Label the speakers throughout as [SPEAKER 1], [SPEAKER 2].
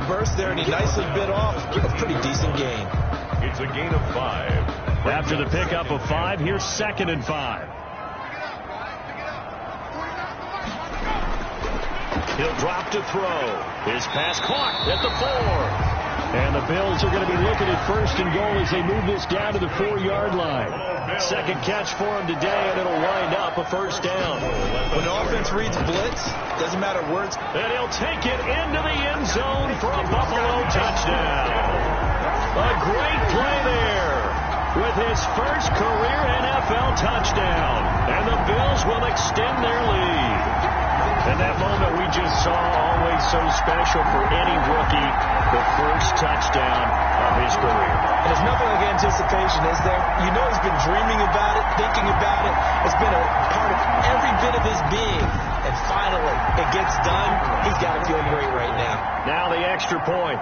[SPEAKER 1] burst there, and he nicely bit off a pretty decent gain.
[SPEAKER 2] It's a gain of 5.
[SPEAKER 3] After the pickup of 5, here's 2nd and 5. He'll drop to throw. His pass caught at the 4. And the Bills are going to be looking at 1st and goal as they move this down to the 4-yard line. Second catch for him today, and it'll wind up a 1st down.
[SPEAKER 1] When the offense reads blitz, doesn't matter where it's...
[SPEAKER 3] And he'll take it into the end zone for a Buffalo touchdown. A great play there with his first career NFL touchdown. And the Bills will extend their lead. And that moment we just saw, always so special for any rookie, the first touchdown of his career.
[SPEAKER 1] And there's nothing like anticipation, is there? You know he's been dreaming about it, thinking about it. It's been a part of every bit of his being. And finally, it gets done. He's got to feel great right now.
[SPEAKER 3] Now the extra point.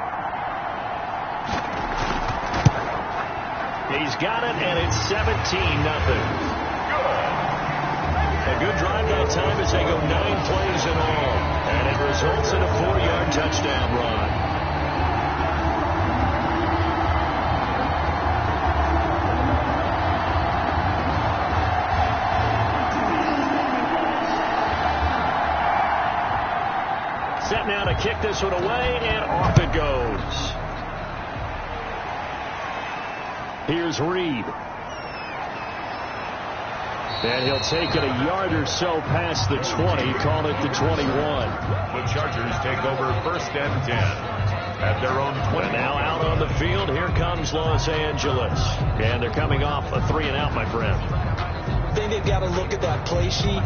[SPEAKER 3] He's got it, and it's 17-0. A good drive that time as they go 9 plays in all. And it results in a 4-yard touchdown run. Set now to kick this one away, and off it goes. Here's Reed. And he'll take it a yard or so past the 20, call it the 21.
[SPEAKER 2] The Chargers take over 1st and 10 at their own 20.
[SPEAKER 3] And now out on the field, here comes Los Angeles. And they're coming off a 3-and-out, my friend.
[SPEAKER 1] I think they've got to look at that play sheet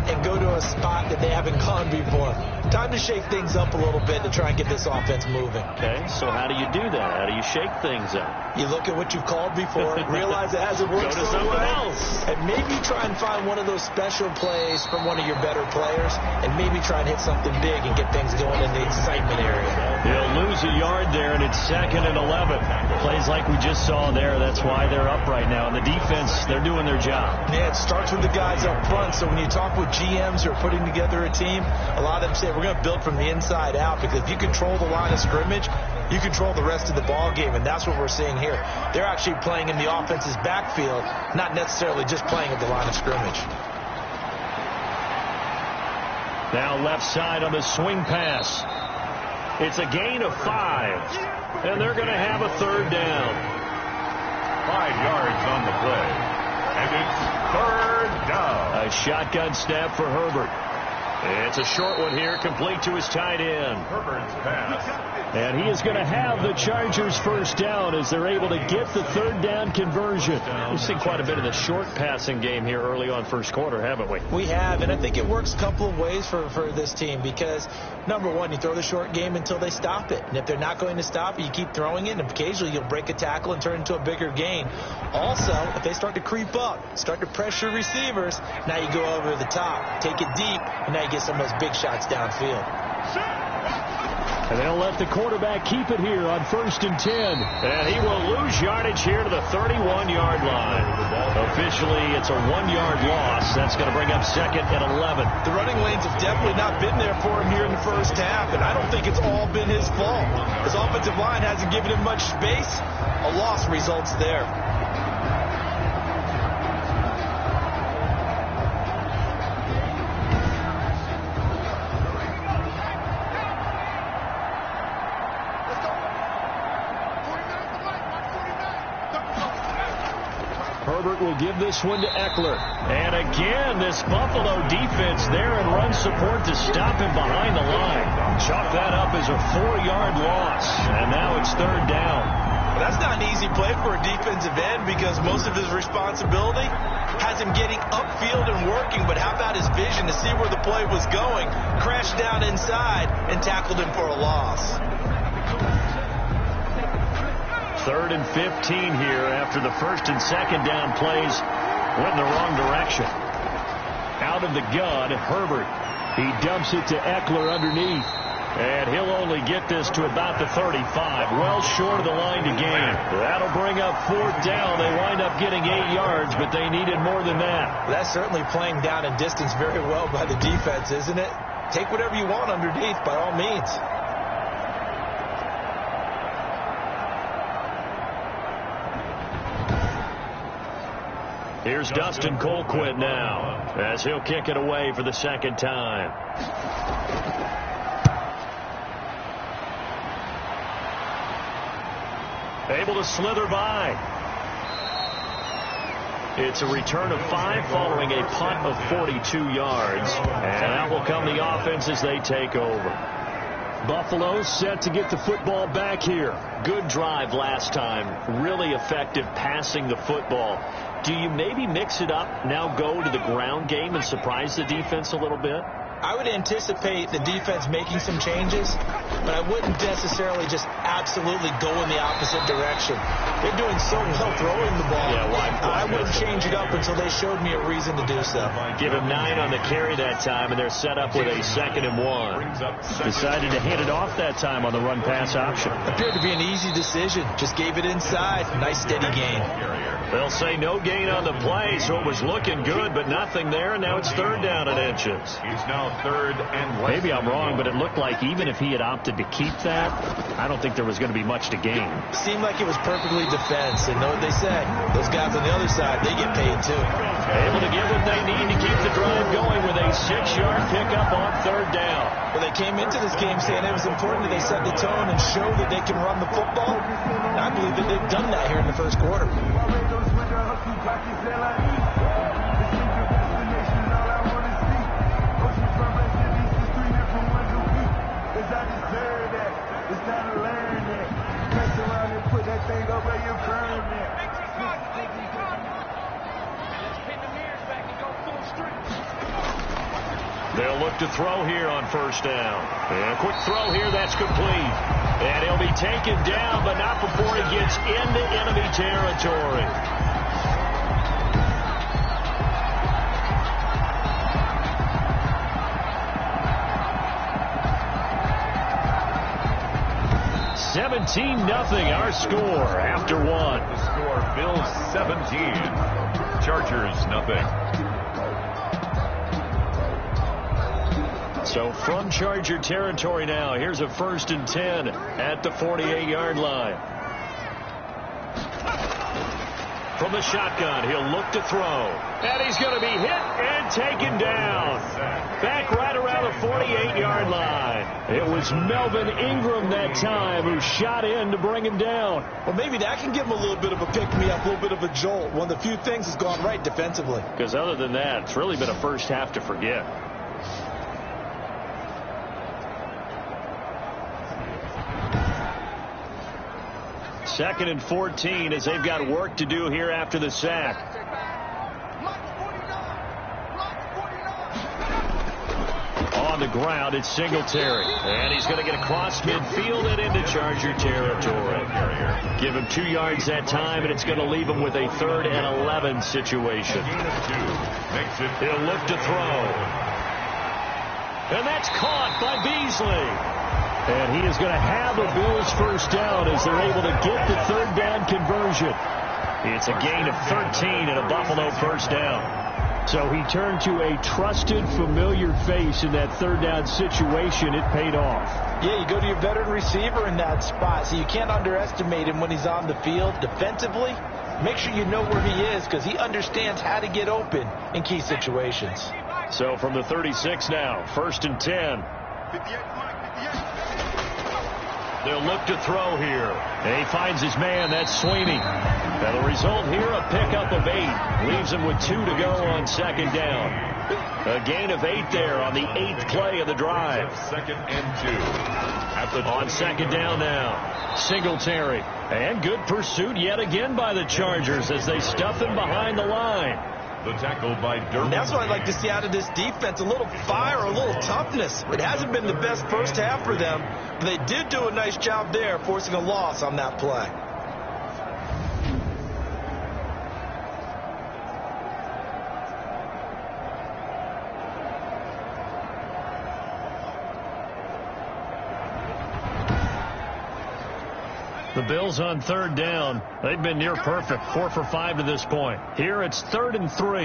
[SPEAKER 1] and go to a spot that they haven't gone before. Time to shake things up a little bit to try and get this offense moving.
[SPEAKER 3] Okay, so how do you do that? How do you shake things up?
[SPEAKER 1] You look at what you've called before, realize it hasn't worked
[SPEAKER 3] so
[SPEAKER 1] well,
[SPEAKER 3] else.
[SPEAKER 1] and maybe try and find one of those special plays from one of your better players, and maybe try and hit something big and get things going in the excitement area.
[SPEAKER 3] He'll lose a yard there, and it's 2nd and 11. Plays like we just saw there, that's why they're up right now. And the defense, they're doing their job.
[SPEAKER 1] Yeah, it starts with the guys up front, so when you talk with GMs who are putting together a team, a lot of them say, we're going to build from the inside out, because if you control the line of scrimmage, you control the rest of the ball game, and that's what we're seeing here. They're actually playing in the offense's backfield, not necessarily just playing at the line of scrimmage.
[SPEAKER 3] Now left side on the swing pass. It's a gain of 5, and they're going to have a 3rd down.
[SPEAKER 2] 5 yards on the play, and it's 3rd down.
[SPEAKER 3] A shotgun snap for Herbert. It's a short one here, complete to his tight end.
[SPEAKER 2] Herbert's pass.
[SPEAKER 3] And he is going to have the Chargers 1st down as they're able to get the 3rd down conversion. We've seen quite a bit of the short passing game here early on 1st quarter, haven't we?
[SPEAKER 1] We have, and I think it works a couple of ways for this team because, number one, you throw the short game until they stop it. And if they're not going to stop it, you keep throwing it, and occasionally you'll break a tackle and turn into a bigger gain. Also, if they start to creep up, start to pressure receivers, now you go over the top, take it deep, and now you get some of those big shots downfield.
[SPEAKER 3] And they'll let the quarterback keep it here on 1st and 10. And he will lose yardage here to the 31-yard line. Officially, it's a 1-yard loss. That's going to bring up 2nd and 11.
[SPEAKER 1] The running lanes have definitely not been there for him here in the first half, and I don't think it's all been his fault. His offensive line hasn't given him much space. A loss results there.
[SPEAKER 3] Herbert will give this one to Eckler. And again, this Buffalo defense there and run support to stop him behind the line. Chalk that up as a 4-yard loss. And now it's 3rd down.
[SPEAKER 1] Well, that's not an easy play for a defensive end because most of his responsibility has him getting upfield and working. But how about his vision to see where the play was going? Crashed down inside and tackled him for a loss.
[SPEAKER 3] 3rd and 15 here after the 1st and 2nd down plays went in the wrong direction. Out of the gun, Herbert. He dumps it to Eckler underneath. And he'll only get this to about the 35. Well short of the line to gain. That'll bring up 4th down. They wind up getting 8 yards, but they needed more than that.
[SPEAKER 1] That's certainly playing down and distance very well by the defense, isn't it? Take whatever you want underneath by all means.
[SPEAKER 3] Here's Dustin Colquitt now as he'll kick it away for the second time. Able to slither by. It's a return of 5 following a punt of 42 yards. And out will come the offense as they take over. Buffalo set to get the football back here. Good drive last time. Really effective passing the football. Do you maybe mix it up, now go to the ground game and surprise the defense a little bit?
[SPEAKER 1] I would anticipate the defense making some changes, but I wouldn't necessarily just absolutely go in the opposite direction. They're doing so well throwing the ball.
[SPEAKER 3] Yeah,
[SPEAKER 1] I wouldn't change it up until they showed me a reason to do so.
[SPEAKER 3] Give him 9 on the carry that time, and they're set up with a 2nd and 1. Decided to hand it off that time on the run-pass option.
[SPEAKER 1] Appeared to be an easy decision. Just gave it inside. Nice steady gain.
[SPEAKER 3] They'll say no gain on the play, so it was looking good, but nothing there, and now it's 3rd down and inches.
[SPEAKER 2] He's now 3rd and less.
[SPEAKER 3] Maybe I'm wrong, but it looked like even if he had opted to keep that, I don't think there was going to be much to gain.
[SPEAKER 1] Seemed like it was perfectly defense, and know what they said. Those guys on the other side, they get paid too.
[SPEAKER 3] Able to get what they need to keep the drive going with a 6-yard pickup on 3rd down.
[SPEAKER 1] Well, they came into this game saying it was important that they set the tone and show that they can run the football. And I believe that they've done that here in the first quarter.
[SPEAKER 3] They'll look to throw here on 1st down. And a quick throw here, that's complete. And he'll be taken down, but not before he gets into enemy territory. (17-0) our score after 1.
[SPEAKER 2] The score, Bills 17, Chargers nothing.
[SPEAKER 3] So from Charger territory now, here's a 1st and 10 at the 48-yard line. From the shotgun, he'll look to throw. And he's going to be hit and taken down. Back right around the 48-yard line. It was Melvin Ingram that time who shot in to bring him down.
[SPEAKER 1] Well, maybe that can give him a little bit of a pick-me-up, a little bit of a jolt. One of the few things has gone right defensively.
[SPEAKER 3] Because other than that, it's really been a first half to forget. 2nd and 14 as they've got work to do here after the sack. On the ground, it's Singletary. And he's going to get across midfield and into Charger territory. Give him 2 yards that time, and it's going to leave him with a 3rd and 11 situation. He'll look to throw. And that's caught by Beasley. And he is going to have a Bills 1st down as they're able to get the 3rd down conversion. It's a gain of 13 and a Buffalo 1st down. So he turned to a trusted, familiar face in that 3rd down situation. It paid off.
[SPEAKER 1] Yeah, you go to your veteran receiver in that spot, so you can't underestimate him when he's on the field. Defensively, make sure you know where he is because he understands how to get open in key situations.
[SPEAKER 3] So from the 36 now, 1st and 10. They'll look to throw here. And he finds his man. That's Sweeney. Now the result here, a pickup of 8. Leaves him with 2 to go on 2nd down. A gain of 8 there on the 8th play of the drive.
[SPEAKER 2] 2nd and 2.
[SPEAKER 3] On 2nd down now, Singletary. And good pursuit yet again by the Chargers as they stuff him behind the line.
[SPEAKER 2] The tackle by Durbin.
[SPEAKER 1] That's what I'd like to see out of this defense, a little fire, a little toughness. It hasn't been the best first half for them, but they did do a nice job there, forcing a loss on that play.
[SPEAKER 3] The Bills on 3rd down. They've been near perfect, 4 for 5 to this point. Here it's 3rd and 3.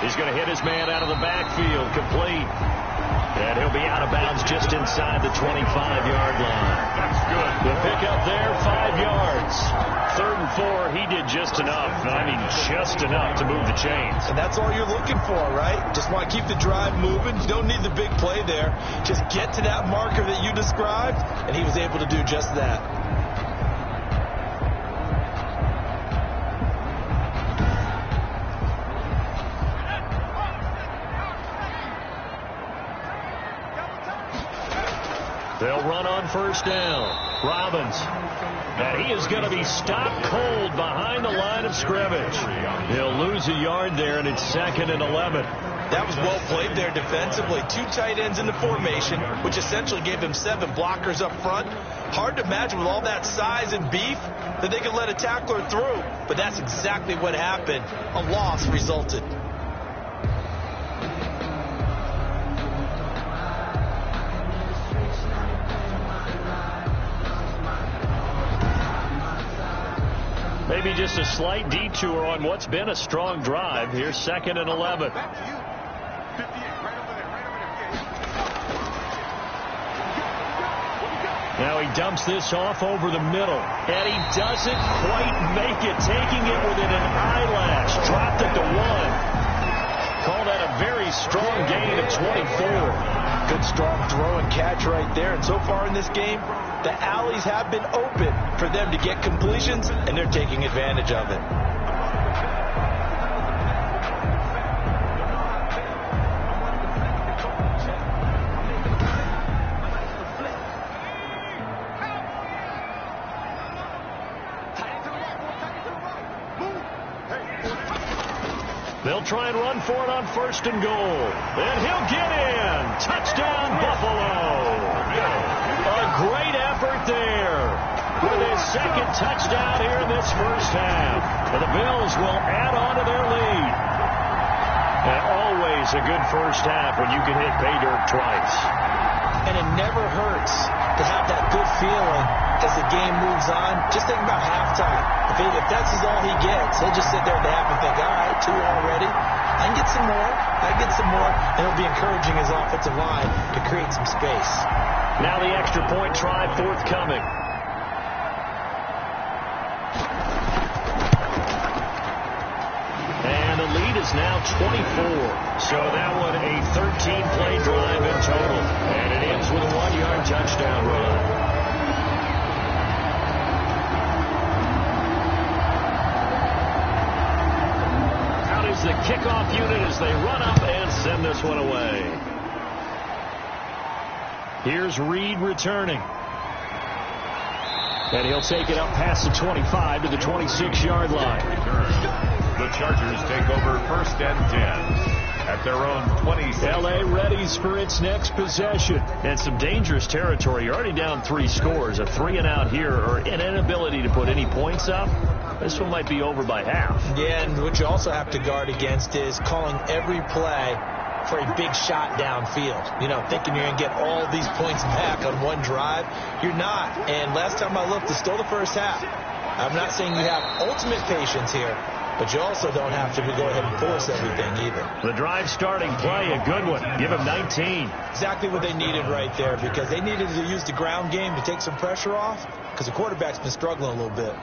[SPEAKER 3] He's going to hit his man out of the backfield, complete. And he'll he'll be out of bounds just inside the 25-yard line.
[SPEAKER 2] That's good.
[SPEAKER 3] The pickup there, 5 yards. 3rd and 4, he did just enough. I mean, just enough to move the chains.
[SPEAKER 1] And that's all you're looking for, right? Just want to keep the drive moving. You don't need the big play there. Just get to that marker that you described, and he was able to do just that.
[SPEAKER 3] They'll run on 1st down. Robbins. And he is going to be stopped cold behind the line of scrimmage. He'll lose a yard there, and it's 2nd and 11.
[SPEAKER 1] That was well played there defensively. 2 tight ends in the formation, which essentially gave them 7 blockers up front. Hard to imagine with all that size and beef that they could let a tackler through. But that's exactly what happened. A loss resulted.
[SPEAKER 3] Maybe just a slight detour on what's been a strong drive. Here's 2nd and 11. Now he dumps this off over the middle. And he doesn't quite make it, taking it within an eyelash. Dropped it to 1. Call that a very strong gain of 24.
[SPEAKER 1] Good strong throw and catch right there. And so far in this game, the alleys have been open for them to get completions, and they're taking advantage of it.
[SPEAKER 3] They'll try and run for it on 1st and goal. And he'll get in. Touchdown, Buffalo. A great effort there with his 2nd touchdown here in this 1st half. And the Bills will add on to their lead. And always a good 1st half when you can hit pay dirt twice.
[SPEAKER 1] And it never hurts to have that good feeling as the game moves on. Just think about halftime. If that's all he gets, he'll just sit there at the half and think, all right, 2 already. I can get some more. And he'll be encouraging his offensive line to create some space.
[SPEAKER 3] Now the extra point try forthcoming. And the lead is now 24. So that one a 13-play drive in total. And it ends with a 1-yard touchdown run. The kickoff unit as they run up and send this one away. Here's Reed returning. And he'll take it up past the 25 to the 26-yard line.
[SPEAKER 2] The Chargers take over 1st and 10 at their own 26.
[SPEAKER 3] L.A. readies for its next possession. And some dangerous territory. You're already down 3 scores. A 3-and-out here or an inability to put any points up. This one might be over by half.
[SPEAKER 1] Yeah, and what you also have to guard against is calling every play for a big shot downfield. You know, thinking you're going to get all these points back on one drive. You're not. And last time I looked, it's still the 1st half. I'm not saying you have ultimate patience here, but you also don't have to go ahead and force everything either.
[SPEAKER 3] The drive starting play, a good one. Give him 19.
[SPEAKER 1] Exactly what they needed right there, because they needed to use the ground game to take some pressure off, because the quarterback's been struggling a little bit.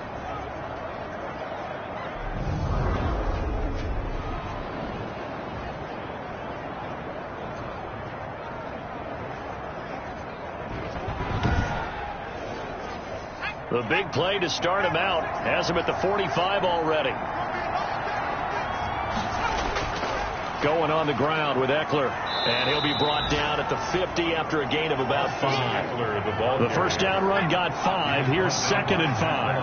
[SPEAKER 3] The big play to start him out. Has him at the 45 already. Going on the ground with Eckler. And he'll be brought down at the 50 after a gain of about 5. The 1st down run got 5. Here's 2nd and 5.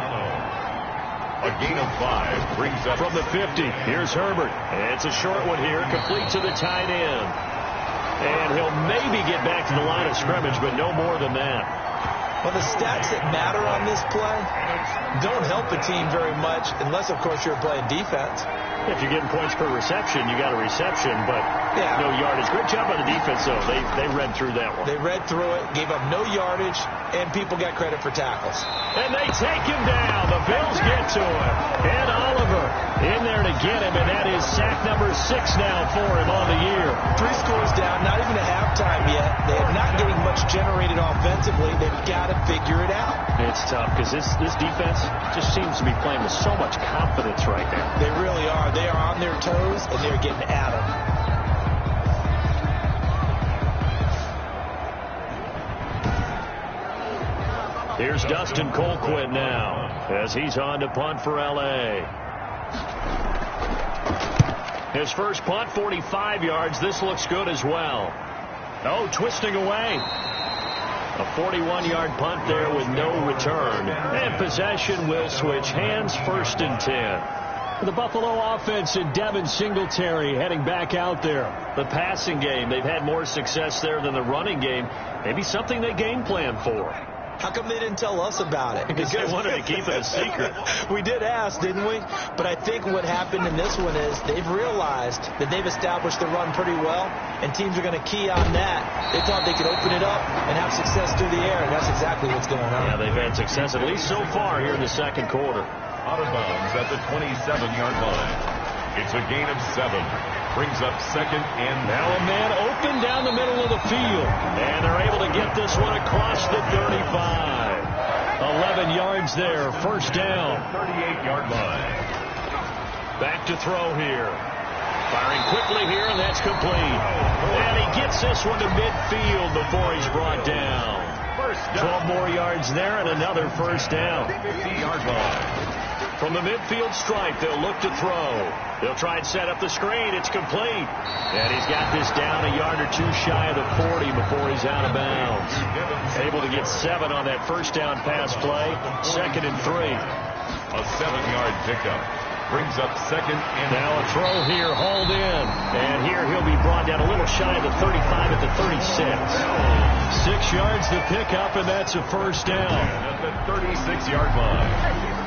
[SPEAKER 2] A gain of 5 brings up
[SPEAKER 3] from the 50. Here's Herbert. It's a short one here. Complete to the tight end. And he'll maybe get back to the line of scrimmage, but no more than that.
[SPEAKER 1] Well, the stats that matter on this play don't help a team very much unless, of course, you're playing defense.
[SPEAKER 3] If you're getting points per reception, you got a reception, but no yardage. Great job by the defense, though. They read through that one.
[SPEAKER 1] They read through it, gave up no yardage, and people got credit for tackles.
[SPEAKER 3] And they take him down. The Bills get to him. And Oliver in there to get him, and that is sack number 6 now for him on the year.
[SPEAKER 1] 3 scores down, not even a halftime yet. They that's generated offensively, they've got to figure it out.
[SPEAKER 3] It's tough because this defense just seems to be playing with so much confidence right now.
[SPEAKER 1] They really are. They are on their toes, and they're getting at them.
[SPEAKER 3] Here's Dustin Colquitt now as he's on to punt for L.A. His first punt, 45 yards. This looks good as well. Oh, twisting away. A 41-yard punt there with no return. And possession will switch hands, 1st and 10. The Buffalo offense and Devin Singletary heading back out there. The passing game, they've had more success there than the running game. Maybe something they game plan for.
[SPEAKER 1] How come they didn't tell us about it?
[SPEAKER 3] Because they wanted to keep it a secret.
[SPEAKER 1] We did ask, didn't we? But I think what happened in this one is they've realized that they've established the run pretty well, and teams are going to key on that. They thought they could open it up and have success through the air, and that's exactly what's going on.
[SPEAKER 3] Yeah, they've had success at least so far here in the second quarter.
[SPEAKER 2] Out of bounds at the 27-yard line. It's a gain of 7. Brings up 2nd and
[SPEAKER 3] now a man open down the middle of the field. And they're able to get this one across the 35. 11 yards there. 1st down.
[SPEAKER 2] 38-yard line.
[SPEAKER 3] Back to throw here. Firing quickly here, and that's complete. And he gets this one to midfield before he's brought down. 12 more yards there and another 1st down.
[SPEAKER 2] 50-yard line.
[SPEAKER 3] From the midfield stripe, they'll look to throw. They'll try and set up the screen. It's complete. And he's got this down a yard or two shy of the 40 before he's out of bounds. Able to get 7 on that 1st down pass play. 2nd and 3.
[SPEAKER 2] A 7-yard pickup. Brings up 2nd and
[SPEAKER 3] now a throw here, hauled in. And here he'll be brought down a little shy of the 35 at the 36. 6 yards to pick up, and that's a 1st down.
[SPEAKER 2] At the 36-yard line.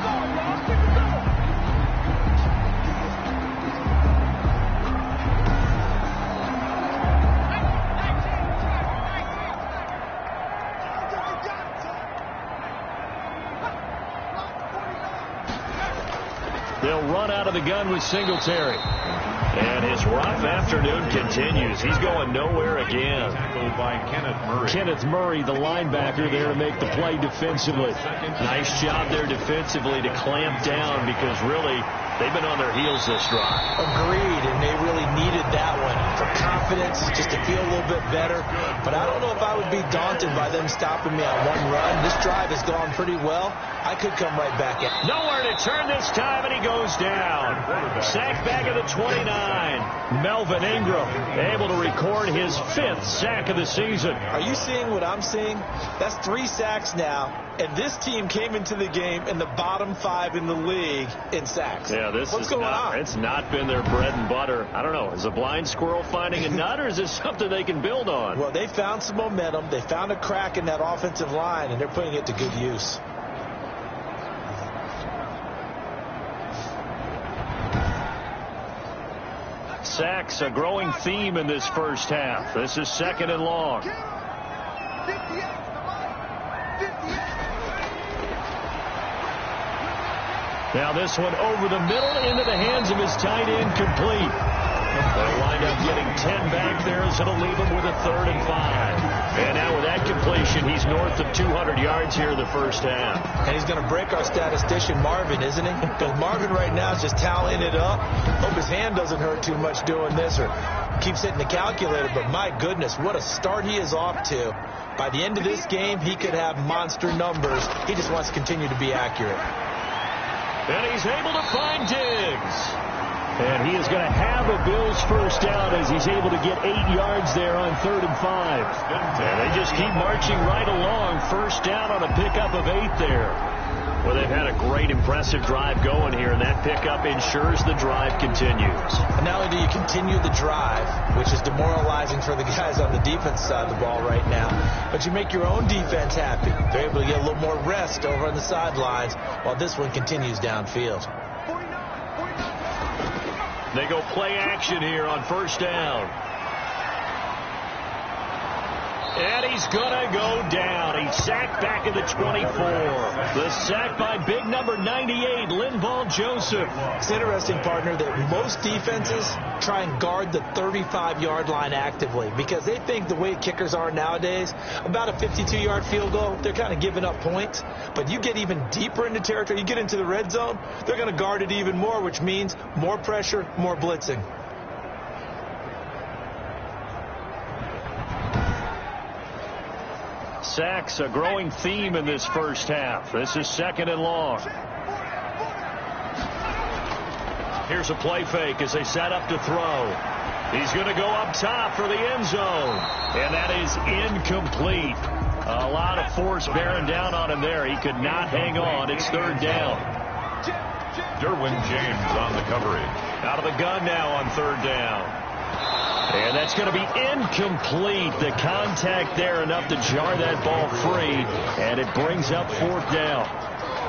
[SPEAKER 3] They'll run out of the gun with Singletary. And his rough afternoon continues. He's going nowhere again.
[SPEAKER 2] Tackled by Kenneth Murray.
[SPEAKER 3] Kenneth Murray, the linebacker there to make the play defensively. Nice job there defensively to clamp down because really they've been on their heels this drive.
[SPEAKER 1] Agreed, and they really needed that one for confidence, just to feel a little bit better. But I don't know if I would be daunted by them stopping me on one run. This drive has gone pretty well. I could come right back in.
[SPEAKER 3] Nowhere to turn this time, and he goes down. Sack back of the 29. Melvin Ingram able to record his 5th sack of the season.
[SPEAKER 1] Are you seeing what I'm seeing? That's 3 sacks now, and this team came into the game in the bottom 5 in the league in sacks.
[SPEAKER 3] Yeah, what's going on? It's not been their bread and butter. I don't know. Is a blind squirrel finding a nut, or is this something they can build on?
[SPEAKER 1] Well, they found some momentum. They found a crack in that offensive line, and they're putting it to good use.
[SPEAKER 3] Sacks, a growing theme in this first half. This is 2nd and long. Now this one over the middle into the hands of his tight end, complete. They'll wind up getting 10 back there as it'll leave him with a 3rd and 5. And now with that completion, he's north of 200 yards here in the first half.
[SPEAKER 1] And he's going to break our statistician Marvin, isn't he? Because Marvin right now is just tallying it up. Hope his hand doesn't hurt too much doing this or keeps hitting the calculator. But my goodness, what a start he is off to. By the end of this game, he could have monster numbers. He just wants to continue to be accurate.
[SPEAKER 3] And he's able to find Diggs. And he is going to have a Bills 1st down as he's able to get 8 yards there on 3rd and 5. And they just keep marching right along. 1st down on a pickup of 8 there. Well, they've had a great, impressive drive going here, and that pickup ensures the drive continues.
[SPEAKER 1] And not only do you continue the drive, which is demoralizing for the guys on the defense side of the ball right now, but you make your own defense happy. They're able to get a little more rest over on the sidelines while this one continues downfield.
[SPEAKER 3] They go play action here on 1st down. And he's going to go down. He's sacked back at the 24. The sack by big number 98, Linval Joseph.
[SPEAKER 1] It's interesting, partner, that most defenses try and guard the 35-yard line actively because they think the way kickers are nowadays, about a 52-yard field goal, they're kind of giving up points. But you get even deeper into territory, you get into the red zone, they're going to guard it even more, which means more pressure, more blitzing.
[SPEAKER 3] Sacks, a growing theme in this first half. This is 2nd and long. Here's a play fake as they set up to throw. He's going to go up top for the end zone. And that is incomplete. A lot of force bearing down on him there. He could not hang on. It's 3rd down.
[SPEAKER 2] Derwin James on the coverage.
[SPEAKER 3] Out of the gun now on 3rd down. And that's going to be incomplete. The contact there enough to jar that ball free. And it brings up 4th down.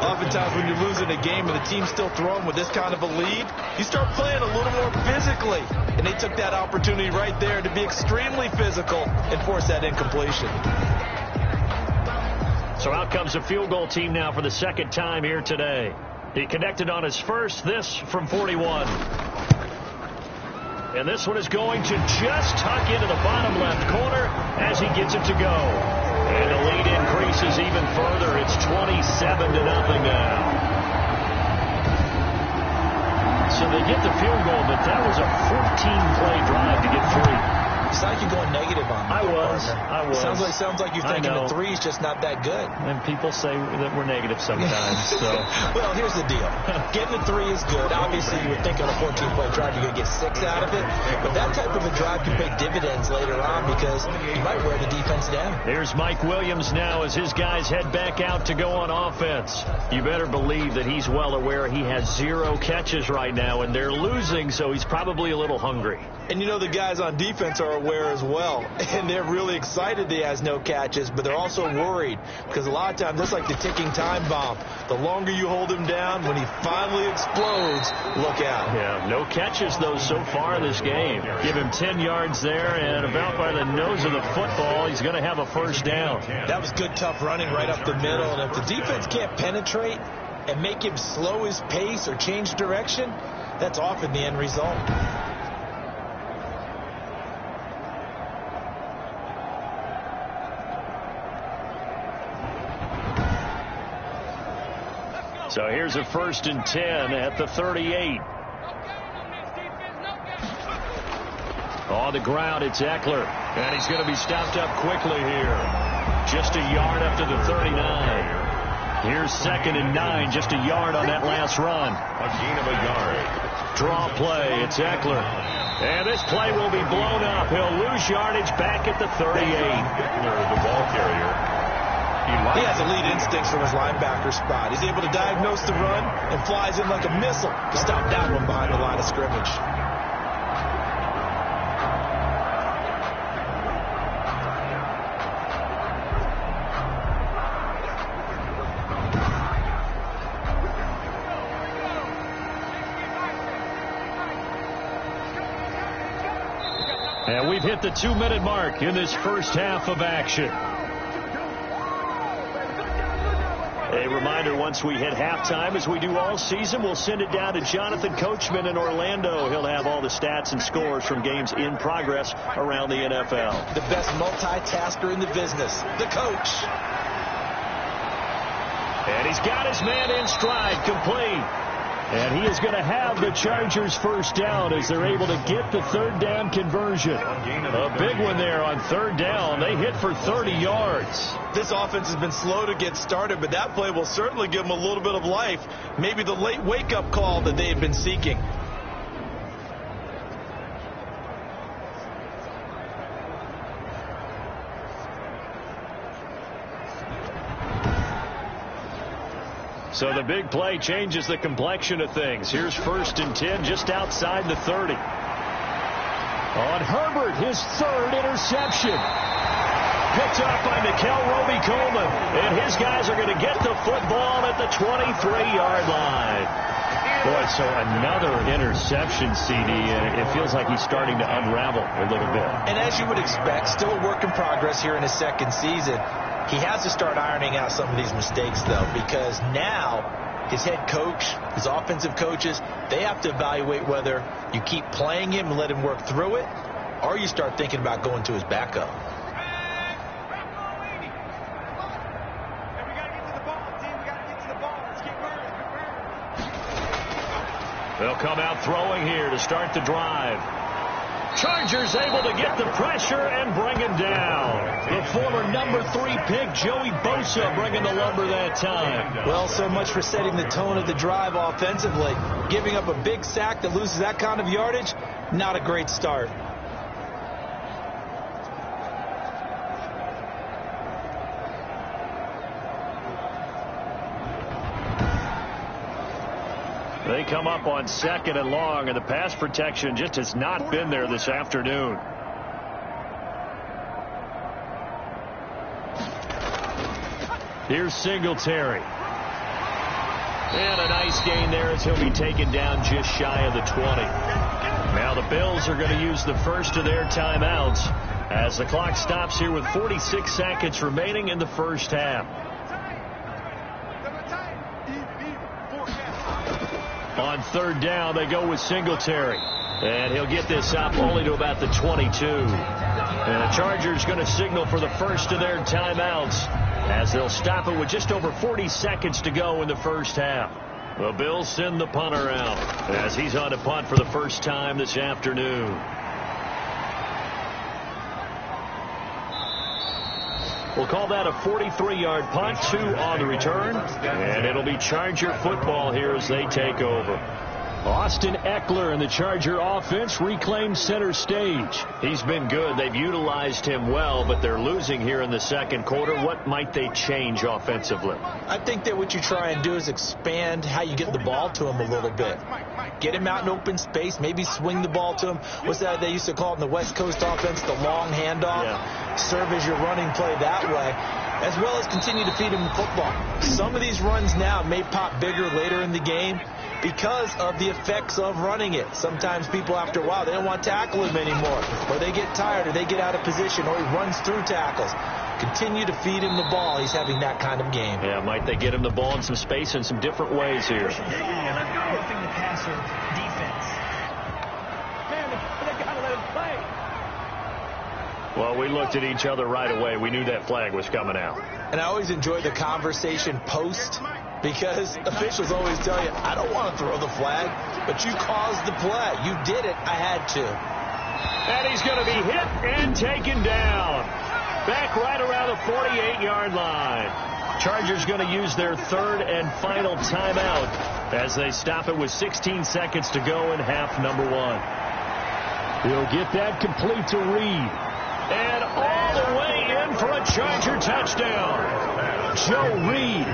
[SPEAKER 1] Oftentimes when you're losing a game and the team's still throwing with this kind of a lead, you start playing a little more physically. And they took that opportunity right there to be extremely physical and force that incompletion.
[SPEAKER 3] So out comes a field goal team now for the 2nd time here today. He connected on his first, this from 41. And this one is going to just tuck into the bottom left corner as he gets it to go. And the lead increases even further. It's 27-0 now. So they get the field goal, but that was a 14-play drive to get 3.
[SPEAKER 1] It's like you're going negative on me.
[SPEAKER 3] I was.
[SPEAKER 1] Sounds like you're thinking the 3's just not that good.
[SPEAKER 3] And people say that we're negative sometimes. So.
[SPEAKER 1] Well, here's the deal. Getting the 3 is good. Obviously, you would think on a 14-play drive you're going to get 6 out of it. But that type of a drive can pay dividends later on because you might wear the defense down.
[SPEAKER 3] Here's Mike Williams now as his guys head back out to go on offense. You better believe that he's well aware he has 0 catches right now, and they're losing, so he's probably a little hungry.
[SPEAKER 1] And you know the guys on defense are aware as well. And they're really excited he has no catches, but they're also worried because a lot of times it's like the ticking time bomb. The longer you hold him down, when he finally explodes, look out.
[SPEAKER 3] Yeah, no catches, though, so far in this game. Give him 10 yards there, and about by the nose of the football, he's going to have a 1st down.
[SPEAKER 1] That was good, tough running right up the middle. And if the defense can't penetrate and make him slow his pace or change direction, that's often the end result.
[SPEAKER 3] So here's a 1st and 10 at the 38. On the ground, it's Eckler. And he's going to be stopped up quickly here. Just a yard up to the 39. Here's 2nd and 9, just a yard on that last run.
[SPEAKER 2] A gain of a yard.
[SPEAKER 3] Draw play, it's Eckler. And this play will be blown up. He'll lose yardage back at the 38.
[SPEAKER 2] Eckler, the ball carrier.
[SPEAKER 1] He has elite instincts from his linebacker spot. He's able to diagnose the run and flies in like a missile to stop that one behind the line of scrimmage.
[SPEAKER 3] And we've hit the 2-minute mark in this first half of action. A reminder, once we hit halftime, as we do all season, we'll send it down to Jonathan Coachman in Orlando. He'll have all the stats and scores from games in progress around the NFL.
[SPEAKER 1] The best multitasker in the business, the coach.
[SPEAKER 3] And he's got his man in stride, complete. And he is going to have the Chargers' 1st down as they're able to get the 3rd down conversion. A big one there on 3rd down. They hit for 30 yards.
[SPEAKER 1] This offense has been slow to get started, but that play will certainly give them a little bit of life. Maybe the late wake-up call that they had been seeking.
[SPEAKER 3] So the big play changes the complexion of things. Here's 1st and 10 just outside the 30. On Herbert, his 3rd interception. Picked up by Nickel Roby-Coleman. And his guys are going to get the football at the 23-yard line. Boy, so another interception, CD, and it feels like he's starting to unravel a little bit.
[SPEAKER 1] And as you would expect, still a work in progress here in his second season. He has to start ironing out some of these mistakes, though, because now his head coach, his offensive coaches, they have to evaluate whether you keep playing him and let him work through it, or you start thinking about going to his backup.
[SPEAKER 3] They'll come out throwing here to start the drive. Chargers able to get the pressure and bring him down. The former number 3 pick, Joey Bosa, bringing the lumber that time.
[SPEAKER 1] Well, so much for setting the tone of the drive offensively. Giving up a big sack that loses that kind of yardage, not a great start.
[SPEAKER 3] They come up on 2nd and long, and the pass protection just has not been there this afternoon. Here's Singletary. And a nice gain there as he'll be taken down just shy of the 20. Now the Bills are going to use the first of their timeouts as the clock stops here with 46 seconds remaining in the first half. On 3rd down, they go with Singletary. And he'll get this up only to about the 22. And the Chargers going to signal for the first of their timeouts as they'll stop it with just over 40 seconds to go in the first half. The Bills send the punter out as he's on to punt for the first time this afternoon. We'll call that a 43-yard punt, 2 on the return. And it'll be Charger football here as they take over. Austin Eckler and the Charger offense reclaim center stage. He's been good. They've utilized him well, but they're losing here in the second quarter. What might they change offensively?
[SPEAKER 1] I think that what you try and do is expand how you get the ball to him a little bit. Get him out in open space, maybe swing the ball to him. What's that they used to call it in the West Coast offense, the long handoff? Yeah. Serve as your running play that way, as well as continue to feed him the football. Some of these runs now may pop bigger later in the game because of the effects of running it. Sometimes people, after a while, they don't want to tackle him anymore, or they get tired, or they get out of position, or he runs through tackles. Continue to feed him the ball. He's having that kind of game.
[SPEAKER 3] Yeah, might they get him the ball in some space in some different ways here.
[SPEAKER 4] And I'm not working the passer defense. Man, they got to let him play.
[SPEAKER 3] Well, we looked at each other right away. We knew that flag was coming out.
[SPEAKER 1] And I always enjoy the conversation post, because officials always tell you, I don't want to throw the flag, but you caused the play. You did it. I had to.
[SPEAKER 3] And he's going to be hit and taken down. Back right around the 48-yard line. Chargers going to use their 3rd and final timeout as they stop it with 16 seconds to go in half number 1. He'll get that complete to Reed. And all the way in for a Charger touchdown. Joe Reed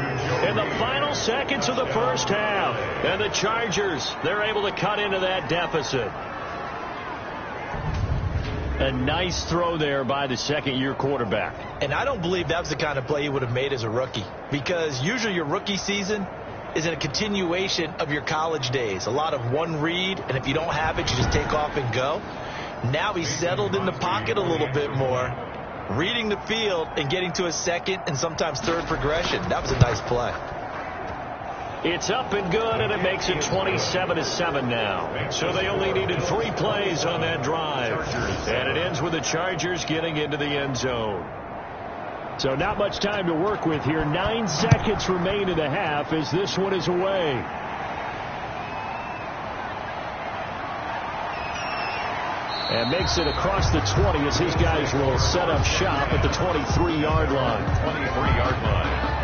[SPEAKER 3] in the final seconds of the first half. And the Chargers, they're able to cut into that deficit. A nice throw there by the second-year quarterback.
[SPEAKER 1] And I don't believe that was the kind of play he would have made as a rookie, because usually your rookie season is a continuation of your college days. A lot of one read, and if you don't have it, you just take off and go. Now he's settled in the pocket a little bit more, reading the field and getting to a second and sometimes third progression. That was a nice play.
[SPEAKER 3] It's up and good, and it makes it 27-7 now. So they only needed 3 plays on that drive. And it ends with the Chargers getting into the end zone. So not much time to work with here. 9 seconds remain in the half as this one is away. And makes it across the 20 as his guys will set up shop at the 23-yard line.
[SPEAKER 2] 23-yard line.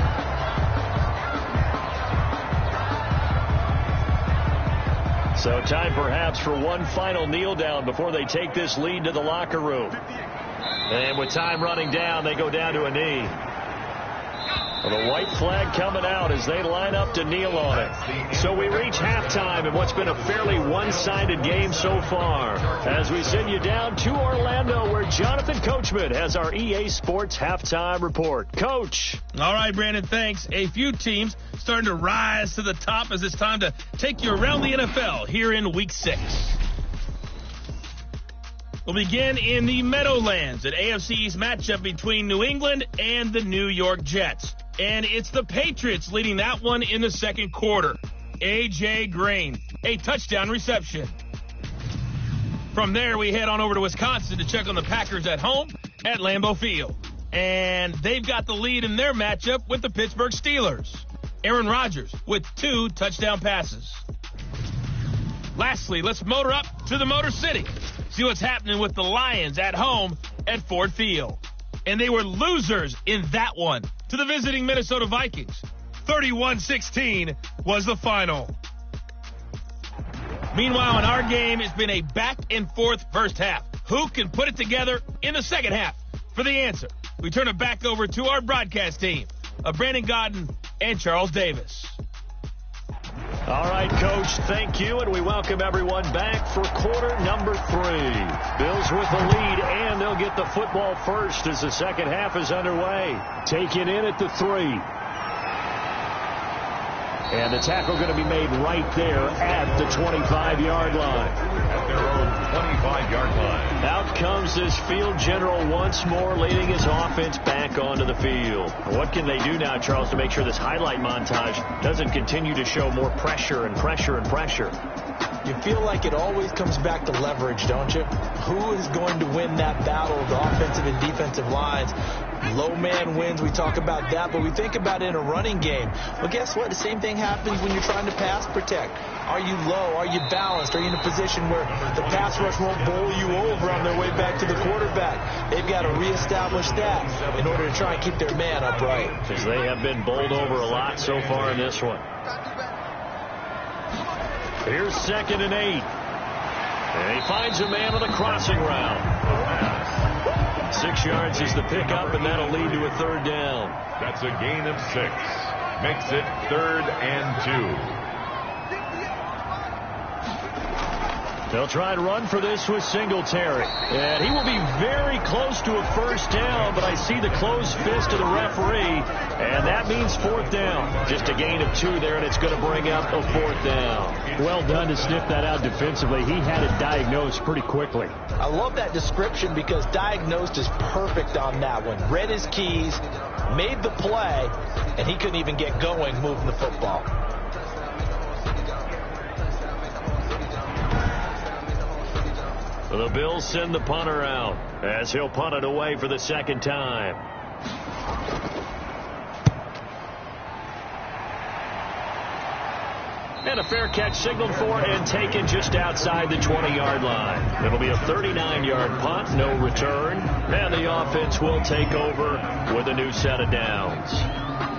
[SPEAKER 3] So time perhaps for one final kneel down before they take this lead to the locker room. And with time running down, they go down to a knee. Well, the white flag coming out as they line up to kneel on it. So we reach halftime in what's been a fairly one-sided game so far. As we send you down to Orlando, where Jonathan Coachman has our EA Sports halftime report. Coach.
[SPEAKER 5] All right, Brandon, thanks. A few teams starting to rise to the top as it's time to take you around the NFL here in Week 6. We'll begin in the Meadowlands, an AFC East matchup between New England and the New York Jets. And it's the Patriots leading that one in the second quarter. A.J. Green, a touchdown reception. From there, we head on over to Wisconsin to check on the Packers at home at Lambeau Field. And they've got the lead in their matchup with the Pittsburgh Steelers. Aaron Rodgers with 2 touchdown passes. Lastly, let's motor up to the Motor City. See what's happening with the Lions at home at Ford Field. And they were losers in that one to the visiting Minnesota Vikings. 31-16 was the final. Meanwhile, in our game, it's been a back-and-forth first half. Who can put it together in the second half? For the answer, we turn it back over to our broadcast team of Brandon Godden and Charles Davis.
[SPEAKER 3] All right, Coach, thank you, and we welcome everyone back for quarter number 3. Bills with the lead, and they'll get the football first as the second half is underway. Taken in at the 3. And the tackle going to be made right there at the 25-yard line.
[SPEAKER 2] At their own 25-yard line.
[SPEAKER 3] Out comes this field general once more, leading his offense back onto the field. What can they do now, Charles, to make sure this highlight montage doesn't continue to show more pressure and pressure and pressure?
[SPEAKER 1] You feel like it always comes back to leverage, don't you? Who is going to win that battle of the offensive and defensive lines? Low man wins. We talk about that, but we think about it in a running game. Well, guess what? The same thing happens when you're trying to pass protect. Are you low? Are you balanced? Are you in a position where the pass rush won't bowl you over on their way back to the quarterback? They've got to reestablish that in order to try and keep their man upright.
[SPEAKER 3] Because they have been bowled over a lot so far in this one. Here's 2nd and 8. And he finds a man on the crossing route. 6 yards is the pickup, and that'll lead to a 3rd down.
[SPEAKER 2] That's a gain of 6. Makes it 3rd and 2.
[SPEAKER 3] They'll try and run for this with Singletary. And he will be very close to a 1st down, but I see the closed fist of the referee, and that means 4th down. Just a gain of 2 there, and it's going to bring up a 4th down.
[SPEAKER 6] Well done to sniff that out defensively. He had it diagnosed pretty quickly.
[SPEAKER 1] I love that description because diagnosed is perfect on that one. Read his keys, made the play, and he couldn't even get going moving the football.
[SPEAKER 3] The Bills send the punter out as he'll punt it away for the 2nd time. And a fair catch signaled for and taken just outside the 20-yard line. It'll be a 39-yard punt, no return. And the offense will take over with a new set of downs.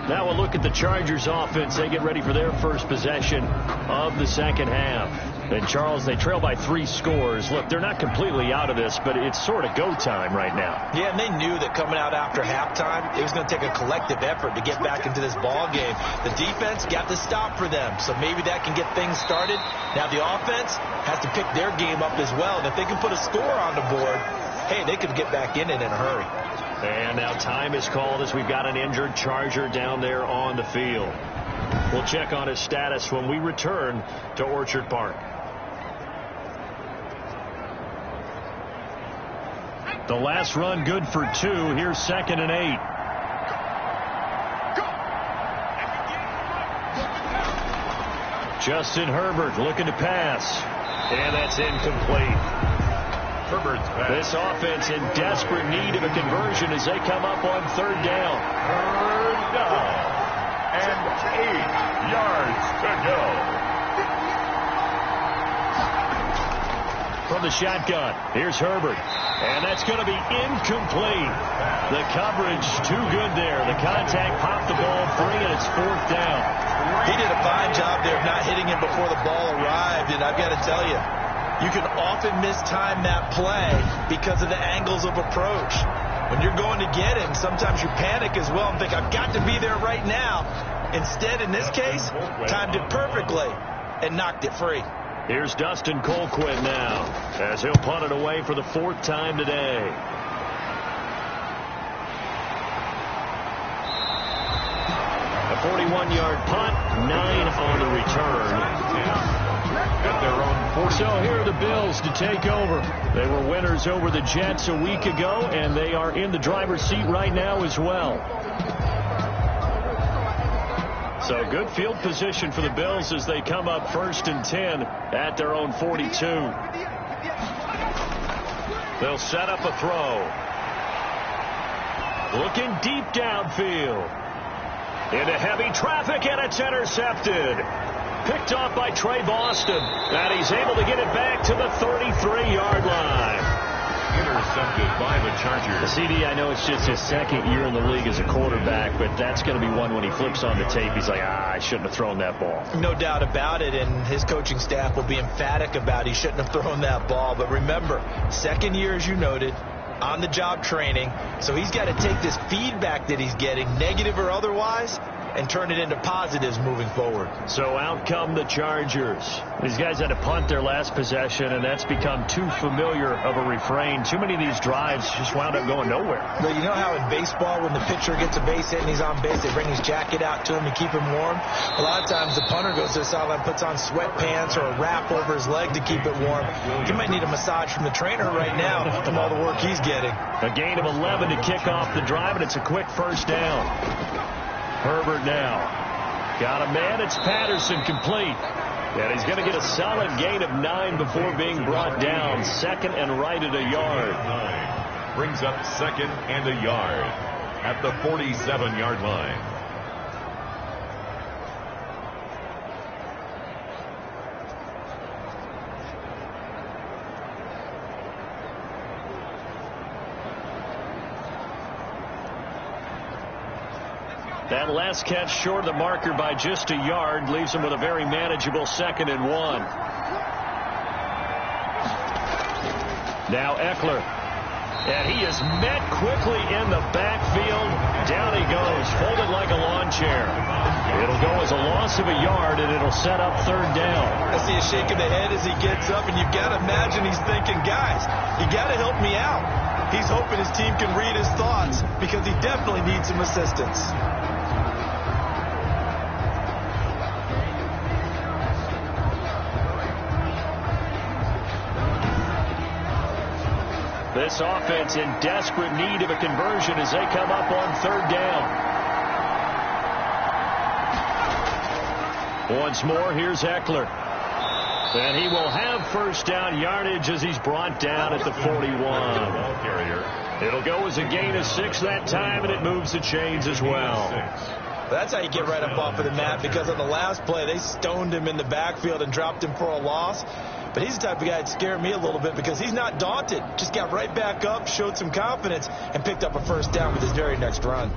[SPEAKER 3] Now we'll look at the Chargers offense. They get ready for their first possession of the second half. And, Charles, they trail by 3 scores. Look, they're not completely out of this, but it's sort of go time right now.
[SPEAKER 1] Yeah, and they knew that coming out after halftime, it was going to take a collective effort to get back into this ball game. The defense got to stop for them, so maybe that can get things started. Now the offense has to pick their game up as well, and if they can put a score on the board, hey, they could get back in it in a hurry.
[SPEAKER 3] And now time is called as we've got an injured Charger down there on the field. We'll check on his status when we return to Orchard Park.
[SPEAKER 6] The last run good for 2. Here's 2nd and 8.
[SPEAKER 3] Justin Herbert looking to pass. And that's incomplete.
[SPEAKER 2] Herbert's pass.
[SPEAKER 3] This offense in desperate need of a conversion as they come up on 3rd down.
[SPEAKER 2] 3rd down. And 8 yards to go.
[SPEAKER 3] From the shotgun, here's Herbert. And that's going to be incomplete. The coverage too good there. The contact popped the ball free, and it's 4th down.
[SPEAKER 1] He did a fine job there of not hitting him before the ball arrived, and I've got to tell you, you can often mistime that play because of the angles of approach. When you're going to get it, and sometimes you panic as well and think, I've got to be there right now. Instead, in this case, timed it perfectly and knocked it free.
[SPEAKER 3] Here's Dustin Colquitt now, as he'll punt it away for the 4th time today. A 41-yard punt, 9 on the return.
[SPEAKER 2] At their own 40.
[SPEAKER 3] So here are the Bills to take over. They were winners over the Jets a week ago, and they are in the driver's seat right now as well. So good field position for the Bills as they come up 1st and 10 at their own 42. They'll set up a throw. Looking deep downfield. Into heavy traffic, and it's intercepted. Picked off by Trey Boston. And he's able to get it back to the 33-yard line.
[SPEAKER 2] Intercepted by the Chargers.
[SPEAKER 3] CD, I know it's just his 2nd year in the league as a quarterback, but that's going to be one when he flips on the tape, he's like, I shouldn't have thrown that ball.
[SPEAKER 1] No doubt about it, and his coaching staff will be emphatic about he shouldn't have thrown that ball. But remember, 2nd year, as you noted, on-the-job training, so he's got to take this feedback that he's getting, negative or otherwise, and turn it into positives moving forward.
[SPEAKER 3] So out come the Chargers. These guys had to punt their last possession, and that's become too familiar of a refrain. Too many of these drives just wound up going nowhere.
[SPEAKER 1] But you know how in baseball, when the pitcher gets a base hit and he's on base, they bring his jacket out to him to keep him warm? A lot of times the punter goes to the sideline, puts on sweatpants or a wrap over his leg to keep it warm. He might need a massage from the trainer right now from all the work he's getting.
[SPEAKER 3] A gain of 11 to kick off the drive, and it's a quick 1st down. Herbert now. Got a man. It's Patterson, complete. And he's going to get a solid gain of 9 before being brought down. 2nd and right at a yard.
[SPEAKER 2] Brings up 2nd and a yard at the 47-yard line.
[SPEAKER 3] That last catch short of the marker by just a yard leaves him with a very manageable 2nd and 1. Now Eckler. And he is met quickly in the backfield. Down he goes, folded like a lawn chair. It'll go as a loss of a yard, and it'll set up 3rd down.
[SPEAKER 1] I see a shake of the head as he gets up, and you've got to imagine he's thinking, guys, you got to help me out. He's hoping his team can read his thoughts because he definitely needs some assistance.
[SPEAKER 3] This offense in desperate need of a conversion as they come up on 3rd down. Once more, here's Eckler. And he will have 1st down yardage as he's brought down at the 41. It'll go as a gain of 6 that time, and it moves the chains as well.
[SPEAKER 1] That's how you get right up off of the mat, because on the last play, they stoned him in the backfield and dropped him for a loss. But he's the type of guy that scared me a little bit because he's not daunted. Just got right back up, showed some confidence, and picked up a 1st down with his very next run.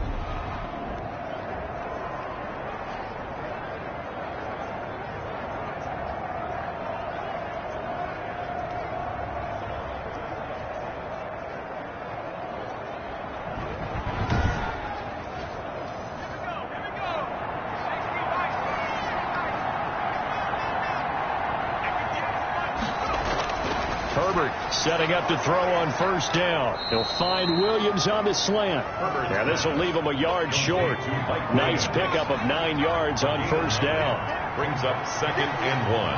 [SPEAKER 3] Setting up to throw on 1st down. He'll find Williams on the slant. Now this will leave him a yard short. Nice pickup of 9 yards on 1st down.
[SPEAKER 2] Brings up 2nd and 1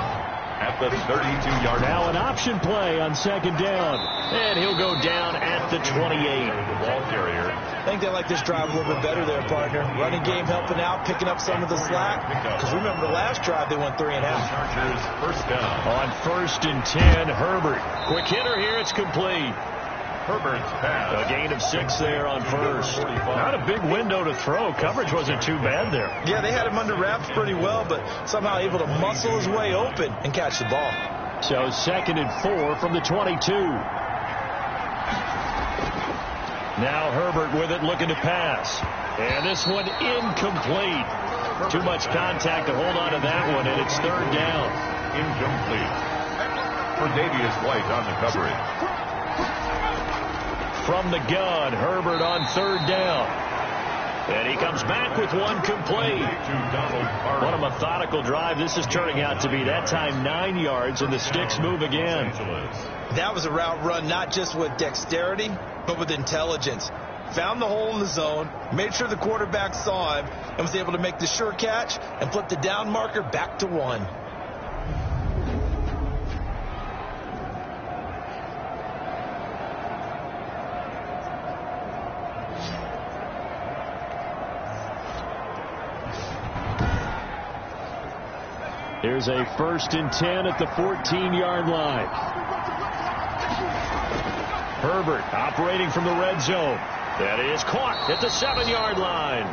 [SPEAKER 2] at the 32-yard line.
[SPEAKER 3] Now an option play on 2nd down. And he'll go down at the 28.
[SPEAKER 2] The ball carrier.
[SPEAKER 1] I think they like this drive a little bit better there, partner. Running game helping out, picking up some of the slack. Because remember the last drive, they went 3 and out.
[SPEAKER 2] Chargers 1st down.
[SPEAKER 3] On 1st and 10, Herbert. Quick hitter here, it's complete.
[SPEAKER 2] Herbert's pass.
[SPEAKER 3] A gain of 6 there on 1st. Not a big window to throw. Coverage wasn't too bad there.
[SPEAKER 1] Yeah, they had him under wraps pretty well, but somehow able to muscle his way open and catch the ball.
[SPEAKER 3] So 2nd and 4 from the 22. Now Herbert with it, looking to pass. And this one incomplete. Too much contact to hold on to that one, and it's 3rd down.
[SPEAKER 2] Incomplete. For Davius White on the coverage.
[SPEAKER 3] from the gun. Herbert on 3rd down. And he comes back with one complete. What a methodical drive this is turning out to be. That time 9 yards, and the sticks move again.
[SPEAKER 1] That was a route run not just with dexterity, but with intelligence. Found the hole in the zone, made sure the quarterback saw him, and was able to make the sure catch and flip the down marker back to 1.
[SPEAKER 3] Here's a 1st and 10 at the 14-yard line. Herbert operating from the red zone. That is caught at the 7-yard line.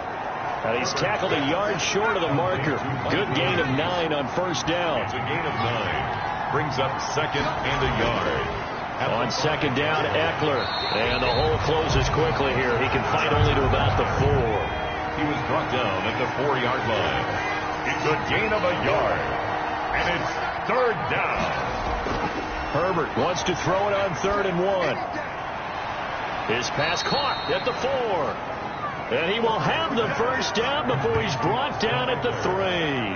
[SPEAKER 3] And he's tackled a yard short of the marker. Good gain of 9 on 1st down.
[SPEAKER 2] It's a gain of 9. Brings up 2nd and a yard.
[SPEAKER 3] On 2nd down, Eckler. And the hole closes quickly here. He can fight only to about the 4.
[SPEAKER 2] He was brought down at the 4-yard line. It's a gain of a yard. And it's 3rd down.
[SPEAKER 3] Herbert wants to throw it on 3rd and 1. His pass caught at the 4. And he will have the 1st down before he's brought down at the 3.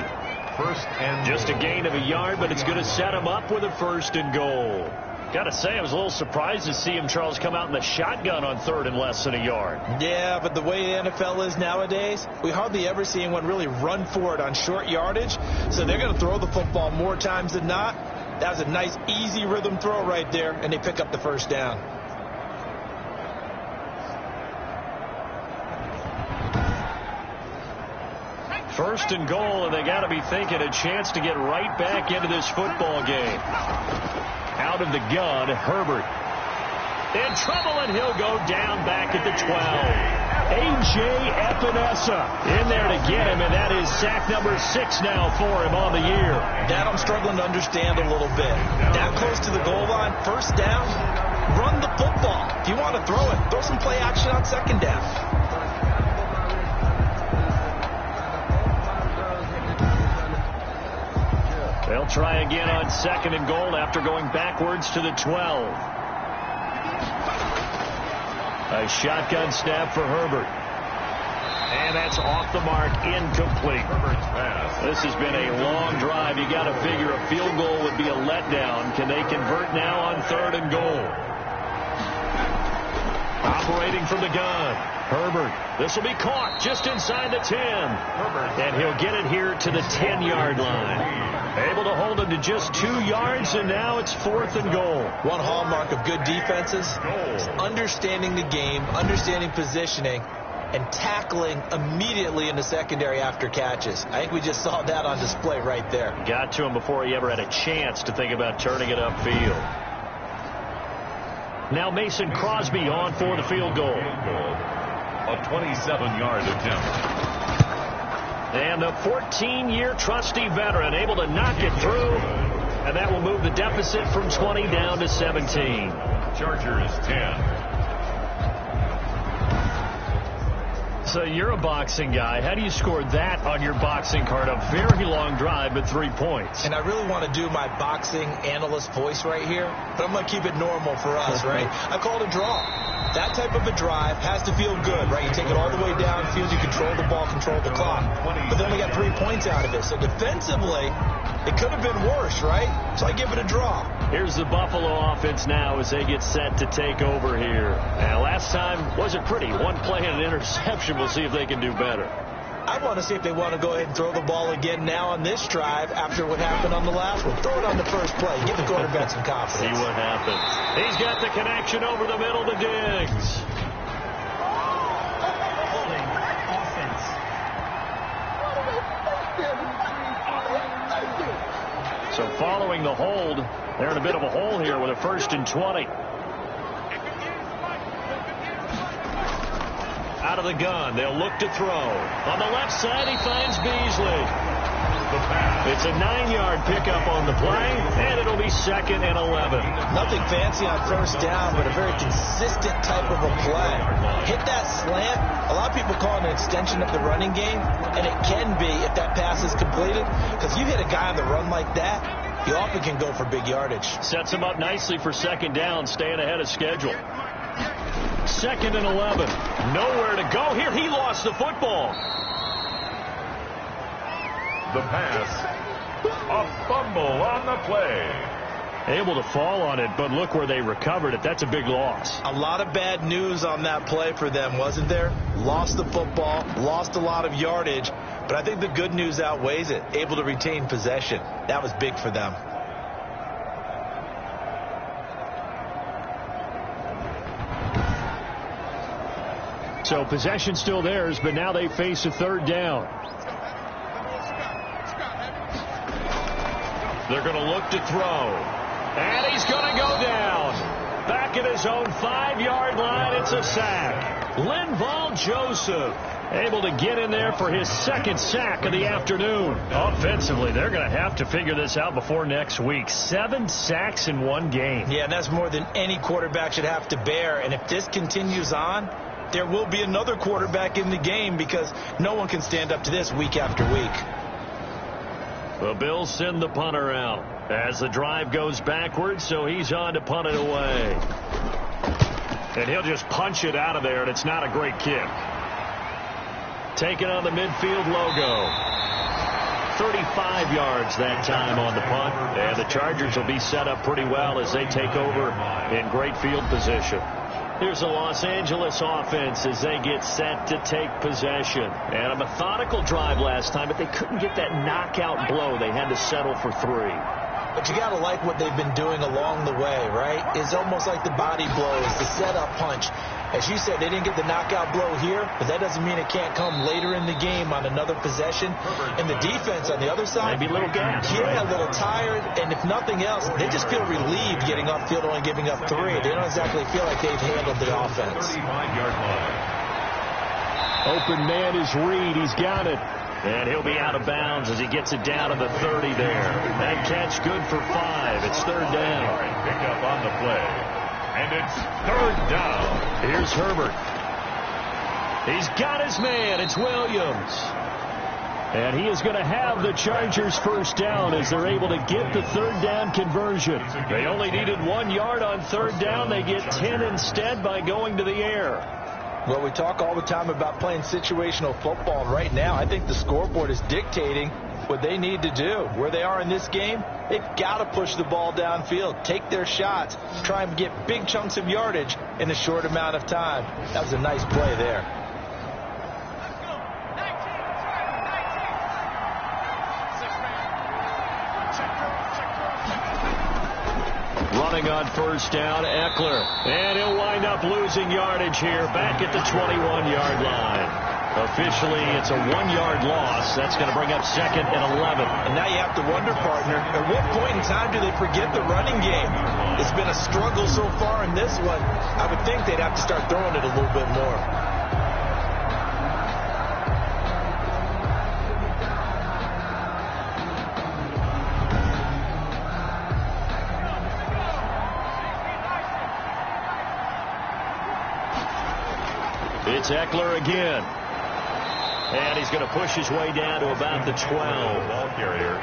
[SPEAKER 2] First and
[SPEAKER 3] just a gain of a yard, but it's going to set him up with a 1st and goal. Got to say, I was a little surprised to see him, Charles, come out in the shotgun on 3rd and less than a yard.
[SPEAKER 1] Yeah, but the way the NFL is nowadays, we hardly ever see anyone really run for it on short yardage. So they're going to throw the football more times than not. That was a nice, easy rhythm throw right there, and they pick up the 1st down.
[SPEAKER 3] First and goal, and they got to be thinking a chance to get right back into this football game. Out of the gun, Herbert. In trouble, and he'll go down back at the 12. A.J. Epinesa in there to get him, and that is sack number 6 now for him on the year.
[SPEAKER 1] That I'm struggling to understand a little bit. That close to the goal line, 1st down, run the football. If you want to throw it, throw some play action on 2nd down.
[SPEAKER 3] They'll try again on 2nd and goal after going backwards to the 12. A shotgun snap for Herbert. And that's off the mark, incomplete.
[SPEAKER 2] Herbert's pass.
[SPEAKER 3] This has been a long drive. You got to figure a field goal would be a letdown. Can they convert now on 3rd and goal? Operating from the gun. Herbert. This will be caught just inside the 10.
[SPEAKER 2] Herbert.
[SPEAKER 3] And he'll get it here to the 10-yard line. Able to hold him to just 2 yards, and now it's 4th and goal.
[SPEAKER 1] One hallmark of good defenses is understanding the game, understanding positioning, and tackling immediately in the secondary after catches. I think we just saw that on display right there.
[SPEAKER 3] Got to him before he ever had a chance to think about turning it upfield. Now Mason Crosby on for the field goal.
[SPEAKER 2] A 27-yard attempt.
[SPEAKER 3] And the 14-year trusty veteran able to knock it through. And that will move the deficit from 20 down to 17.
[SPEAKER 2] Chargers 10.
[SPEAKER 3] So you're a boxing guy. How do you score that on your boxing card? A very long drive, but 3 points.
[SPEAKER 1] And I really want to do my boxing analyst voice right here, but I'm going to keep it normal for us, right? I call it a draw. That type of a drive has to feel good, right? You take it all the way downfield, you control the ball, control the clock. But then we got 3 points out of it. So defensively, it could have been worse, right? So I give it a draw.
[SPEAKER 3] Here's the Buffalo offense now as they get set to take over here. Now, last time wasn't pretty. One play and an interception. We'll see if they can do better.
[SPEAKER 1] I want to see if they want to go ahead and throw the ball again now on this drive after what happened on the last one. Throw it on the first play. Give the quarterback some confidence.
[SPEAKER 3] See what happens. He's got the connection over the middle to Diggs.
[SPEAKER 4] Holding offense.
[SPEAKER 3] So following the hold, they're in a bit of a hole here with a 1st and 20. Out of the gun, they'll look to throw. On the left side, he finds Beasley. It's a 9-yard pickup on the play, and it'll be 2nd and 11.
[SPEAKER 1] Nothing fancy on 1st down, but a very consistent type of a play. Hit that slant. A lot of people call it an extension of the running game, and it can be if that pass is completed, because you hit a guy on the run like that, you often can go for big yardage.
[SPEAKER 3] Sets him up nicely for 2nd down, staying ahead of schedule. 2nd and 11. Nowhere to go here. He lost the football.
[SPEAKER 2] The pass, a fumble on the play.
[SPEAKER 3] Able to fall on it, but look where they recovered it. That's a big loss.
[SPEAKER 1] A lot of bad news on that play for them, wasn't there? Lost the football, lost a lot of yardage, but I think the good news outweighs it. Able to retain possession. That was big for them.
[SPEAKER 3] So possession still theirs, but now they face a 3rd down. They're going to look to throw. And he's going to go down. Back at his own 5-yard line, it's a sack. Linval Joseph able to get in there for his 2nd sack of the afternoon. Offensively, they're going to have to figure this out before next week. 7 sacks in one game.
[SPEAKER 1] Yeah, and that's more than any quarterback should have to bear. And if this continues on, there will be another quarterback in the game because no one can stand up to this week after week.
[SPEAKER 3] The Bills send the punter out as the drive goes backwards, so he's on to punt it away. And he'll just punch it out of there, and it's not a great kick. Taken on the midfield logo. 35 yards that time on the punt, and the Chargers will be set up pretty well as they take over in great field position. Here's the Los Angeles offense as they get set to take possession. And a methodical drive last time, but they couldn't get that knockout blow. They had to settle for 3.
[SPEAKER 1] But you got to like what they've been doing along the way, right? It's almost like the body blows, the setup punch. As you said, they didn't get the knockout blow here, but that doesn't mean it can't come later in the game on another possession. And the defense on the other side,
[SPEAKER 3] maybe a little gas.
[SPEAKER 1] Yeah, a little tired, and if nothing else, they just feel relieved getting upfield, only giving up 3. They don't exactly feel like they've handled the offense.
[SPEAKER 2] 35-yard line.
[SPEAKER 3] Open man is Reed. He's got it. And he'll be out of bounds as he gets it down to the 30 there. That catch good for 5. It's 3rd down.
[SPEAKER 2] Pick up on the play. And it's 3rd down.
[SPEAKER 3] Here's Herbert. He's got his man. It's Williams. And he is going to have the Chargers 1st down as they're able to get the 3rd down conversion. They only needed 1 yard on 3rd down. They get 10 instead by going to the air.
[SPEAKER 1] Well, we talk all the time about playing situational football. Right now, I think the scoreboard is dictating what they need to do. Where they are in this game, they've got to push the ball downfield, take their shots, try and get big chunks of yardage in a short amount of time. That was a nice play there.
[SPEAKER 3] Running on 1st down, Eckler. And he'll wind up losing yardage here back at the 21-yard line. Officially, it's a 1-yard loss. That's going to bring up 2nd and 11.
[SPEAKER 1] And now you have to wonder, partner, at what point in time do they forget the running game? It's been a struggle so far in this one. I would think they'd have to start throwing it a little bit more.
[SPEAKER 3] It's Eckler again. And he's going to push his way down to about the 12.
[SPEAKER 2] Ball carrier.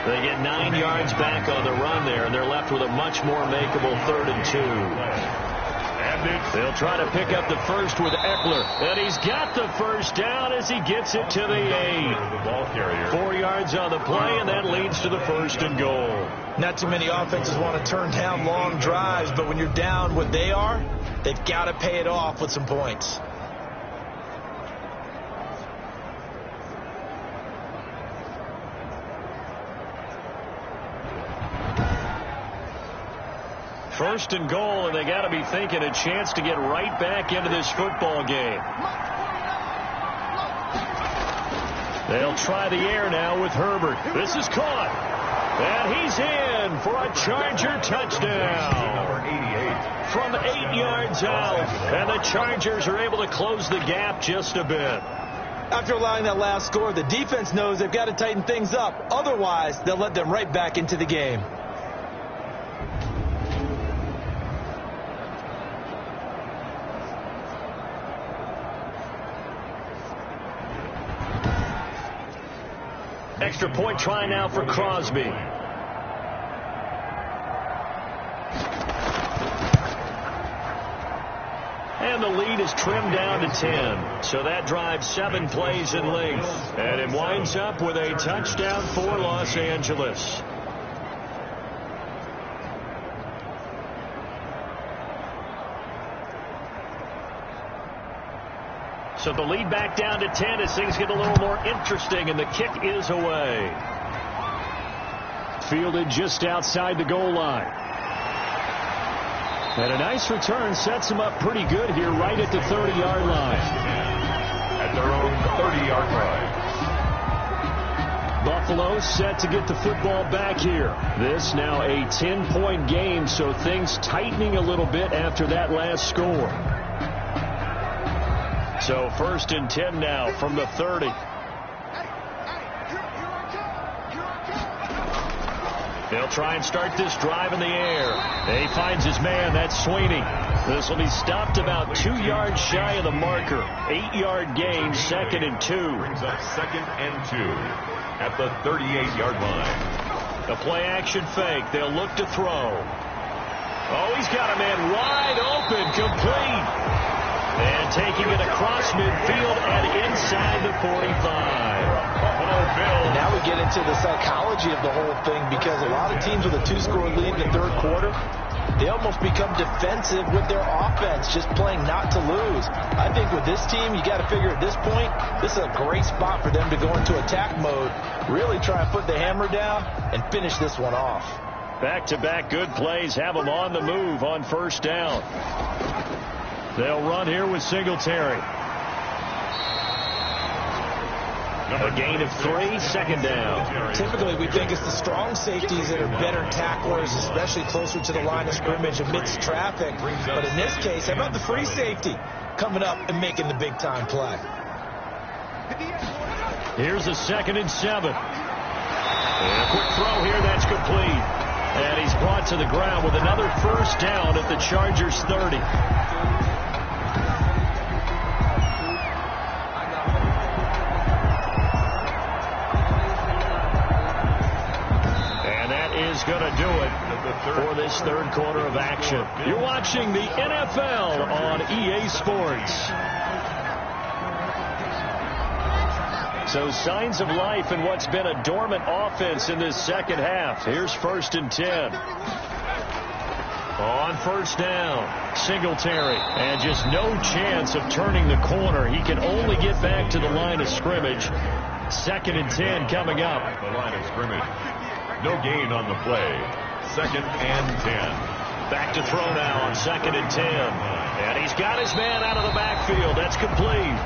[SPEAKER 3] They get 9 yards back on the run there, and they're left with a much more makeable 3rd and 2.
[SPEAKER 2] And
[SPEAKER 3] they'll try to pick up the 1st with Eckler. And he's got the 1st down as he gets it to the 8.
[SPEAKER 2] The ball carrier.
[SPEAKER 3] 4 yards on the play, and that leads to the 1st and goal.
[SPEAKER 1] Not too many offenses want to turn down long drives, but when you're down what they are, they've got to pay it off with some points.
[SPEAKER 3] First and goal, and they got to be thinking a chance to get right back into this football game. They'll try the air now with Herbert. This is caught. And he's in for a Charger touchdown.
[SPEAKER 2] Number 88.
[SPEAKER 3] From 8 yards out. And the Chargers are able to close the gap just a bit.
[SPEAKER 1] After allowing that last score, the defense knows they've got to tighten things up. Otherwise, they'll let them right back into the game.
[SPEAKER 3] Extra point try now for Crosby. And and the lead is trimmed down to 10. So that drives 7 plays in length. And it winds up with a touchdown for Los Angeles. So the lead back down to 10 as things get a little more interesting, and the kick is away. Fielded just outside the goal line. And a nice return sets them up pretty good here right at the 30-yard line.
[SPEAKER 2] At their own 30-yard line.
[SPEAKER 3] Buffalo set to get the football back here. This now a 10-point game, so things tightening a little bit after that last score. So 1st and 10 now from the 30. They'll try and start this drive in the air. He finds his man. That's Sweeney. This will be stopped about 2 yards shy of the marker. 8-yard gain, 2nd and 2.
[SPEAKER 2] Brings up 2nd and 2 at the 38-yard line.
[SPEAKER 3] A play-action fake. They'll look to throw. Oh, he's got a man wide open, complete. And taking it across midfield and inside the 45.
[SPEAKER 1] And now we get into the psychology of the whole thing, because a lot of teams with a 2-score lead in the 3rd quarter, they almost become defensive with their offense, just playing not to lose. I think with this team, you got to figure at this point, this is a great spot for them to go into attack mode, really try and put the hammer down and finish this one off.
[SPEAKER 3] Back-to-back good plays have them on the move on 1st down. They'll run here with Singletary. A gain of 3, 2nd down.
[SPEAKER 1] Typically, we think it's the strong safeties that are better tacklers, especially closer to the line of scrimmage amidst traffic. But in this case, how about the free safety coming up and making the big-time play?
[SPEAKER 3] Here's a 2nd and 7. And a quick throw here, that's complete. And he's brought to the ground with another 1st down at the Chargers' 30. Going to do it for this 3rd quarter of action. You're watching the NFL on EA Sports. So signs of life in what's been a dormant offense in this 2nd half. Here's 1st and 10. On 1st down, Singletary. And just no chance of turning the corner. He can only get back to the line of scrimmage. 2nd and 10 coming up.
[SPEAKER 2] The line of scrimmage. No gain on the play. 2nd and 10.
[SPEAKER 3] Back to throw now on 2nd and 10. And he's got his man out of the backfield. That's complete.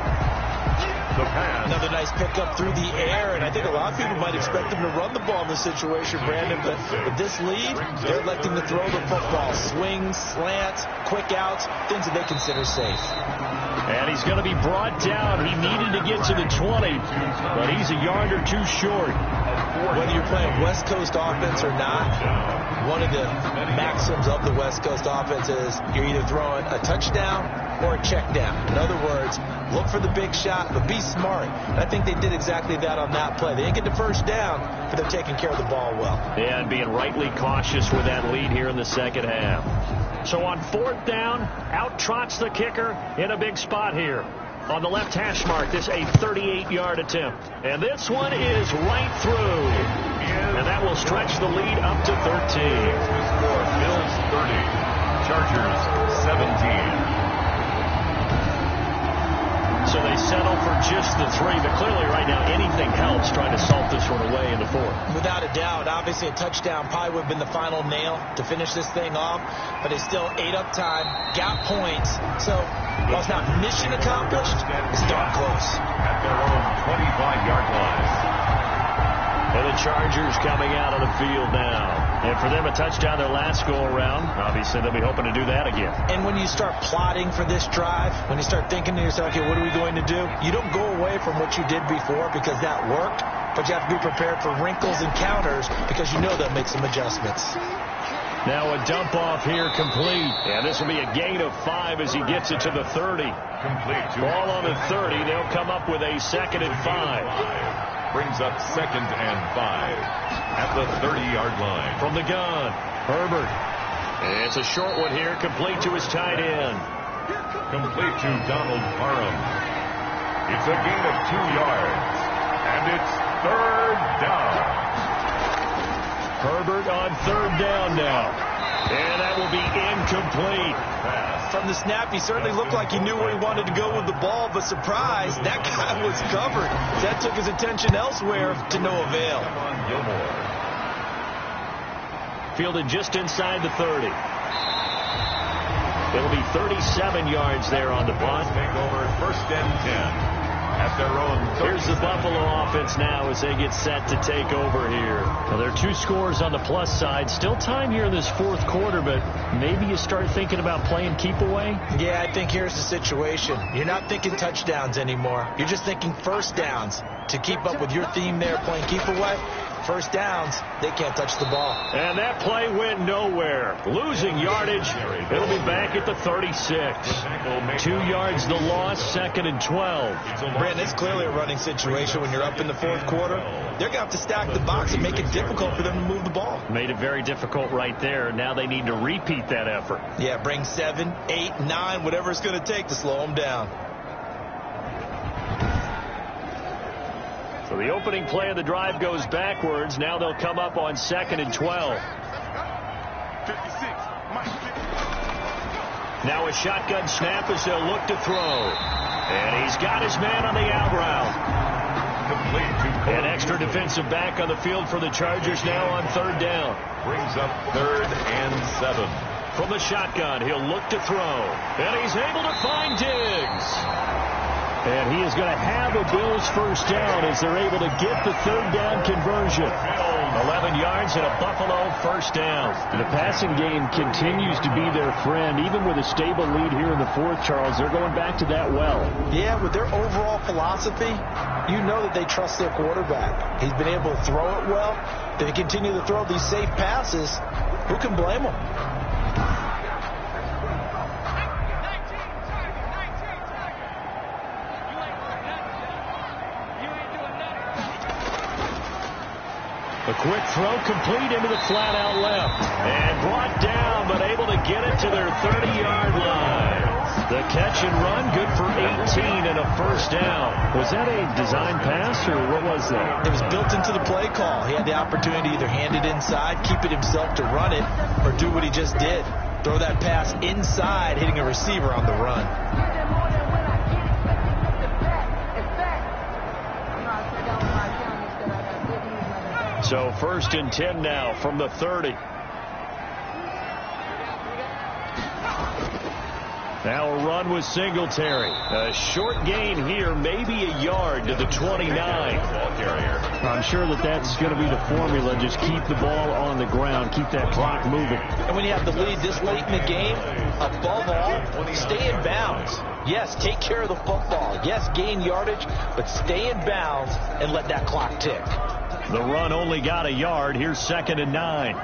[SPEAKER 2] The pass.
[SPEAKER 1] Another nice pickup through the air, and I think a lot of people might expect them to run the ball in this situation, Brandon, but with this lead, they're electing to throw the football. Swings, slants, quick outs, things that they consider safe.
[SPEAKER 3] And he's going to be brought down. He needed to get to the 20, but he's a yard or 2 short.
[SPEAKER 1] Whether you're playing West Coast offense or not, one of the maxims of the West Coast offense is you're either throwing a touchdown or a check down. In other words, look for the big shot, but be smart. And I think they did exactly that on that play. They didn't get the 1st down, but they're taking care of the ball well.
[SPEAKER 3] Yeah, and being rightly cautious with that lead here in the 2nd half. So on 4th down, out trots the kicker in a big spot here. On the left hash mark, this a 38-yard attempt. And this one is right through. And that will stretch the lead up to 13.
[SPEAKER 2] Bills 30, Chargers 17.
[SPEAKER 3] So they settle for just the 3, but clearly right now anything helps trying to salt this one away in the 4th.
[SPEAKER 1] Without a doubt, obviously a touchdown probably would have been the final nail to finish this thing off, but they still ate up time, got points. So while it's not mission accomplished, it's darn close.
[SPEAKER 2] At their own 25-yard line.
[SPEAKER 3] And the Chargers coming out of the field now. And for them, a touchdown their last go-around. Obviously, they'll be hoping to do that again.
[SPEAKER 1] And when you start plotting for this drive, when you start thinking to yourself, okay, what are we going to do? You don't go away from what you did before because that worked, but you have to be prepared for wrinkles and counters because you know they'll make some adjustments.
[SPEAKER 3] Now a dump off here complete. And this will be a gain of 5 as he gets it to the 30.
[SPEAKER 2] Complete.
[SPEAKER 3] Ball on the 30. They'll come up with a 2nd and 5.
[SPEAKER 2] Brings up 2nd and 5 at the 30-yard line.
[SPEAKER 3] From the gun, Herbert. It's a short one here, complete to his tight end.
[SPEAKER 2] Complete to Donald Parham. It's a gain of 2 yards. And it's third down.
[SPEAKER 3] Herbert on third down now. And that will be incomplete.
[SPEAKER 1] From the snap, he certainly looked like he knew where he wanted to go with the ball, but surprise, that guy was covered. That took his attention elsewhere to no avail.
[SPEAKER 3] Fielded just inside the 30. It'll be 37 yards there on the punt.
[SPEAKER 2] Take over first and 10. At their own.
[SPEAKER 3] Here's the Buffalo offense now as they get set to take over here. Well, there are 2 scores on the plus side. Still time here in this fourth quarter, but maybe you start thinking about playing keep away?
[SPEAKER 1] Yeah, I think here's the situation. You're not thinking touchdowns anymore. You're just thinking first downs. To keep up with your theme there, playing keep away, first downs, they can't touch the ball.
[SPEAKER 3] And that play went nowhere. Losing yardage. It'll be back at the 36. 2 yards the loss, second and 12.
[SPEAKER 1] Brandon, it's clearly a running situation when you're up in the fourth quarter. They're going to have to stack the box and make it difficult for them to move the ball.
[SPEAKER 3] Made it very difficult right there. Now they need to repeat that effort.
[SPEAKER 1] Yeah, bring 7, 8, 9, whatever it's going to take to slow them down.
[SPEAKER 3] So the opening play of the drive goes backwards. Now they'll come up on second and 12. Now a shotgun snap as they'll look to throw. And he's got his man on the out route. An extra defensive back on the field for the Chargers now on third down.
[SPEAKER 2] Brings up third and 7.
[SPEAKER 3] From the shotgun, he'll look to throw. And he's able to find Diggs. And he is going to have a Bills first down as they're able to get the third down conversion. 11 yards and a Buffalo first down. The passing game continues to be their friend. Even with a stable lead here in the fourth, Charles, they're going back to that well.
[SPEAKER 1] Yeah, with their overall philosophy, you know that they trust their quarterback. He's been able to throw it well. They continue to throw these safe passes. Who can blame them?
[SPEAKER 3] A quick throw complete into the flat out left. And brought down, but able to get it to their 30-yard line. The catch and run, good for 18 and a first down. Was that a design pass, or what was that?
[SPEAKER 1] It was built into the play call. He had the opportunity to either hand it inside, keep it himself to run it, or do what he just did. Throw that pass inside, hitting a receiver on the run.
[SPEAKER 3] So first and 10 now from the 30. Now a run with Singletary. A short gain here, maybe a yard to the 29. I'm sure that that's going to be the formula. Just keep the ball on the ground. Keep that clock moving.
[SPEAKER 1] And when you have the lead this late in the game, above all, stay in bounds. Yes, take care of the football. Yes, gain yardage, but stay in bounds and let that clock tick.
[SPEAKER 3] The run only got a yard. Here's second and 9.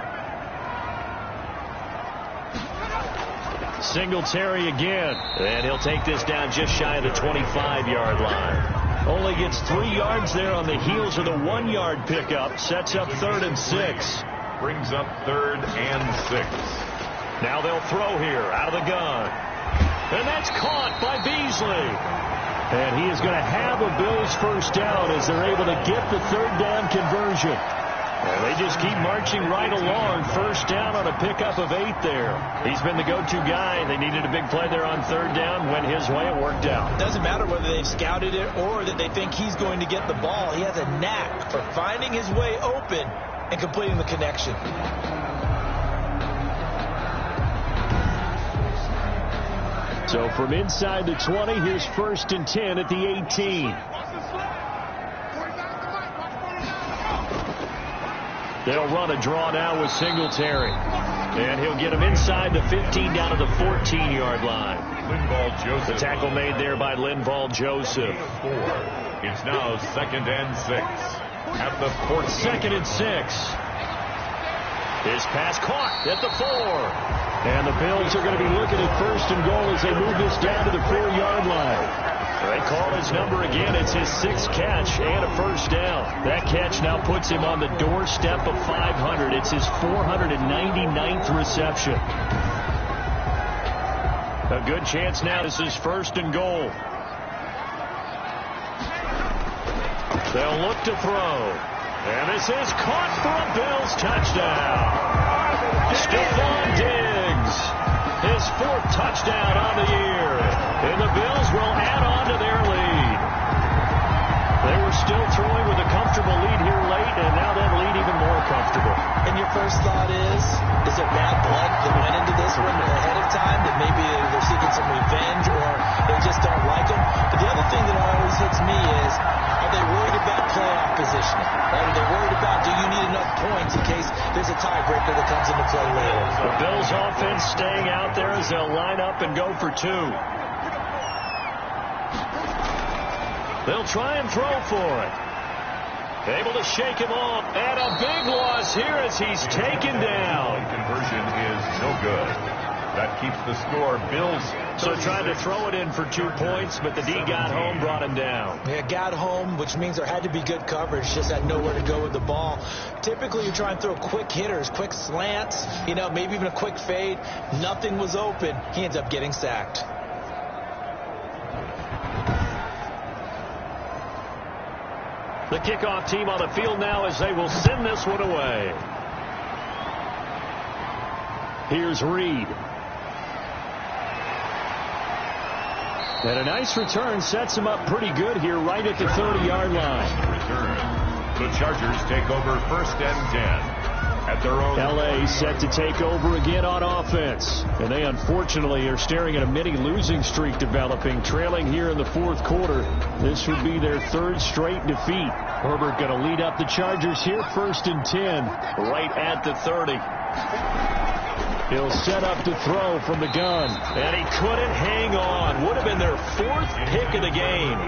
[SPEAKER 3] Singletary again. And he'll take this down just shy of the 25-yard line. Only gets 3 yards there on the heels of the 1-yard pickup. Sets up third and 6.
[SPEAKER 2] Brings up third and 6.
[SPEAKER 3] Now they'll throw here out of the gun. And that's caught by Beasley. And he is going to have a Bills first down as they're able to get the third down conversion. And they just keep marching right along. First down on a pickup of 8 there. He's been the go-to guy. They needed a big play there on third down. Went his way. It worked out.
[SPEAKER 1] It doesn't matter whether they've scouted it or that they think he's going to get the ball. He has a knack for finding his way open and completing the connection.
[SPEAKER 3] So from inside the 20, here's first and 10 at the 18. They'll run a draw now with Singletary. And he'll get him inside the 15 down to the 14-yard line.
[SPEAKER 2] Linval Joseph.
[SPEAKER 3] The tackle made there by Linval Joseph.
[SPEAKER 2] It's now second and 6. At the 14.
[SPEAKER 3] Second and 6. His pass caught at the 4. And the Bills are going to be looking at first and goal as they move this down to the 4-yard line. They call his number again. It's his 6th catch and a first down. That catch now puts him on the doorstep of 500. It's his 499th reception. A good chance now. This is 1st and goal. They'll look to throw. And this is caught for a Bills touchdown. Stephon Diggs, his 4th touchdown on the year. And the Bills will add on to their lead. They were still throwing with a comfortable lead here late, and now that lead even more comfortable.
[SPEAKER 1] And your first thought is it bad blood that went into this one ahead of time, that maybe they're seeking some revenge or they just don't like them? But the other thing that always hits me is, are they worried about playoff positioning? Are they worried about, do you need enough points in case there's a tiebreaker that comes into play later?
[SPEAKER 3] The Bills offense staying out there as they'll line up and go for 2. They'll try and throw for it. Able to shake him off. And a big loss here as he's taken down.
[SPEAKER 2] Conversion is no good. That keeps the score. Bills.
[SPEAKER 3] So tried to throw it in for 2 points, but the D got home, brought him down.
[SPEAKER 1] Yeah, got home, which means there had to be good coverage. Just had nowhere to go with the ball. Typically, you try and throw quick hitters, quick slants, maybe even a quick fade. Nothing was open. He ends up getting sacked.
[SPEAKER 3] The kickoff team on the field now as they will send this one away. Here's Reed. And a nice return sets him up pretty good here right at the 30-yard line.
[SPEAKER 2] The Chargers take over 1st and 10. At their own.
[SPEAKER 3] L.A. set to take over again on offense. And they unfortunately are staring at a mini losing streak developing, trailing here in the 4th quarter. This would be their 3rd straight defeat. Herbert going to lead up the Chargers here, 1st and 10, right at the 30. He'll set up to throw from the gun. And he couldn't hang on. Would have been their 4th pick of the game.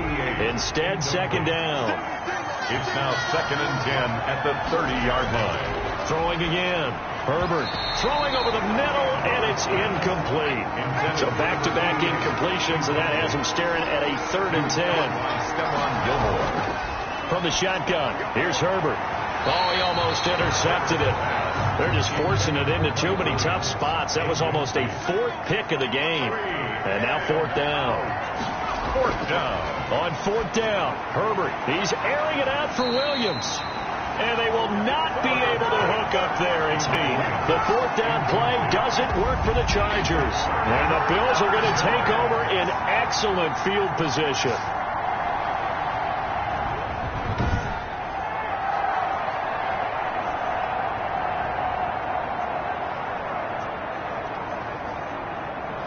[SPEAKER 3] Instead, 2nd down.
[SPEAKER 2] It's now 2nd and 10 at the 30-yard line.
[SPEAKER 3] Throwing again. Herbert throwing over the middle, and it's incomplete. So back-to-back incompletions, and that has him staring at a 3rd and 10. From the shotgun, here's Herbert. Oh, he almost intercepted it. They're just forcing it into too many tough spots. That was almost a 4th pick of the game. And now 4th down.
[SPEAKER 2] 4th down.
[SPEAKER 3] On 4th down, Herbert, he's airing it out for Williams. And they will not be able to hook up there. It's me. The 4th down play doesn't work for the Chargers. And the Bills are going to take over in excellent field position.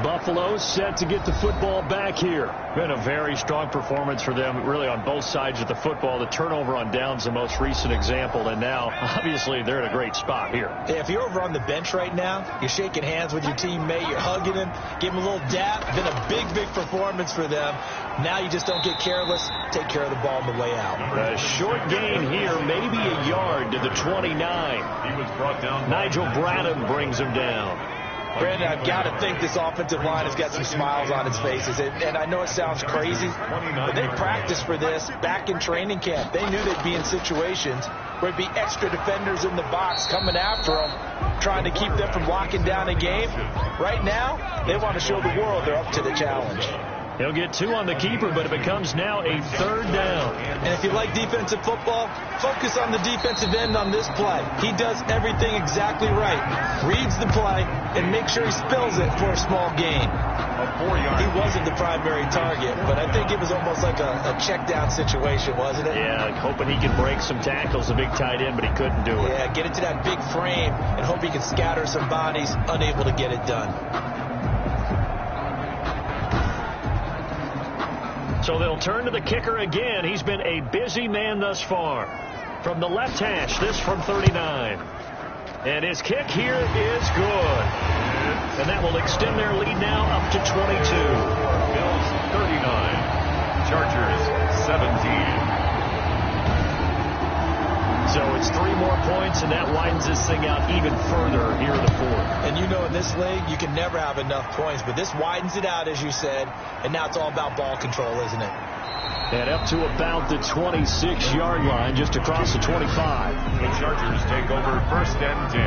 [SPEAKER 3] Buffalo set to get the football back here. Been a very strong performance for them, really on both sides of the football. The turnover on downs, the most recent example, and now, obviously, they're in a great spot here.
[SPEAKER 1] Yeah, if you're over on the bench right now, you're shaking hands with your teammate, you're hugging him, give him a little dap. Been a big performance for them. Now you just don't get careless. Take care of the ball on the way out.
[SPEAKER 3] A short gain here, maybe a yard to the 29.
[SPEAKER 2] He was brought down.
[SPEAKER 3] Nigel Bradham brings him down.
[SPEAKER 1] Brandon, I've got to think this offensive line has got some smiles on its faces. And I know it sounds crazy, but they practiced for this back in training camp. They knew they'd be in situations where it'd be extra defenders in the box coming after them, trying to keep them from locking down a game. Right now, they want to show the world they're up to the challenge.
[SPEAKER 3] He'll get 2 on the keeper, but it becomes now a 3rd down.
[SPEAKER 1] And if you like defensive football, focus on the defensive end on this play. He does everything exactly right. Reads the play and makes sure he spills it for a small gain. He wasn't the primary target, but I think it was almost like a check down situation, wasn't it?
[SPEAKER 3] Yeah, hoping he could break some tackles, a big tight end, but he couldn't do it.
[SPEAKER 1] Yeah, get into that big frame and hope he can scatter some bodies, unable to get it done.
[SPEAKER 3] So they'll turn to the kicker again. He's been a busy man thus far. From the left hash, this from 39. And his kick here is good. And that will extend their lead now up to 22.
[SPEAKER 2] Bills 39. Chargers 17.
[SPEAKER 3] So it's 3 more points, and that widens this thing out even further here in the 4th.
[SPEAKER 1] And you know in this league, you can never have enough points, but this widens it out, as you said, and now it's all about ball control, isn't it?
[SPEAKER 3] And up to about the 26-yard line, just across the 25.
[SPEAKER 2] The Chargers take over 1st and 10.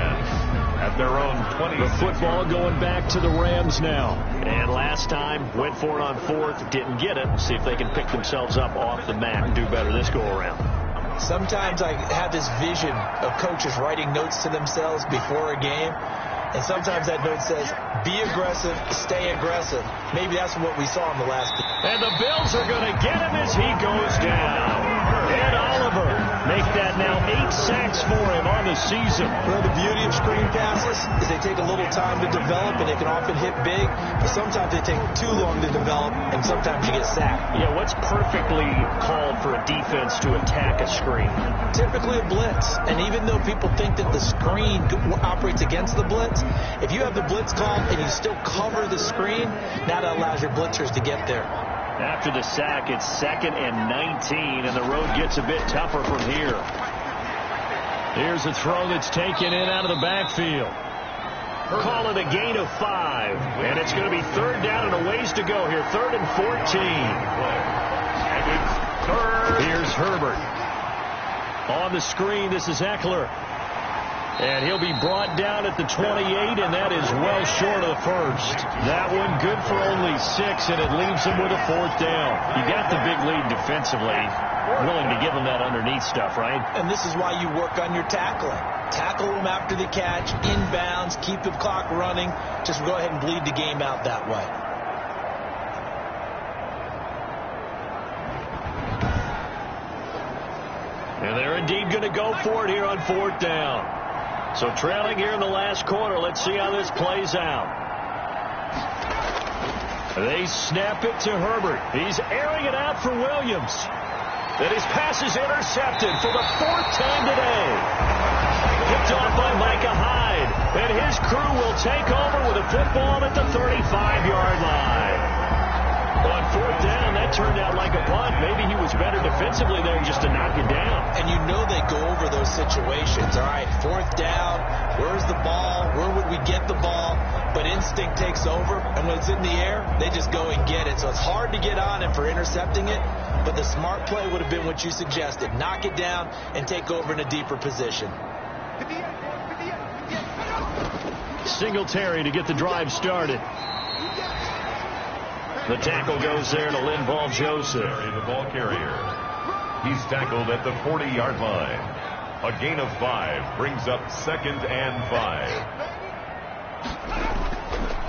[SPEAKER 2] at their own 20.
[SPEAKER 3] The football going back to the Rams now. And last time, went for it on fourth, didn't get it. See if they can pick themselves up off the mat and do better this go-around.
[SPEAKER 1] Sometimes I have this vision of coaches writing notes to themselves before a game. And sometimes that note says, be aggressive, stay aggressive. Maybe that's what we saw in the last.
[SPEAKER 3] And the Bills are going to get him as he goes down. Ed Oliver make that now 8 sacks for him on the season.
[SPEAKER 1] Well, the beauty of screen passes is they take a little time to develop, and they can often hit big. But sometimes they take too long to develop, and sometimes you get sacked.
[SPEAKER 3] Yeah, what's perfectly called for a defense to attack a screen?
[SPEAKER 1] Typically a blitz. And even though people think that the screen operates against the blitz, if you have the blitz called and you still cover the screen, now that allows your blitzers to get there.
[SPEAKER 3] After the sack, it's 2nd and 19, and the road gets a bit tougher from here. Here's a throw that's taken in out of the backfield. Call it a gain of 5, and it's going to be 3rd down and a ways to go here. 3rd and 14.
[SPEAKER 2] And it's 3rd.
[SPEAKER 3] Here's Herbert. On the screen, this is Eckler. And he'll be brought down at the 28, and that is well short of the first. That one good for only 6, and it leaves him with a 4th down. You got the big lead defensively. Willing to give him that underneath stuff, right?
[SPEAKER 1] And this is why you work on your tackling. Tackle him after the catch, inbounds, keep the clock running. Just go ahead and bleed the game out that way.
[SPEAKER 3] And they're indeed going to go for it here on 4th down. So trailing here in the last quarter. Let's see how this plays out. They snap it to Herbert. He's airing it out for Williams. And his pass is intercepted for the 4th time today. Picked off by Micah Hyde. And his crew will take over with a football at the 35-yard line. On 4th down, that turned out like a punt. Maybe he was better defensively there just to knock it down.
[SPEAKER 1] And you know they go over those situations. All right, 4th down, where's the ball? Where would we get the ball? But instinct takes over, and when it's in the air, they just go and get it. So it's hard to get on him for intercepting it, but the smart play would have been what you suggested. Knock it down and take over in a deeper position.
[SPEAKER 3] Singletary to get the drive started. The tackle goes there to Linval Joseph.
[SPEAKER 2] The ball carrier. He's tackled at the 40-yard line. A gain of 5 brings up 2nd and 5.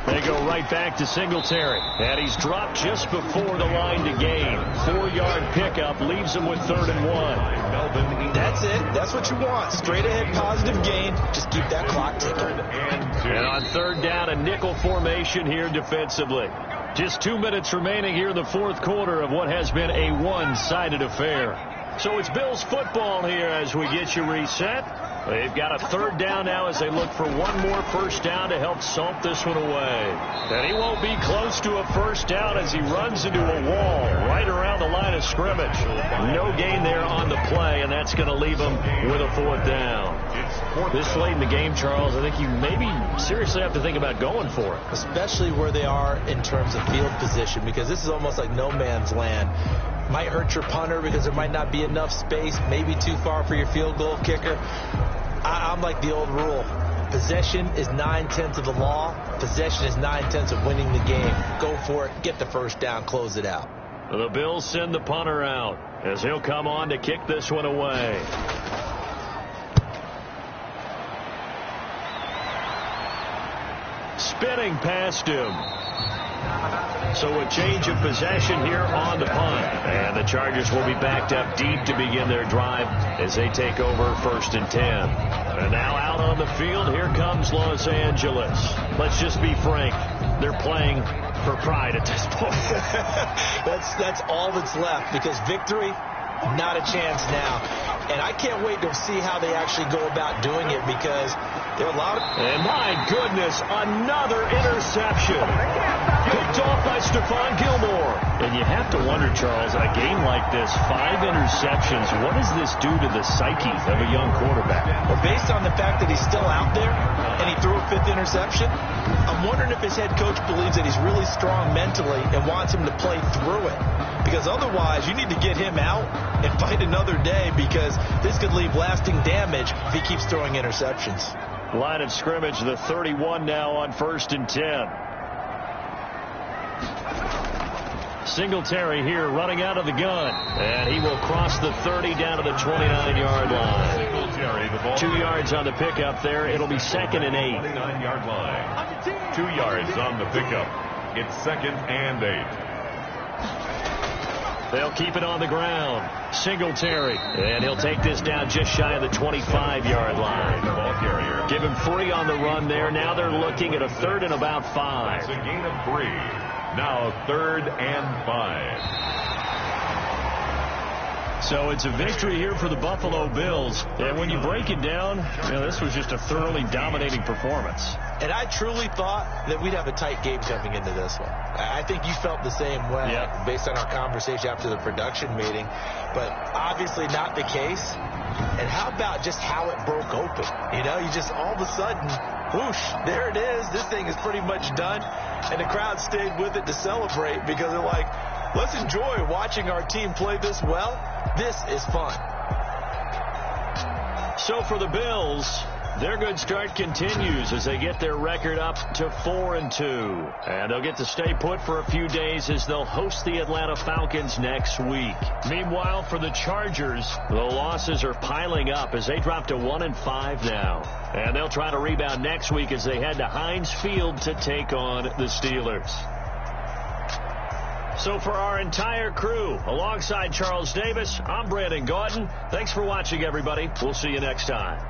[SPEAKER 3] They go right back to Singletary. And he's dropped just before the line to gain. 4-yard pickup leaves him with 3rd and 1.
[SPEAKER 1] That's it. That's what you want. Straight ahead positive gain. Just keep that clock ticking.
[SPEAKER 3] And on 3rd down, a nickel formation here defensively. Just 2 minutes remaining here in the 4th quarter of what has been a one-sided affair. So it's Bills football here as we get you reset. They've got a 3rd down now as they look for one more 1st down to help salt this one away. And he won't be close to a 1st down as he runs into a wall right around the line of scrimmage. No gain there on the play, and that's going to leave him with a 4th down. This late in the game, Charles, I think you maybe seriously have to think about going for it.
[SPEAKER 1] Especially where they are in terms of field position, because this is almost like no man's land. Might hurt your punter because there might not be enough space, maybe too far for your field goal kicker. I'm like the old rule. Possession is 9/10 of the law. Possession is 9/10 of winning the game. Go for it. Get the 1st down. Close it out.
[SPEAKER 3] The Bills send the punter out as he'll come on to kick this one away. Spinning past him. So a change of possession here on the punt. And the Chargers will be backed up deep to begin their drive as they take over 1st and 10. And now out on the field, here comes Los Angeles. Let's just be frank. They're playing for pride at this point.
[SPEAKER 1] That's all that's left, because victory, not a chance now. And I can't wait to see how they actually go about doing it, because there are a lot of...
[SPEAKER 3] And my goodness, another interception. Picked off by Stephon Gilmore. And you have to wonder, Charles, in a game like this, 5 interceptions, what does this do to the psyche of a young quarterback?
[SPEAKER 1] Well, based on the fact that he's still out there and he threw a 5th interception, I'm wondering if his head coach believes that he's really strong mentally and wants him to play through it. Because otherwise, you need to get him out and fight another day, because this could leave lasting damage if he keeps throwing interceptions.
[SPEAKER 3] Line of scrimmage, the 31 now on 1st and 10. Singletary here running out of the gun. And he will cross the 30 down to the 29-yard line.
[SPEAKER 2] Singletary, the ball.
[SPEAKER 3] 2 yards on the pickup there. It'll be 2nd and 8.
[SPEAKER 2] 29-yard line. 2 yards on the pickup. It's 2nd and 8.
[SPEAKER 3] They'll keep it on the ground. Singletary. And he'll take this down just shy of the 25-yard line.
[SPEAKER 2] The ball carrier.
[SPEAKER 3] Give him 3 on the run there. Now they're looking at a 3rd and about 5.
[SPEAKER 2] It's a gain of 3. Now 3rd and 5.
[SPEAKER 6] So it's a victory here for the Buffalo Bills. And when you break it down, this was just a thoroughly dominating performance.
[SPEAKER 1] And I truly thought that we'd have a tight game coming into this one. I think you felt the same way based on our conversation after the production meeting. But obviously not the case. And how about just how it broke open? You just all of a sudden, whoosh, there it is. This thing is pretty much done. And the crowd stayed with it to celebrate because they're like, let's enjoy watching our team play this well. This is fun.
[SPEAKER 3] So for the Bills, their good start continues as they get their record up to 4-2. And they'll get to stay put for a few days as they'll host the Atlanta Falcons next week. Meanwhile, for the Chargers, the losses are piling up as they drop to 1-5 now. And they'll try to rebound next week as they head to Heinz Field to take on the Steelers. So for our entire crew, alongside Charles Davis, I'm Brandon Gaudin. Thanks for watching, everybody. We'll see you next time.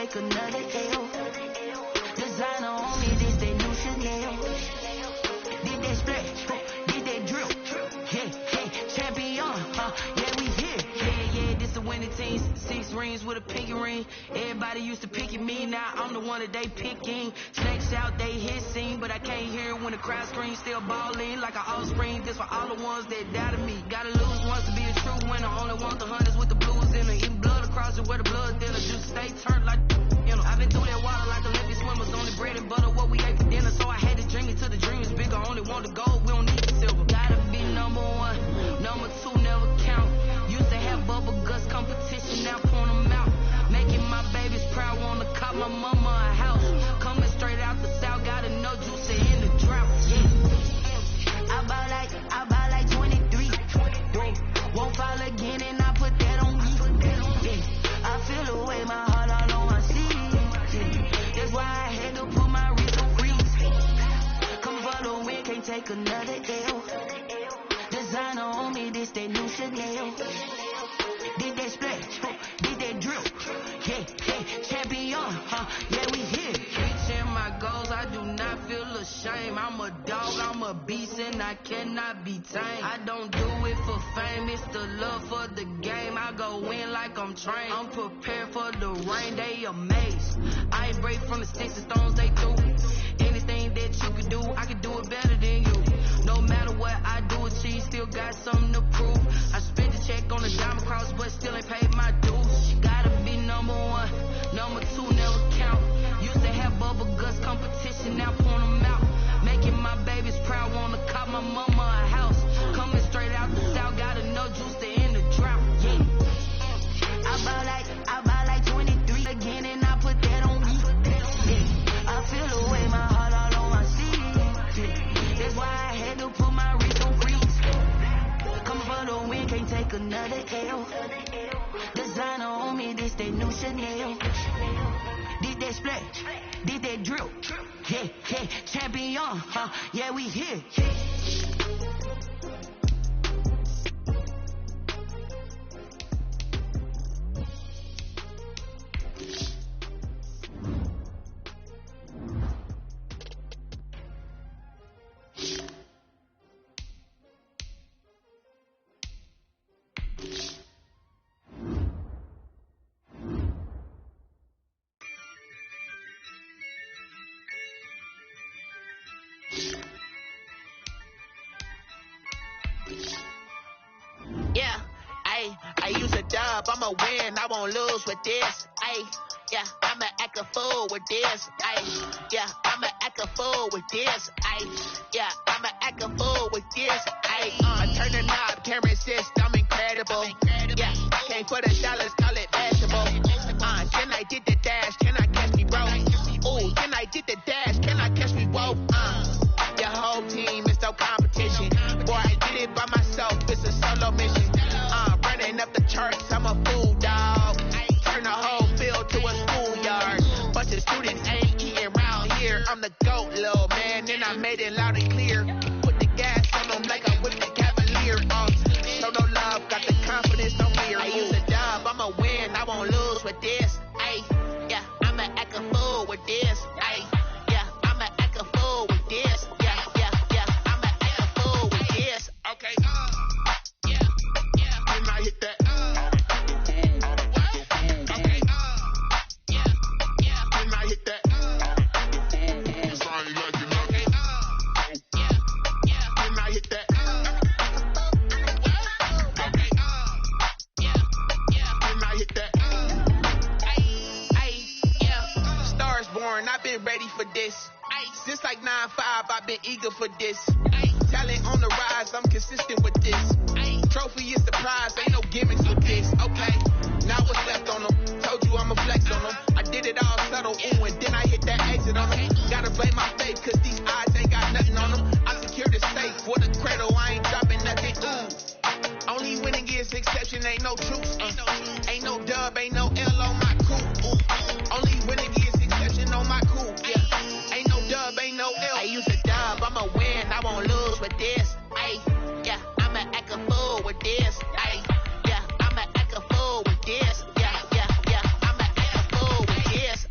[SPEAKER 7] take another L. Designer on me, this they new Chanel. Did that splash, did that drill. Yeah, champion, yeah, we here. Yeah, this a winning team. 6 rings with a pinky ring. Everybody used to pick at me, now I'm the one that they picking. Snakes out, they hit scene, but I can't hear when the crowd screams. Still balling like an offspring. This for all the ones that doubted me. Gotta lose once to be a true winner. Only want the hunters with the blues in it. Eating blood across it where the blood thinner. Just stay turned like, you know. I've been through that water like Olympic swimmers. Only bread and butter, what we ate for dinner. So I had to dream it till the dream is bigger. Only want the gold, we don't need the silver. Gotta be number 1, number 2 never count. Used to have bubble guts competition, now point them out. Making my babies proud, wanna cop my mama a house. Coming straight out the south, gotta know juice in the drought. Yeah, I buy like 23. Won't fall again, and I put that on me. Yeah, I feel the way, my heart all on my sleeve. Yeah, that's why I had to put my wrist on freeze. Come for the win, can't take another L. Designer on me, this they new Chanel. Did that splash, did that drill. Yeah, champion, yeah, we here. Reaching my goals, I do not feel ashamed. I'm a dog, I'm a beast, and I cannot be tamed. I don't do it for fame, it's the love for the game. I go in like I'm trained. I'm prepared for the rain, they amazed. I ain't break from the sticks and stones they threw. Anything that you can do, I can do it better than you. No matter what I do, achieve, still got something to prove. I spent the check on the diamond cross, but still ain't paid my dues. Gotta be number 1, number 2 never count. Used to have bubble guts competition, now point them out. Making my babies proud, wanna cop my mama a house. Coming straight out the south, gotta know juice to end the drought. Yeah, I buy like 23 again, and I put that on me. Yeah, I feel the way, my heart all on my sleeve. Yeah, that's why I had to put my wrist on freeze. Come for the win, can't take another L. Designer on me, this they new Chanel. Did that splash, did that drill. Yeah, champion, yeah, we here.
[SPEAKER 8] Yeah, I use a dub, I'ma win, I won't lose with this. Yeah, I'ma act a fool with this. Yeah, I'ma act a fool with this. Yeah, I'ma act a fool with this. I turn the knob, can't resist, I'm incredible. Yeah, came for the dollars, call it basketball. Then I did the dash, can I catch me, bro? Ooh, then I did the dash, can I catch me, whoa? Your whole team is no competition. Boy, I did it by myself, it's a solo mission. Running up the charts, I'm a fool, dog. Turn the whole field to a schoolyard. Bunch of students ain't eating around here. I'm the GOAT, little man, and I made it loud and clear. Put the gas on them like I whipped the Cavalier. Show no love, got the confidence, no fear. I use a dub, I'ma win, I won't lose with this. Yeah, I'ma act a fool with this. Yeah, I'ma act a fool with this. Yeah, I'ma act a fool with this. Okay. Then I hit that. Okay. Then I hit that. Then I hit that. Okay. Then I hit that. Yeah. Stars born, I've been ready for this. Since like 9-5, I've been eager for this. Talent on the rise, I'm consistent with this. Trophy is the prize, ain't no gimmicks with this. Okay, now what's left on them? Told you I'ma flex on them. I did it all subtle, ooh, and then I hit that exit on them. Gotta blame my faith, cause these odds ain't got nothing on them. I secured the safe for the cradle, I ain't dropping nothing, ooh. Only winning is exception, ain't no truth. Ain't no dub, ain't no L on my crew. Only winning is exception on my crew, yeah. Ain't no dub, ain't no L. I use a dub, I'ma win, I won't lose with this. Yeah, I'ma act a fool with this. Yeah, I'ma act a fool with this. Yeah, I'ma act a fool with this.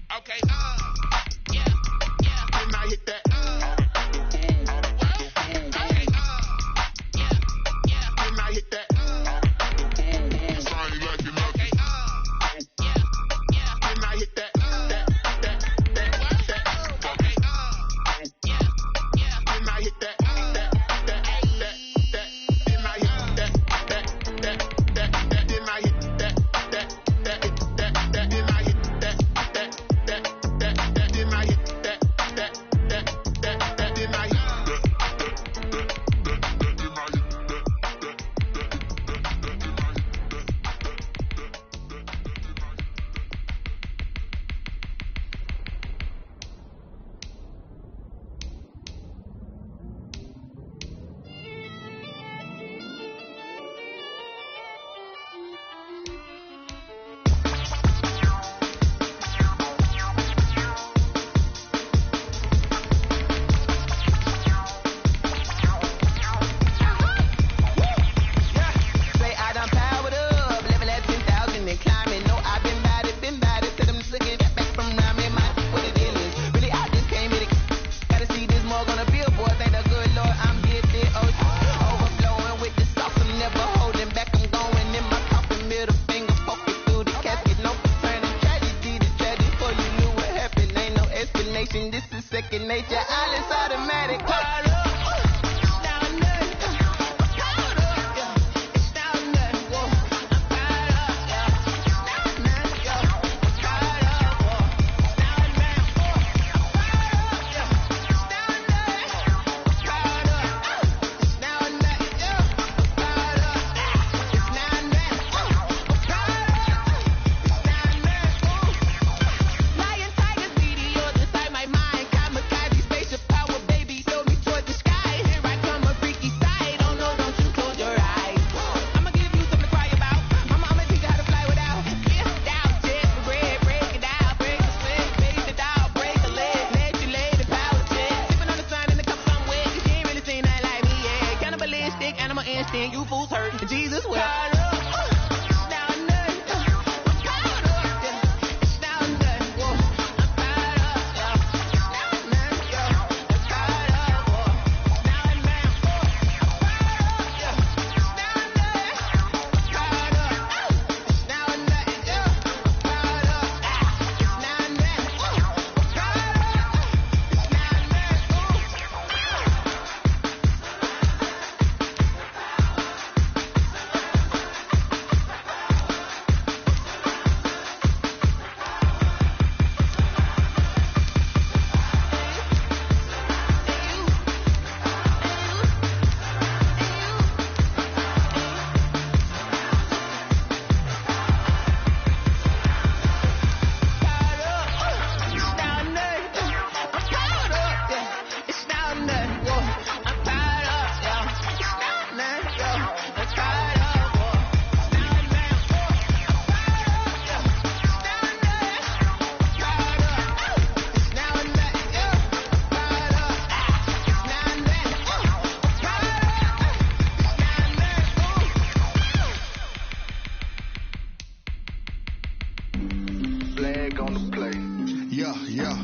[SPEAKER 9] yeah.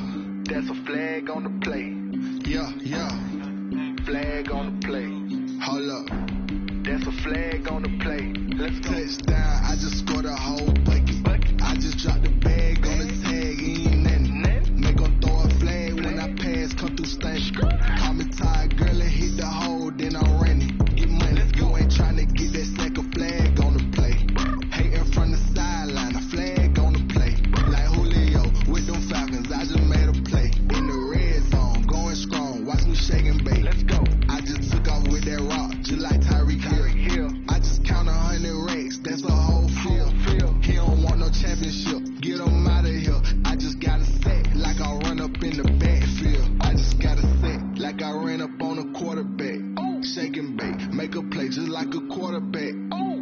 [SPEAKER 9] That's a flag on the play. Yeah, yeah. Flag on the play. Hold up. That's a flag on the play. Let's go. Touchdown. I just scored a whole bucket. I just dropped the bag on the tag. Ain't nothing. Make 'em throw a flag when I pass. Come through stank. Call me tired, girl, and hit the hole. Then I'm running. Get money. You ain't trying to get that second flag on the play. Hating from the sideline. A flag on the play. Like Julio with them Falcons. I just made a play. In the red zone. Going strong. Watch me shake and bake. Let's go. I just took off with that rock. Just like Tyreek Hill. I just count 100 racks. That's a whole field. He don't want no championship. Get him out of here. I just got a set like I run up in the backfield. I just got a set like I ran up on a quarterback. Shake and bake. Make a play just like a quarterback.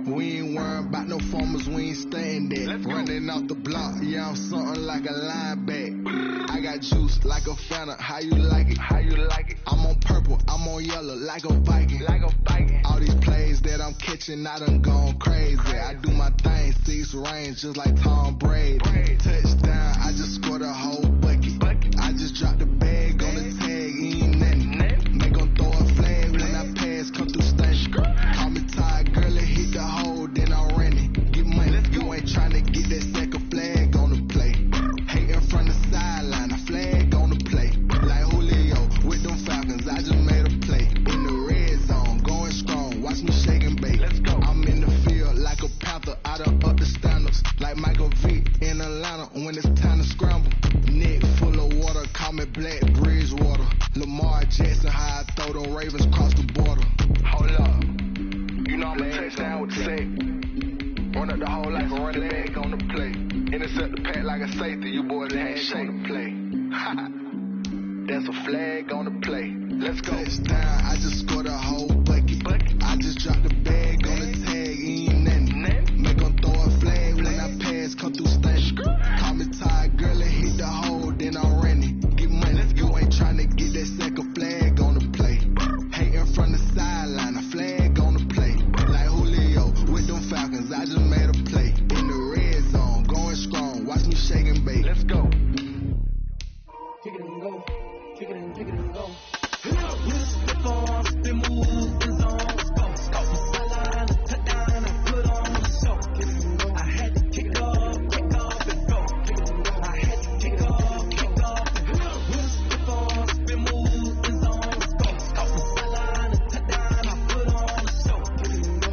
[SPEAKER 9] We ain't worrying about no formers. We ain't staying there. Running off the block. Yeah, I'm something like a linebacker. I got juice like a Fanta. How you like it? How you like it? I'm on purple. I'm on yellow like a Viking. Like a Viking. All these plays that I'm catching, I done gone crazy. I do my thing, 6 range just like Tom Brady. Touchdown. I just scored a whole bucket. I just dropped the bag on the tag. Ain't nothing. Make 'em throw a flag when I pass. Come through stank. Call me tired, girl, and hit the hole. Then I'm running. Get money. You ain't trying to get that second flag on the play. Hating from the sideline. A flag on the play. Like Julio with them Falcons. I just made a play. In the red zone. Going strong. Watch me shake and bake. Let's go. I'm in the field like a Panther. I done up the standards. Like Michael Vick in Atlanta when it's time to scramble. Neck full of water. Call me Black Bridgewater. Lamar Jackson. How I throw them Ravens across the border. Hold up. You know I'm a touchdown with the sack. Run up the hole like a running back on the play. Intercept the pack like a safety. You boys ain't shake the play. That's a flag on the play. Let's go. Touchdown. I just scored a whole bucket. I just dropped the bag on the tag. Ain't nothing. Make 'em throw a flag when I pass. Come through stank. Call me tired, girl, and hit the hole. Then I'm running. Get money. You ain't trying to get that second flag on the play. Hating from the sideline. A flag on the play. Like Julio with them Falcons. I just made a play. In the red zone. Going strong. Watch me shake and bake. Let's go.
[SPEAKER 7] Kick it and go. Kick it and go. Step on, spin move, and zone. Go. Sideline, touchdown, and I put on the show. I had to kick off, and go. I had to kick off, and go. Step on, spin move, and zone. Go. Sideline, touchdown, I put on the show.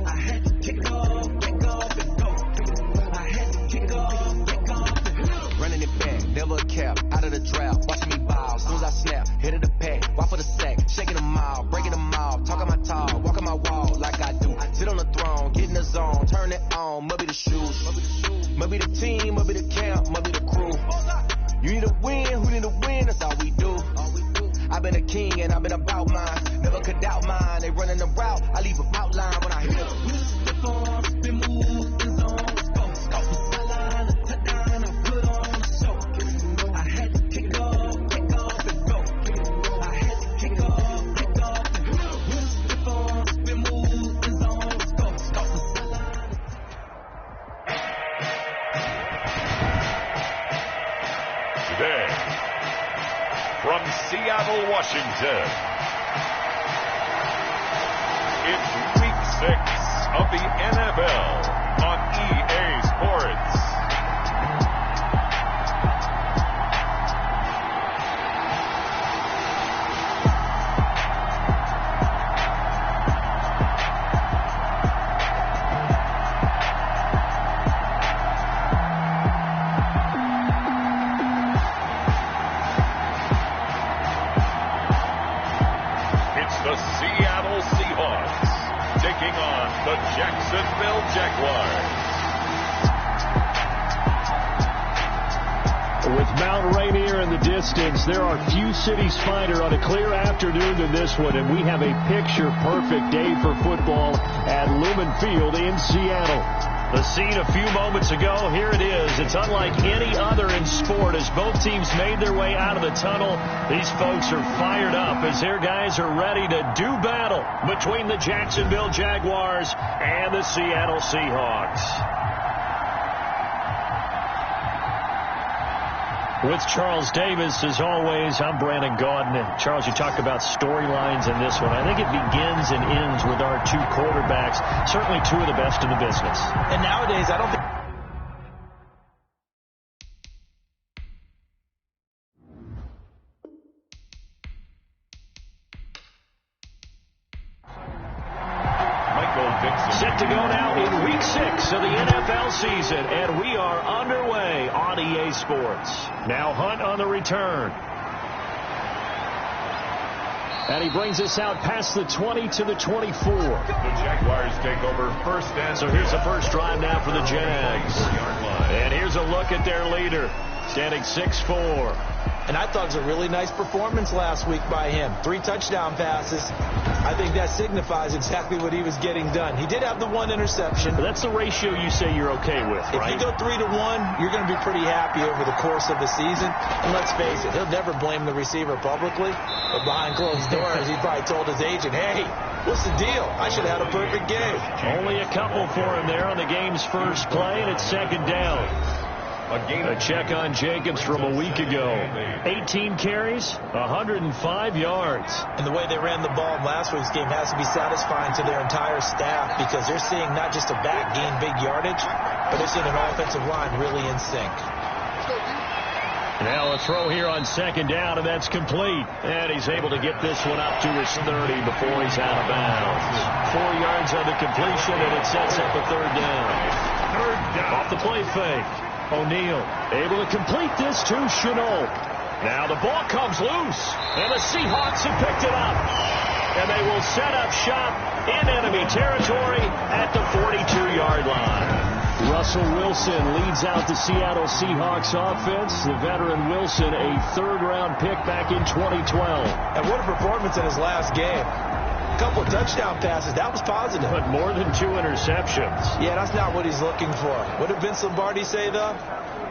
[SPEAKER 7] I had to kick off, and go. I had to kick off, and go.
[SPEAKER 10] Running it back, never a cap, out of the drought. Watch me bow, as soon as I snap, hit of the pack, walk for the sack, shaking them out, breaking them out, talking my talk, walking my wall like I do. Sit on the throne, get in the zone, turn it on, must be the shoes, must be the team, must be the camp, must be the crew. You need a win, who need a win, that's all we do. I've been a king and I've been about mine, never could doubt mine, they running the route, I leave an outline when I hit them.
[SPEAKER 7] Step on, spin move, and zone. Go. Sideline, touchdown, I put on the show. I had to kick off, and go. I had to kick off, and go. Step on, spin move, and zone. Go. Sideline.
[SPEAKER 2] Today, from Seattle, Washington, it's Week 6 of the NFL on EA Sports. It's the Seattle Seahawks taking on the Jacksonville Jaguars.
[SPEAKER 3] With Mount Rainier in the distance, there are few cities finer on a clear afternoon than this one, and we have a picture-perfect day for football at Lumen Field in Seattle. The scene a few moments ago, here it is. It's unlike any other in sport as both teams made their way out of the tunnel. These folks are fired up as their guys are ready to do battle between the Jacksonville Jaguars and the Seattle Seahawks. With Charles Davis, as always, I'm Brandon Gaudin. And Charles, you talk about storylines in this one. I think it begins and ends with our two quarterbacks, certainly two of the best in the business.
[SPEAKER 1] And nowadays, I don't think...
[SPEAKER 3] Set to go now in Week 6 of the NFL season, and we are underway on EA Sports. Now Hunt on the return. And he brings us out past the 20 to the 24.
[SPEAKER 2] The Jaguars take over first and...
[SPEAKER 3] So here's the first drive now for the Jags. And here's a look at their leader, standing 6'4".
[SPEAKER 1] And I thought it was a really nice performance last week by him. 3 touchdown passes. I think that signifies exactly what he was getting done. He did have the 1 interception.
[SPEAKER 3] But that's the ratio you say you're okay with, right?
[SPEAKER 1] If you go 3-to-1, you're going to be pretty happy over the course of the season. And let's face it, he'll never blame the receiver publicly. But behind closed doors, he probably told his agent, hey, what's the deal? I should have had a perfect game.
[SPEAKER 3] Only a couple for him there on the game's first play, and it's second down. A check on Jacobs from a week ago. 18 carries, 105 yards.
[SPEAKER 1] And the way they ran the ball in last week's game has to be satisfying to their entire staff because they're seeing not just a back gain big yardage, but they're seeing an offensive line really in sync.
[SPEAKER 3] Now a throw here on second down, and that's complete. And he's able to get this one up to his 30 before he's out of bounds. 4 yards on the completion, and it sets up a third down. Off the play fake. O'Neal able to complete this to Chenault. Now the ball comes loose, and the Seahawks have picked it up. And they will set up shop in enemy territory at the 42-yard line. Russell Wilson leads out the Seattle Seahawks offense. The veteran Wilson, a third-round pick back in 2012.
[SPEAKER 1] And what a performance in his last game. A couple of touchdown passes. That was positive.
[SPEAKER 3] But more than 2 interceptions.
[SPEAKER 1] Yeah, that's not what he's looking for. What did Vince Lombardi say, though?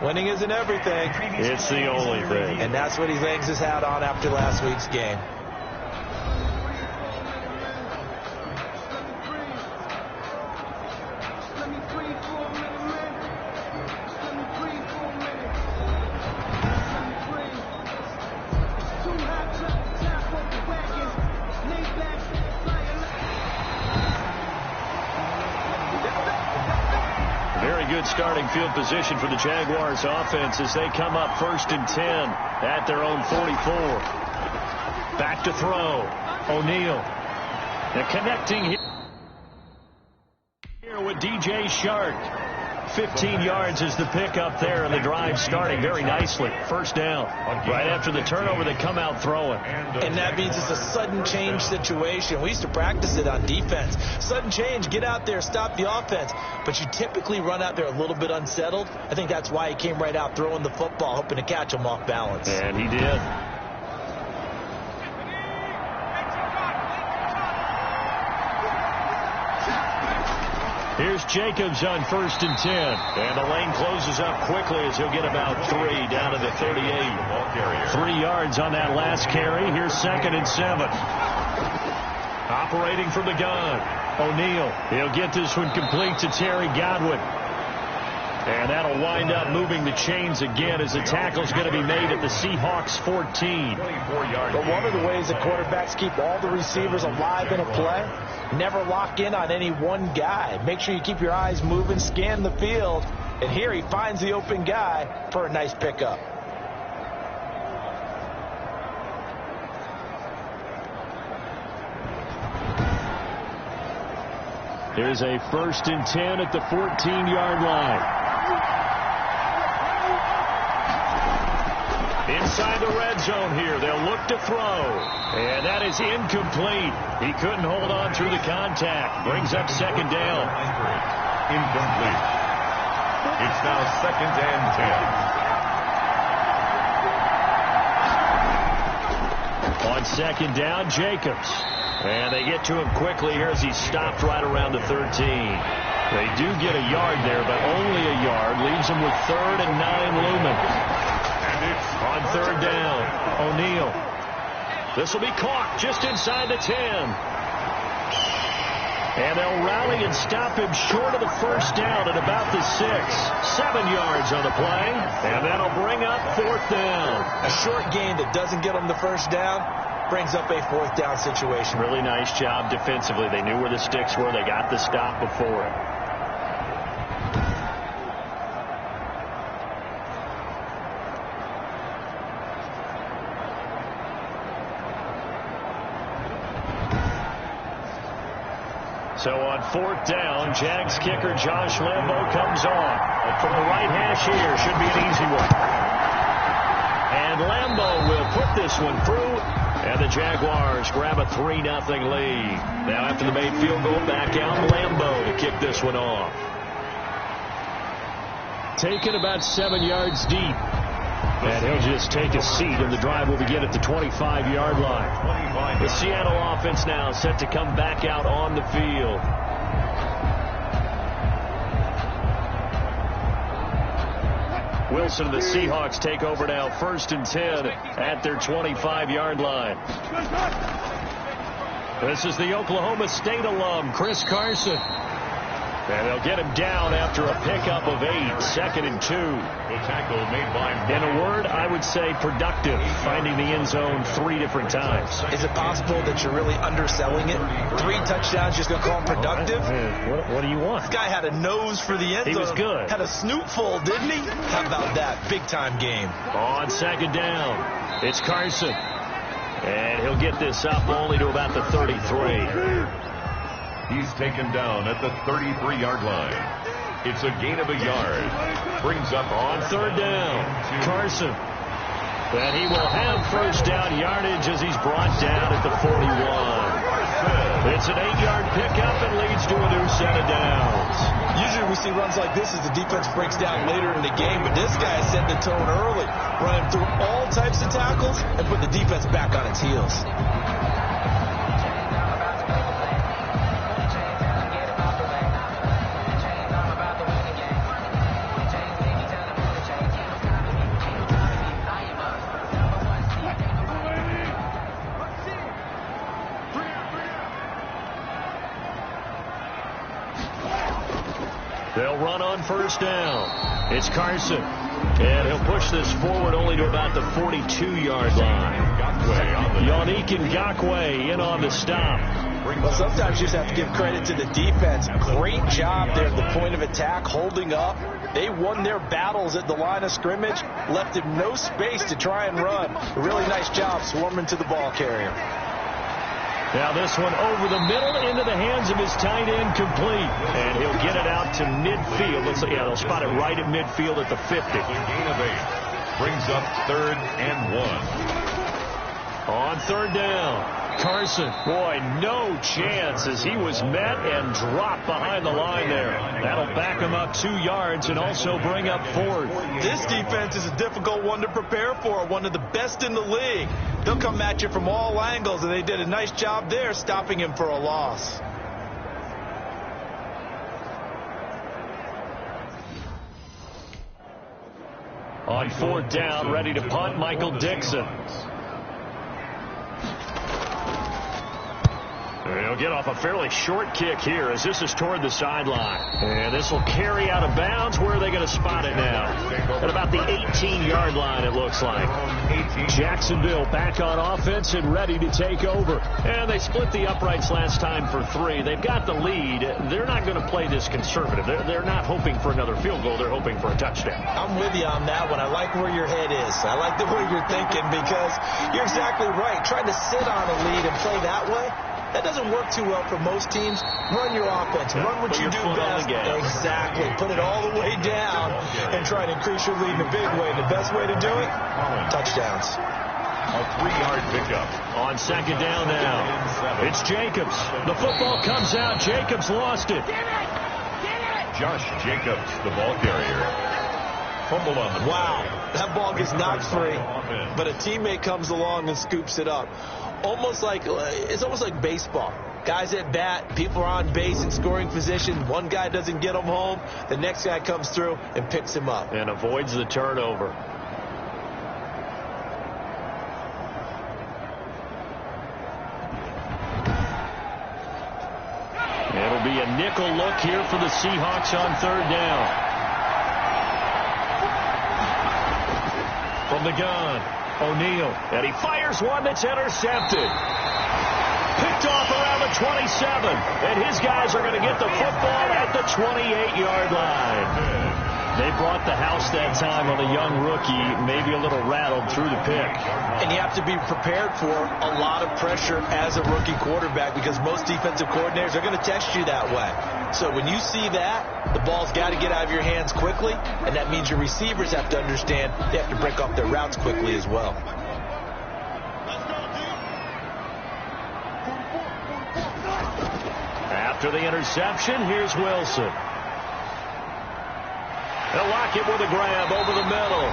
[SPEAKER 1] Winning isn't everything.
[SPEAKER 3] It's the only thing.
[SPEAKER 1] And that's what he hangs his hat on after last week's game.
[SPEAKER 3] Starting field position for the Jaguars offense as they come up 1st and 10 at their own 44. Back to throw. O'Neal. And connecting here with DJ Shark. 15 yards is the pickup there, and the drive starting very nicely. First down. Right after the turnover, they come out throwing.
[SPEAKER 1] And that means it's a sudden change situation. We used to practice it on defense. Sudden change, get out there, stop the offense. But you typically run out there a little bit unsettled. I think that's why he came right out throwing the football, hoping to catch him off balance.
[SPEAKER 3] And he did. Here's Jacobs on 1st and 10. And the lane closes up quickly as he'll get about 3 down to the 38. 3 yards on that last carry. Here's 2nd and 7. Operating from the gun. O'Neal. He'll get this one complete to Terry Godwin. And that'll wind up moving the chains again as the tackle's going to be made at the Seahawks 14.
[SPEAKER 1] But one of the ways that quarterbacks keep all the receivers alive in a play, never lock in on any one guy. Make sure you keep your eyes moving, scan the field. And here he finds the open guy for a nice pickup.
[SPEAKER 3] Here's a 1st and 10 at the 14-yard line. Inside the red zone here. They'll look to throw. And that is incomplete. He couldn't hold on through the contact. Brings up 2nd down.
[SPEAKER 2] Incomplete. It's now 2nd and 10.
[SPEAKER 3] On 2nd down, Jacobs. And they get to him quickly here as he stopped right around the 13. They do get a yard there, but only a yard. Leaves them with 3rd and 9 looming. On 3rd down, O'Neal. This will be caught just inside the 10. And they'll rally and stop him short of the first down at about the 6. 7 yards on the play, and that'll bring up 4th down.
[SPEAKER 1] A short gain that doesn't get them the first down brings up a 4th down situation.
[SPEAKER 3] Really nice job defensively. They knew where the sticks were. They got the stop before it. So on 4th down, Jags kicker Josh Lambo comes on. From the right hash here, should be an easy one. And Lambo will put this one through, and the Jaguars grab a 3-0 lead. Now after the made field goal, back out Lambo to kick this one off. Taken about 7 yards deep. And he'll just take a seat, and the drive will begin at the 25-yard line. The Seattle offense now set to come back out on the field. Wilson and the Seahawks take over now, 1st and 10 at their 25-yard line. This is the Oklahoma State alum, Chris Carson. And they'll get him down after a pickup of 8, 2nd and 2.
[SPEAKER 2] The tackle made by...
[SPEAKER 3] In a word, I would say productive, finding the end zone 3 different times.
[SPEAKER 1] Is it possible that you're really underselling it? 3 touchdowns, just going to call him productive?
[SPEAKER 3] What do you want?
[SPEAKER 1] This guy had a nose for the end zone.
[SPEAKER 3] He was good.
[SPEAKER 1] Had a snoot full, didn't he? How about that? Big-time game.
[SPEAKER 3] On 2nd down, it's Carson. And he'll get this up only to about the 33.
[SPEAKER 2] He's taken down at the 33-yard line. It's a gain of a yard. Brings up
[SPEAKER 3] on 3rd down, Carson. And he will have 1st down yardage as he's brought down at the 41. It's an 8-yard pickup and leads to a new set of downs.
[SPEAKER 1] Usually we see runs like this as the defense breaks down later in the game, but this guy is setting the tone early, running through all types of tackles and put the defense back on its heels.
[SPEAKER 3] They'll run on 1st down. It's Carson. And he'll push this forward only to about the 42-yard line. Yannick Ngakoue in on the stop.
[SPEAKER 1] Well, sometimes you just have to give credit to the defense. Great job there at the point of attack, holding up. They won their battles at the line of scrimmage, left him no space to try and run. A really nice job swarming to the ball carrier.
[SPEAKER 3] Now this one over the middle into the hands of his tight end, complete. And he'll get it out to midfield. Looks like, yeah, they'll spot it right at midfield at the 50.
[SPEAKER 2] The gain of 8 brings up 3rd and 1.
[SPEAKER 3] On 3rd down, Carson. Boy, no chance as he was met and dropped behind the line there. That'll back him up 2 yards and also bring up 4th.
[SPEAKER 1] This defense is a difficult one to prepare for, one of the best in the league. They'll come at you from all angles, and they did a nice job there stopping him for a loss.
[SPEAKER 3] On 4th down, ready to punt, Michael Dixon. He'll get off a fairly short kick here as this is toward the sideline. And this will carry out of bounds. Where are they going to spot it now? At about the 18-yard line, it looks like. Jacksonville back on offense and ready to take over. And they split the uprights last time for 3. They've got the lead. They're not going to play this conservative. They're not hoping for another field goal. They're hoping for a touchdown.
[SPEAKER 1] I'm with you on that one. I like where your head is. I like the way you're thinking because you're exactly right. Trying to sit on a lead and play that way, that doesn't work too well for most teams. Run your offense. Run what you do best. Exactly. Put it all the way down and try to increase your lead in a big way. The best way to do it, touchdowns.
[SPEAKER 2] A 3-yard pickup.
[SPEAKER 3] On 2nd down now, it's Jacobs. The football comes out. Jacobs lost it.
[SPEAKER 2] Josh Jacobs, the ball carrier. Fumbled on the play.
[SPEAKER 1] Wow. That ball gets knocked free, but a teammate comes along and scoops it up. It's almost like baseball. Guys at bat, people are on base in scoring position. One guy doesn't get him home. The next guy comes through and picks him up.
[SPEAKER 3] And avoids the turnover. tactical look here for the Seahawks on third down. From the gun, O'Neal. And he fires one that's intercepted. Picked off around the 27. And his guys are going to get the football at the 28-yard line. They brought the house that time on a young rookie, maybe a little rattled through the pick.
[SPEAKER 1] And you have to be prepared for a lot of pressure as a rookie quarterback because most defensive coordinators are going to test you that way. So when you see that, the ball's got to get out of your hands quickly, and that means your receivers have to understand they have to break off their routes quickly as well.
[SPEAKER 3] After the interception, here's Wilson. They'll lock it with a grab over the middle.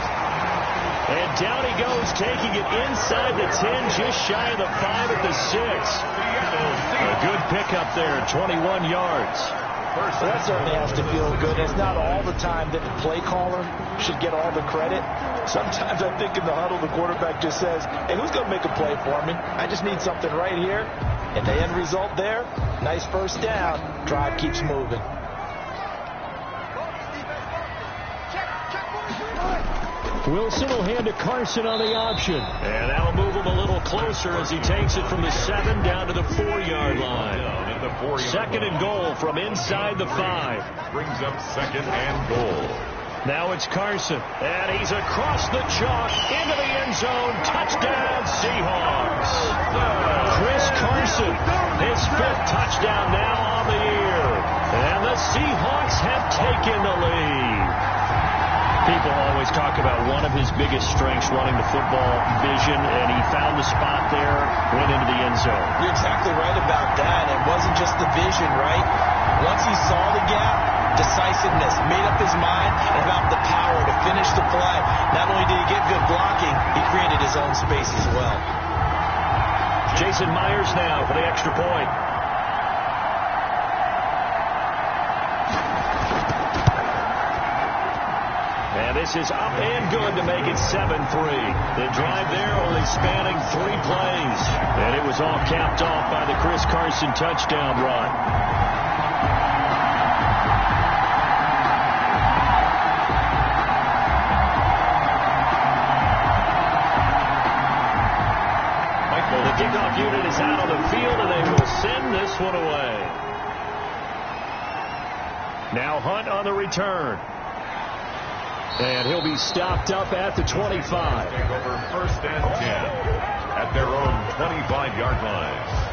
[SPEAKER 3] And down he goes, taking it inside the 10, just shy of the 5 at the 6. A good pickup there, 21 yards.
[SPEAKER 1] Well, that certainly has to feel good. It's not all the time that the play caller should get all the credit. Sometimes I think in the huddle, the quarterback just says, hey, who's going to make a play for me? I just need something right here. And the end result there, nice first down. Drive keeps moving.
[SPEAKER 3] Wilson will hand to Carson on the option. And that'll move him a little closer as he takes it from the 7 down to the 4-yard line. Second and goal from inside the 5.
[SPEAKER 2] Brings up second and goal.
[SPEAKER 3] Now it's Carson. And he's across the chalk into the end zone. Touchdown, Seahawks. Chris Carson, his 5th touchdown now on the year. And the Seahawks have taken the lead. People always talk about one of his biggest strengths running the football, vision, and he found the spot there, went into the end zone.
[SPEAKER 1] You're exactly right about that. It wasn't just the vision, right? Once he saw the gap, decisiveness, made up his mind about the power to finish the play. Not only did he get good blocking, he created his own space as well.
[SPEAKER 3] Jason Myers now for the extra point. And this is up and good to make it 7-3. The drive there only spanning 3 plays. And it was all capped off by the Chris Carson touchdown run. Well, the kickoff unit is out on the field, and they will send this one away. Now Hunt on the return. And he'll be stopped up at the 25.
[SPEAKER 2] Over first and 10 at their own 25-yard line.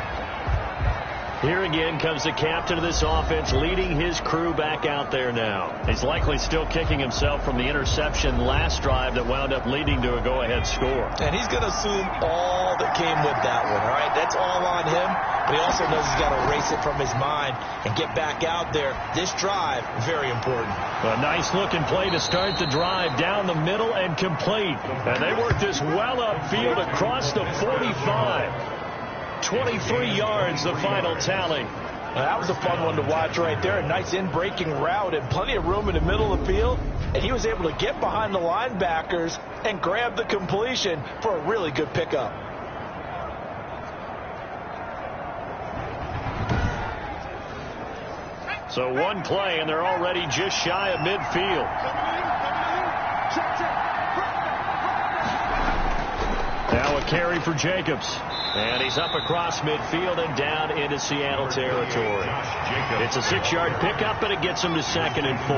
[SPEAKER 3] Here again comes the captain of this offense, leading his crew back out there now. He's likely still kicking himself from the interception last drive that wound up leading to a go-ahead score.
[SPEAKER 1] And he's going to assume all that came with that one, all right? That's all on him. But he also knows he's got to erase it from his mind and get back out there. This drive, very important.
[SPEAKER 3] A nice-looking play to start the drive down the middle and complete. And they work this well upfield across the 45. 23 yards, the final tally.
[SPEAKER 1] That was a fun one to watch right there. A nice in-breaking route and plenty of room in the middle of the field. And he was able to get behind the linebackers and grab the completion for a really good pickup.
[SPEAKER 3] So one play, and they're already just shy of midfield. Now a carry for Jacobs. And he's up across midfield and down into Seattle territory. It's a 6-yard pickup, but it gets him to 2nd and 4.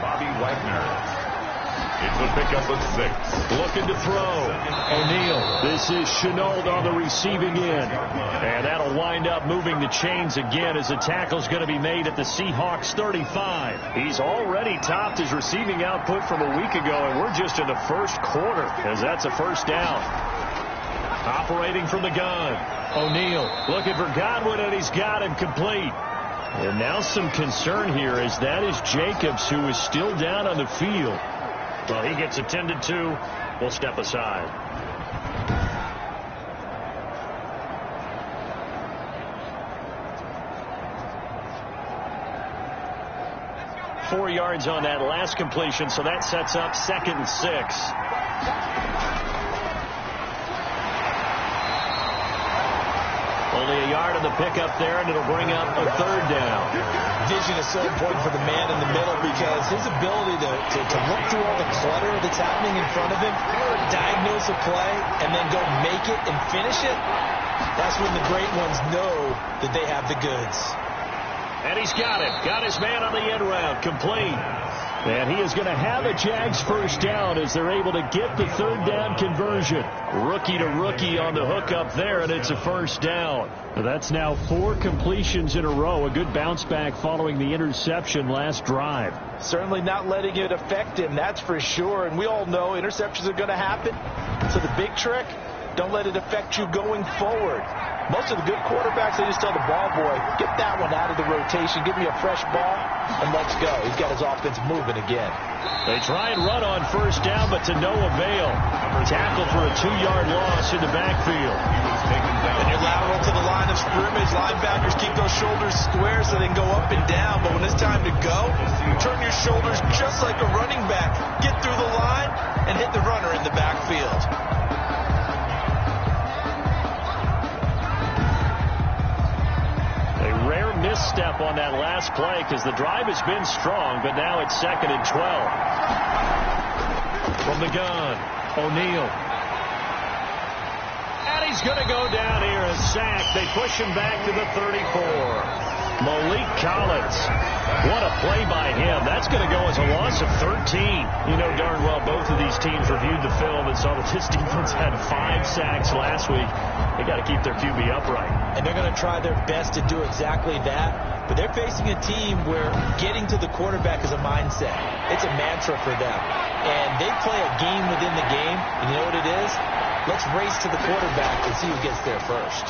[SPEAKER 2] Bobby Wagner. It's a pickup of 6.
[SPEAKER 3] Looking to throw. O'Neal. This is Chenault on the receiving end. And that'll wind up moving the chains again as the tackle's going to be made at the Seahawks 35. He's already topped his receiving output from a week ago, and we're just in the first quarter as that's a first down. Operating from the gun. O'Neal looking for Godwin, and he's got him complete. And now some concern here as that is Jacobs, who is still down on the field. Well, he gets attended to. We'll step aside. Four yards on that last completion, so that sets up 2nd and 6. Only a yard on the pickup there, and it'll bring up a third down.
[SPEAKER 1] Vision is so important for the man in the middle because his ability to look through all the clutter that's happening in front of him, diagnose a play, and then go make it and finish it, that's when the great ones know that they have the goods.
[SPEAKER 3] And he's got it. Got his man on the end route. Complete. And he is going to have a Jags first down as they're able to get the third down conversion. Rookie to rookie on the hook up there, and it's a first down. That's now 4 completions in a row. A good bounce back following the interception last drive.
[SPEAKER 1] Certainly not letting it affect him, that's for sure. And we all know interceptions are going to happen. So the big trick, don't let it affect you going forward. Most of the good quarterbacks, they just tell the ball boy, get that one out of the rotation, give me a fresh ball, and let's go. He's got his offense moving again.
[SPEAKER 3] They try and run on first down, but to no avail. Tackle for a 2-yard loss in the backfield.
[SPEAKER 1] And you're lateral to the line of scrimmage. Linebackers keep those shoulders square so they can go up and down. But when it's time to go, turn your shoulders just like a running back. Get through the line and hit the runner in the backfield.
[SPEAKER 3] Rare misstep on that last play because the drive has been strong, but now it's 2nd and 12. From the gun, O'Neal. And he's going to go down here, a sack. They push him back to the 34. Malik Collins. What a play by him. That's going to go as a loss of 13. You know darn well both of these teams reviewed the film and saw that this defense had 5 sacks last week. They got to keep their QB upright.
[SPEAKER 1] And they're going to try their best to do exactly that. But they're facing a team where getting to the quarterback is a mindset. It's a mantra for them. And they play a game within the game. And you know what it is? Let's race to the quarterback and see who gets there first.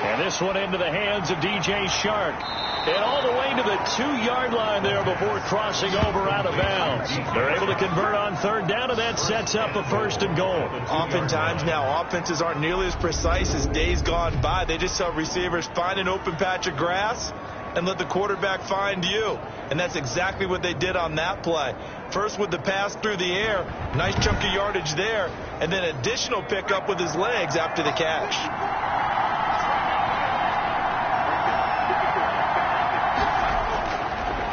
[SPEAKER 3] And this one into the hands of DJ Shark. And all the way to the 2-yard line there before crossing over out of bounds. They're able to convert on third down, and that sets up a 1st and goal.
[SPEAKER 1] Oftentimes now, offenses aren't nearly as precise as days gone by. They just tell receivers, find an open patch of grass and let the quarterback find you. And that's exactly what they did on that play. First with the pass through the air, nice chunk of yardage there, and then additional pickup with his legs after the catch.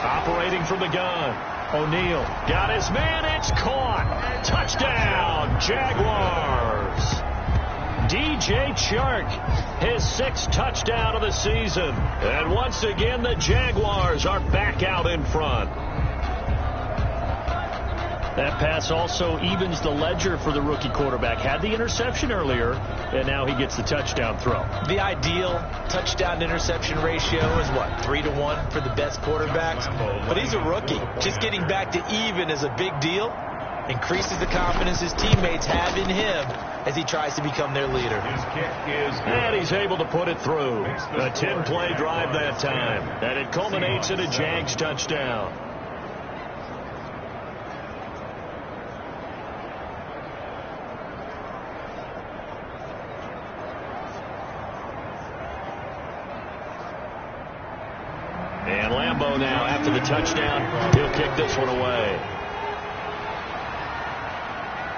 [SPEAKER 3] Operating from the gun, O'Neal got his man. It's caught. Touchdown, Jaguars. DJ Chark, his 6th touchdown of the season. And once again, the Jaguars are back out in front. That pass also evens the ledger for the rookie quarterback. Had the interception earlier, and now he gets the touchdown throw.
[SPEAKER 1] The ideal touchdown-interception ratio is, what, 3-to-1 for the best quarterbacks? But he's a rookie. Just getting back to even is a big deal. Increases the confidence his teammates have in him as he tries to become their leader.
[SPEAKER 2] His kick is good.
[SPEAKER 3] And he's able to put it through. A 10-play drive that time. And it culminates in a Jags touchdown. And Lambeau now, after the touchdown, he'll kick this one away.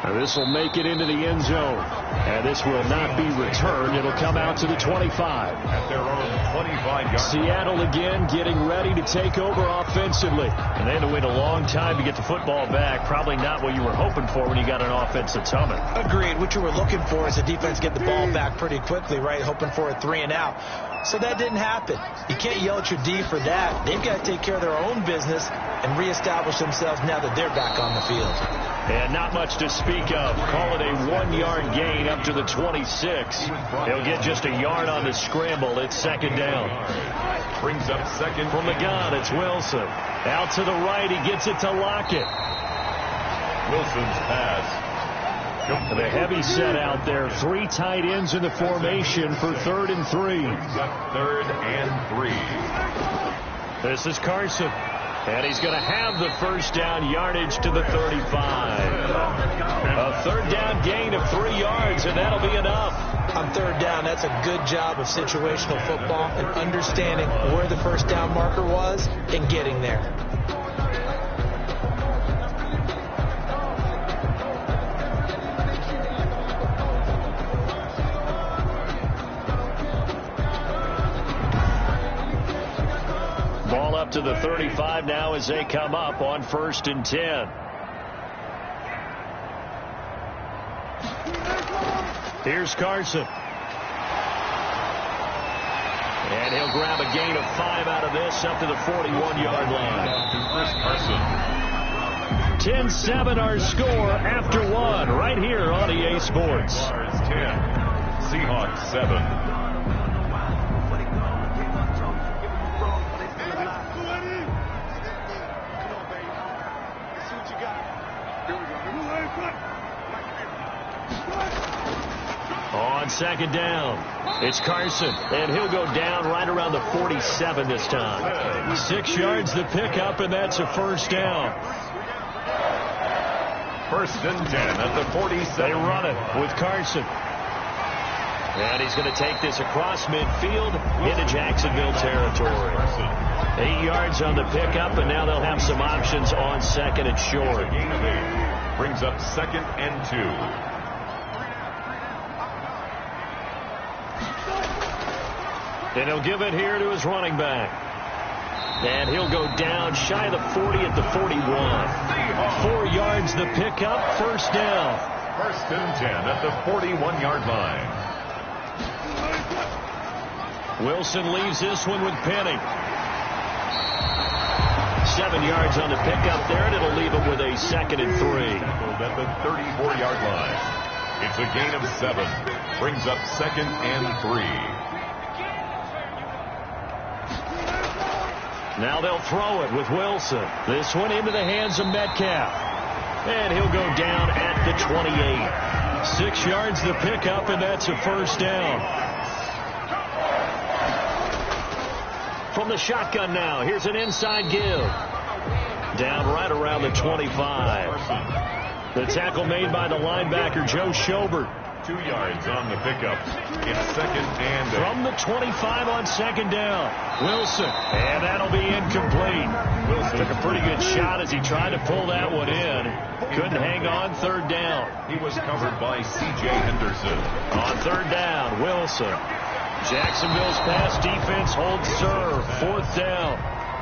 [SPEAKER 3] And this will make it into the end zone. And this will not be returned. It'll come out to the 25.
[SPEAKER 2] At their own 25-yard.
[SPEAKER 3] Seattle again getting ready to take over offensively. And they had to wait a long time to get the football back. Probably not what you were hoping for when you got an offense that's humming.
[SPEAKER 1] Agreed. What you were looking for is the defense get the ball back pretty quickly, right? Hoping for a 3-and-out. So that didn't happen. You can't yell at your D for that. They've got to take care of their own business and reestablish themselves now that they're back on the field.
[SPEAKER 3] And not much to speak of. Call it a 1-yard gain up to the 26. He'll get just a yard on the scramble. It's 2nd down.
[SPEAKER 2] Brings up 2nd.
[SPEAKER 3] From the gun, it's Wilson. Out to the right, he gets it to Lockett.
[SPEAKER 2] Wilson's pass.
[SPEAKER 3] The heavy set out there. 3 tight ends in the formation for 3rd and 3.
[SPEAKER 2] 3rd and 3.
[SPEAKER 3] This is Carson. And he's going to have the first down yardage to the 35. A 3rd down gain of 3 yards, and that'll be enough.
[SPEAKER 1] On 3rd down, that's a good job of situational football and understanding where the first down marker was and getting there.
[SPEAKER 3] Ball up to the 35 now as they come up on 1st and 10. Here's Carson. And he'll grab a gain of 5 out of this up to the 41-yard line. 10-7 our score after 1 right here on EA Sports.
[SPEAKER 2] 10, Seahawks 7.
[SPEAKER 3] On 2nd down, it's Carson, and he'll go down right around the 47 this time. 6 yards the pickup, and that's a 1st down.
[SPEAKER 2] 1st and 10 at the 47.
[SPEAKER 3] They run it with Carson. And he's going to take this across midfield into Jacksonville territory. 8 yards on the pickup, and now they'll have some options on 2nd and short.
[SPEAKER 2] Brings up 2nd and 2.
[SPEAKER 3] And he'll give it here to his running back. And he'll go down shy of the 40 at the 41. 4 yards the pickup, 1st down.
[SPEAKER 2] 1st and 10 at the 41-yard line.
[SPEAKER 3] Wilson leaves this one with Penny. 7 yards on the pickup there, and it'll leave him with a 2nd and 3.
[SPEAKER 2] At the 34-yard line. It's a gain of 7. Brings up 2nd and 3.
[SPEAKER 3] Now they'll throw it with Wilson. This one into the hands of Metcalf. And he'll go down at the 28. 6 yards the pickup, and that's a 1st down. From the shotgun now, here's an inside give. Down right around the 25. The tackle made by the linebacker, Joe Schobert.
[SPEAKER 2] 2 yards on the pickup. It's 2nd and 8.
[SPEAKER 3] From the 25 on 2nd down. Wilson. And that'll be incomplete. Wilson took a pretty good shot as he tried to pull that one in. Couldn't hang on. 3rd down.
[SPEAKER 2] He was covered by C.J. Henderson.
[SPEAKER 3] On 3rd down, Wilson. Jacksonville's pass defense holds serve. 4th down.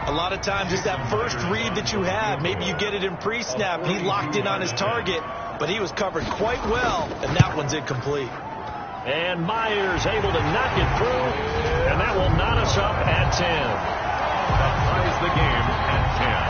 [SPEAKER 1] A lot of times it's that first read that you have. Maybe you get it in pre-snap, and he locked in on his target, but he was covered quite well, and that one's incomplete.
[SPEAKER 3] And Myers able to knock it through, and that will knot us up at 10.
[SPEAKER 2] That ties the game at 10.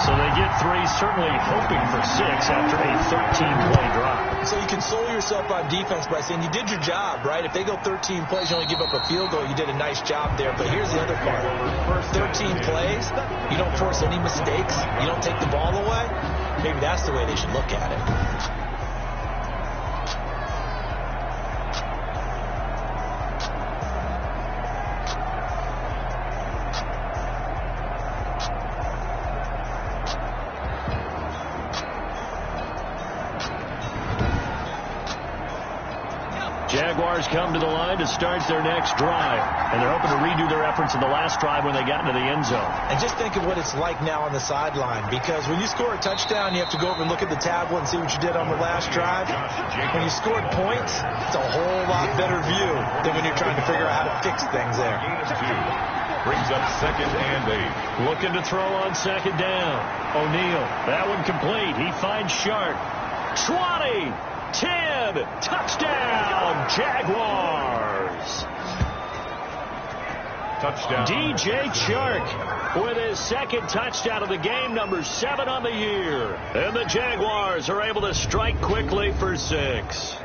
[SPEAKER 3] So they get 3, certainly hoping for 6 after a 13-play drive.
[SPEAKER 1] So you console yourself on defense by saying you did your job, right? If they go 13 plays, you only give up a field goal, you did a nice job there. But here's the other part. 13 plays, you don't force any mistakes, you don't take the ball away. Maybe that's the way they should look at it.
[SPEAKER 3] Jaguars come to the line to start their next drive, and they're hoping to redo their efforts in the last drive when they got into the end zone.
[SPEAKER 1] And just think of what it's like now on the sideline, because when you score a touchdown, you have to go over and look at the tablet and see what you did on the last drive. When you scored points, it's a whole lot better view than when you're trying to figure out how to fix things there.
[SPEAKER 2] Brings up 2nd and 8.
[SPEAKER 3] Looking to throw on 2nd down. O'Neal, that one complete. He finds Sharp. 20, 10, touchdown, Jaguars.
[SPEAKER 2] Touchdown.
[SPEAKER 3] DJ Chark with his 2nd touchdown of the game, number 7 on the year. And the Jaguars are able to strike quickly for 6.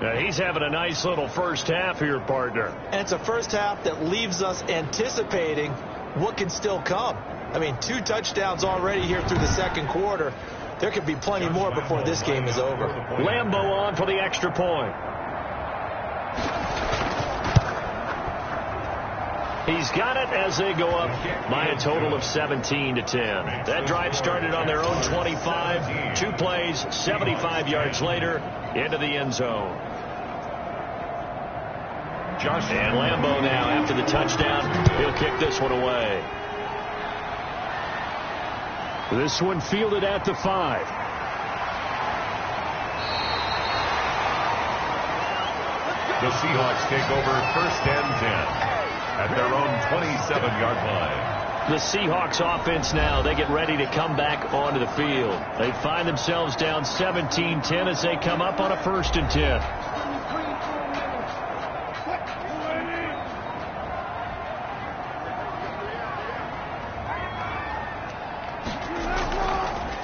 [SPEAKER 3] Now he's having a nice little first half here, partner.
[SPEAKER 1] And it's a first half that leaves us anticipating what can still come. I mean, 2 touchdowns already here through the 2nd quarter. There could be plenty more before this game is over.
[SPEAKER 3] Lambeau on for the extra point. He's got it as they go up by a total of 17-10. That drive started on their own 25. 2 plays, 75 yards later, into the end zone. And Lambeau now, after the touchdown, he'll kick this one away. This one fielded at the 5.
[SPEAKER 2] The Seahawks take over 1st and 10 at their own 27-yard line.
[SPEAKER 3] The Seahawks offense now, they get ready to come back onto the field. They find themselves down 17-10 as they come up on a 1st and 10.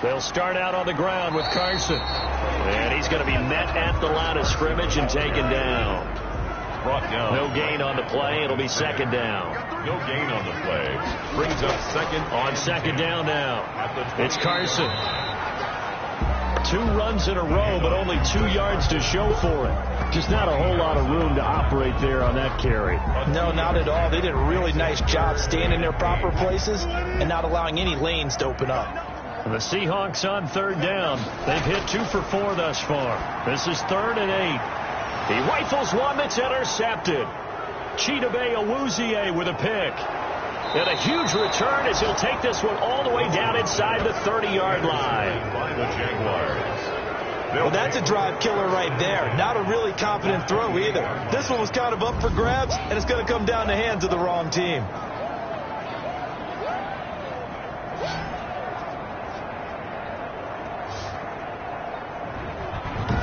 [SPEAKER 3] They'll start out on the ground with Carson. And he's going to be met at the line of scrimmage and taken down.
[SPEAKER 2] Brought down.
[SPEAKER 3] No gain on the play. It'll be 2nd down.
[SPEAKER 2] No gain on the play. Brings up 2nd.
[SPEAKER 3] On 2nd down now. It's Carson. 2 runs in a row, but only 2 yards to show for it. Just not a whole lot of room to operate there on that carry.
[SPEAKER 1] No, not at all. They did a really nice job staying in their proper places and not allowing any lanes to open up.
[SPEAKER 3] The Seahawks on 3rd down. They've hit 2 for 4 thus far. This is 3rd and 8. He rifles one that's intercepted. Chidobe Awuzie with a pick. And a huge return as he'll take this one all the way down inside the 30-yard line.
[SPEAKER 2] By the Jaguars.
[SPEAKER 1] Well, that's a drive killer right there. Not a really confident throw either. This one was kind of up for grabs, and it's going to come down the hands of the wrong team.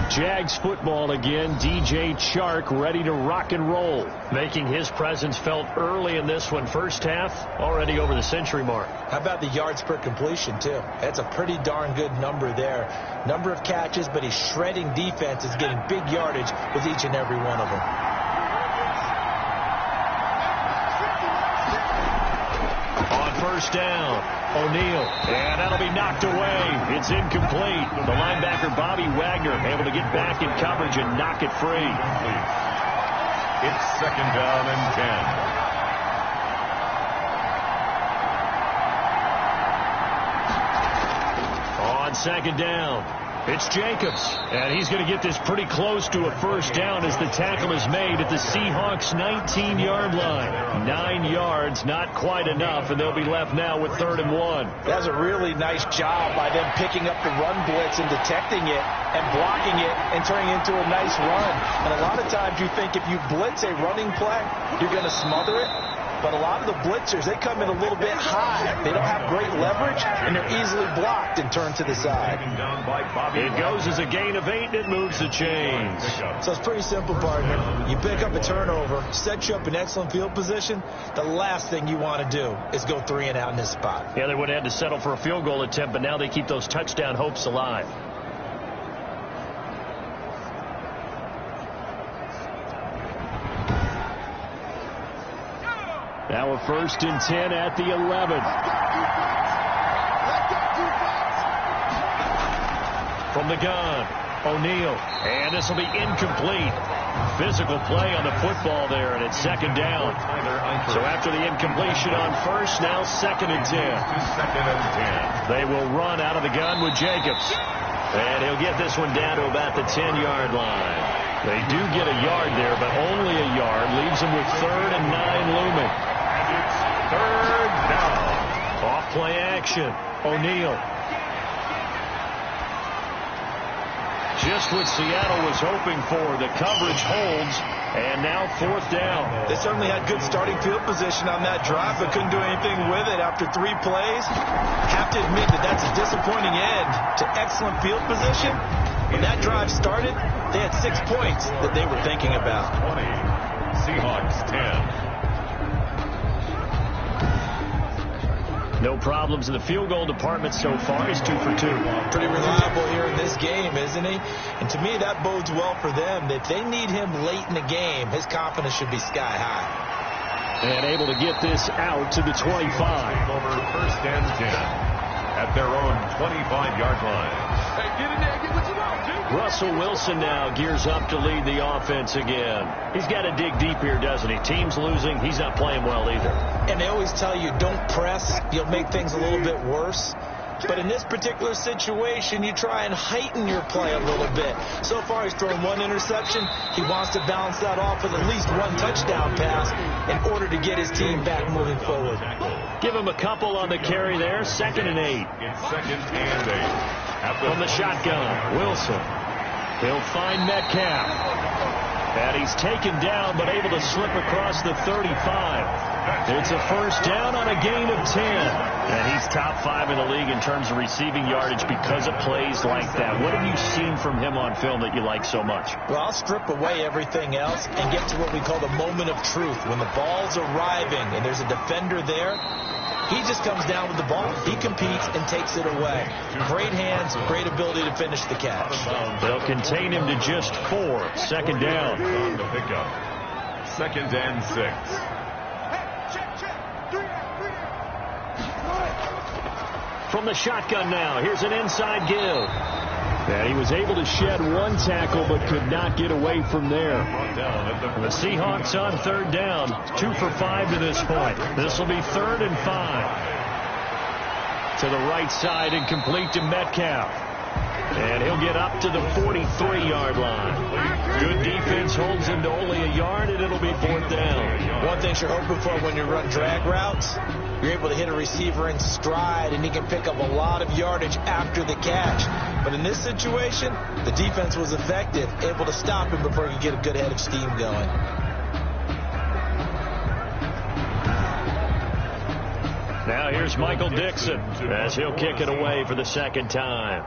[SPEAKER 3] Jags football again. DJ Chark ready to rock and roll, making his presence felt early in this one. First half already over the century mark.
[SPEAKER 1] How about the yards per completion too? That's a pretty darn good number there. Number of catches, but he's shredding defenses, getting big yardage with each and every one of them.
[SPEAKER 3] On 1st down, O'Neal, and that'll be knocked away. It's incomplete. The linebacker, Bobby Wagner, able to get back in coverage and knock it free.
[SPEAKER 2] It's 2nd down and 10.
[SPEAKER 3] On 2nd down, it's Jacobs, and he's going to get this pretty close to a 1st down as the tackle is made at the Seahawks' 19-yard line. 9 yards, not quite enough, and they'll be left now with 3rd and 1.
[SPEAKER 1] That's a really nice job by them picking up the run blitz and detecting it and blocking it and turning it into a nice run. And a lot of times you think if you blitz a running play, you're going to smother it. But a lot of the blitzers, they come in a little bit high. They don't have great leverage, and they're easily blocked and turned to the side.
[SPEAKER 3] It goes as a gain of 8, and it moves the chains.
[SPEAKER 1] So it's pretty simple, partner. You pick up a turnover, set you up in excellent field position. The last thing you want to do is go 3 and out in this spot.
[SPEAKER 3] Yeah, they would have had to settle for a field goal attempt, but now they keep those touchdown hopes alive. Now a 1st and 10 at the 11. From the gun, O'Neal, and this will be incomplete. Physical play on the football there, and it's 2nd down. So after the incompletion on 1st, now 2nd and 10.
[SPEAKER 2] 2nd and 10.
[SPEAKER 3] They will run out of the gun with Jacobs. And he'll get this one down to about the 10-yard line. They do get a yard there, but only a yard. Leaves them with 3rd and 9 looming.
[SPEAKER 2] 3rd down.
[SPEAKER 3] Off play action. O'Neal. Just what Seattle was hoping for. The coverage holds, and now 4th down.
[SPEAKER 1] They certainly had good starting field position on that drive, but couldn't do anything with it after 3 plays. Have to admit that that's a disappointing end to excellent field position. When that drive started, they had 6 points that they were thinking about.
[SPEAKER 2] 20. Seahawks 10.
[SPEAKER 3] No problems in the field goal department so far. He's 2 for 2.
[SPEAKER 1] Pretty reliable here in this game, isn't he? And to me, that bodes well for them. If they need him late in the game, his confidence should be sky high.
[SPEAKER 3] And able to get this out to the 25.
[SPEAKER 2] Over 1st and 10 at their own 25-yard line.
[SPEAKER 9] Hey, get in there, get what you want, G.
[SPEAKER 3] Russell Wilson now gears up to lead the offense again. He's got to dig deep here, doesn't he? Team's losing. He's not playing well either.
[SPEAKER 1] And they always tell you, don't press. You'll make things a little bit worse. But in this particular situation, you try and heighten your play a little bit. So far, he's thrown 1 interception. He wants to balance that off with at least 1 touchdown pass in order to get his team back moving forward.
[SPEAKER 3] Give him a couple on the carry there. 2nd and 8.
[SPEAKER 2] It's 2nd and 8.
[SPEAKER 3] From the shotgun, Wilson. He'll find Metcalf. And he's taken down, but able to slip across the 35. It's a first down on a gain of 10. And he's top 5 in the league in terms of receiving yardage because of plays like that. What have you seen from him on film that you like so much?
[SPEAKER 1] Well, I'll strip away everything else and get to what we call the moment of truth. When the ball's arriving and there's a defender there, he just comes down with the ball. He competes and takes it away. Great hands, great ability to finish the catch.
[SPEAKER 3] They'll contain him to just 4. Second down.
[SPEAKER 2] On the pickup. 2nd and 6.
[SPEAKER 3] From the shotgun now, here's an inside give. And he was able to shed 1 tackle but could not get away from there. The Seahawks on 3rd down, 2 for 5 to this point. This will be 3rd and 5. To the right side and complete to Metcalf. And he'll get up to the 43-yard line. Good defense holds him to only a yard, and it'll be 4th down.
[SPEAKER 1] One thing you're hoping for when you run drag routes, you're able to hit a receiver in stride, and he can pick up a lot of yardage after the catch. But in this situation, the defense was effective, able to stop him before he could get a good head of steam going.
[SPEAKER 3] Now here's Michael Dixon as he'll kick it away for the 2nd time.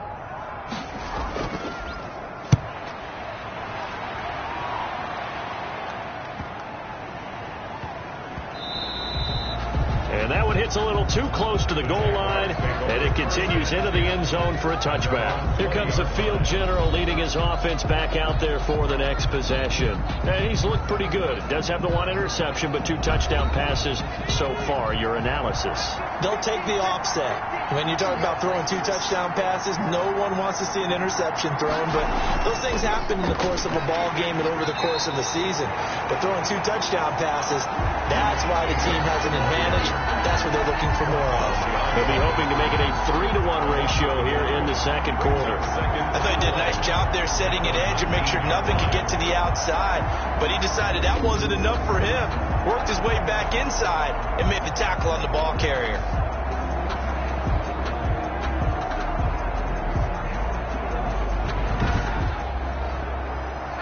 [SPEAKER 3] And that one hits a little too close to the goal line, and it continues into the end zone for a touchback. Here comes the field general leading his offense back out there for the next possession. And he's looked pretty good. Does have the 1 interception, but 2 touchdown passes so far. Your analysis?
[SPEAKER 1] They'll take the offset. When you talk about throwing 2 touchdown passes, no one wants to see an interception thrown, but those things happen in the course of a ball game and over the course of the season. But throwing 2 touchdown passes, that's why the team has an advantage. That's what they're looking for more of.
[SPEAKER 3] They'll be hoping to make it a 3-to-1 ratio here in the 2nd quarter.
[SPEAKER 1] I thought he did a nice job there setting an edge and make sure nothing could get to the outside. But he decided that wasn't enough for him. Worked his way back inside and made the tackle on the ball carrier.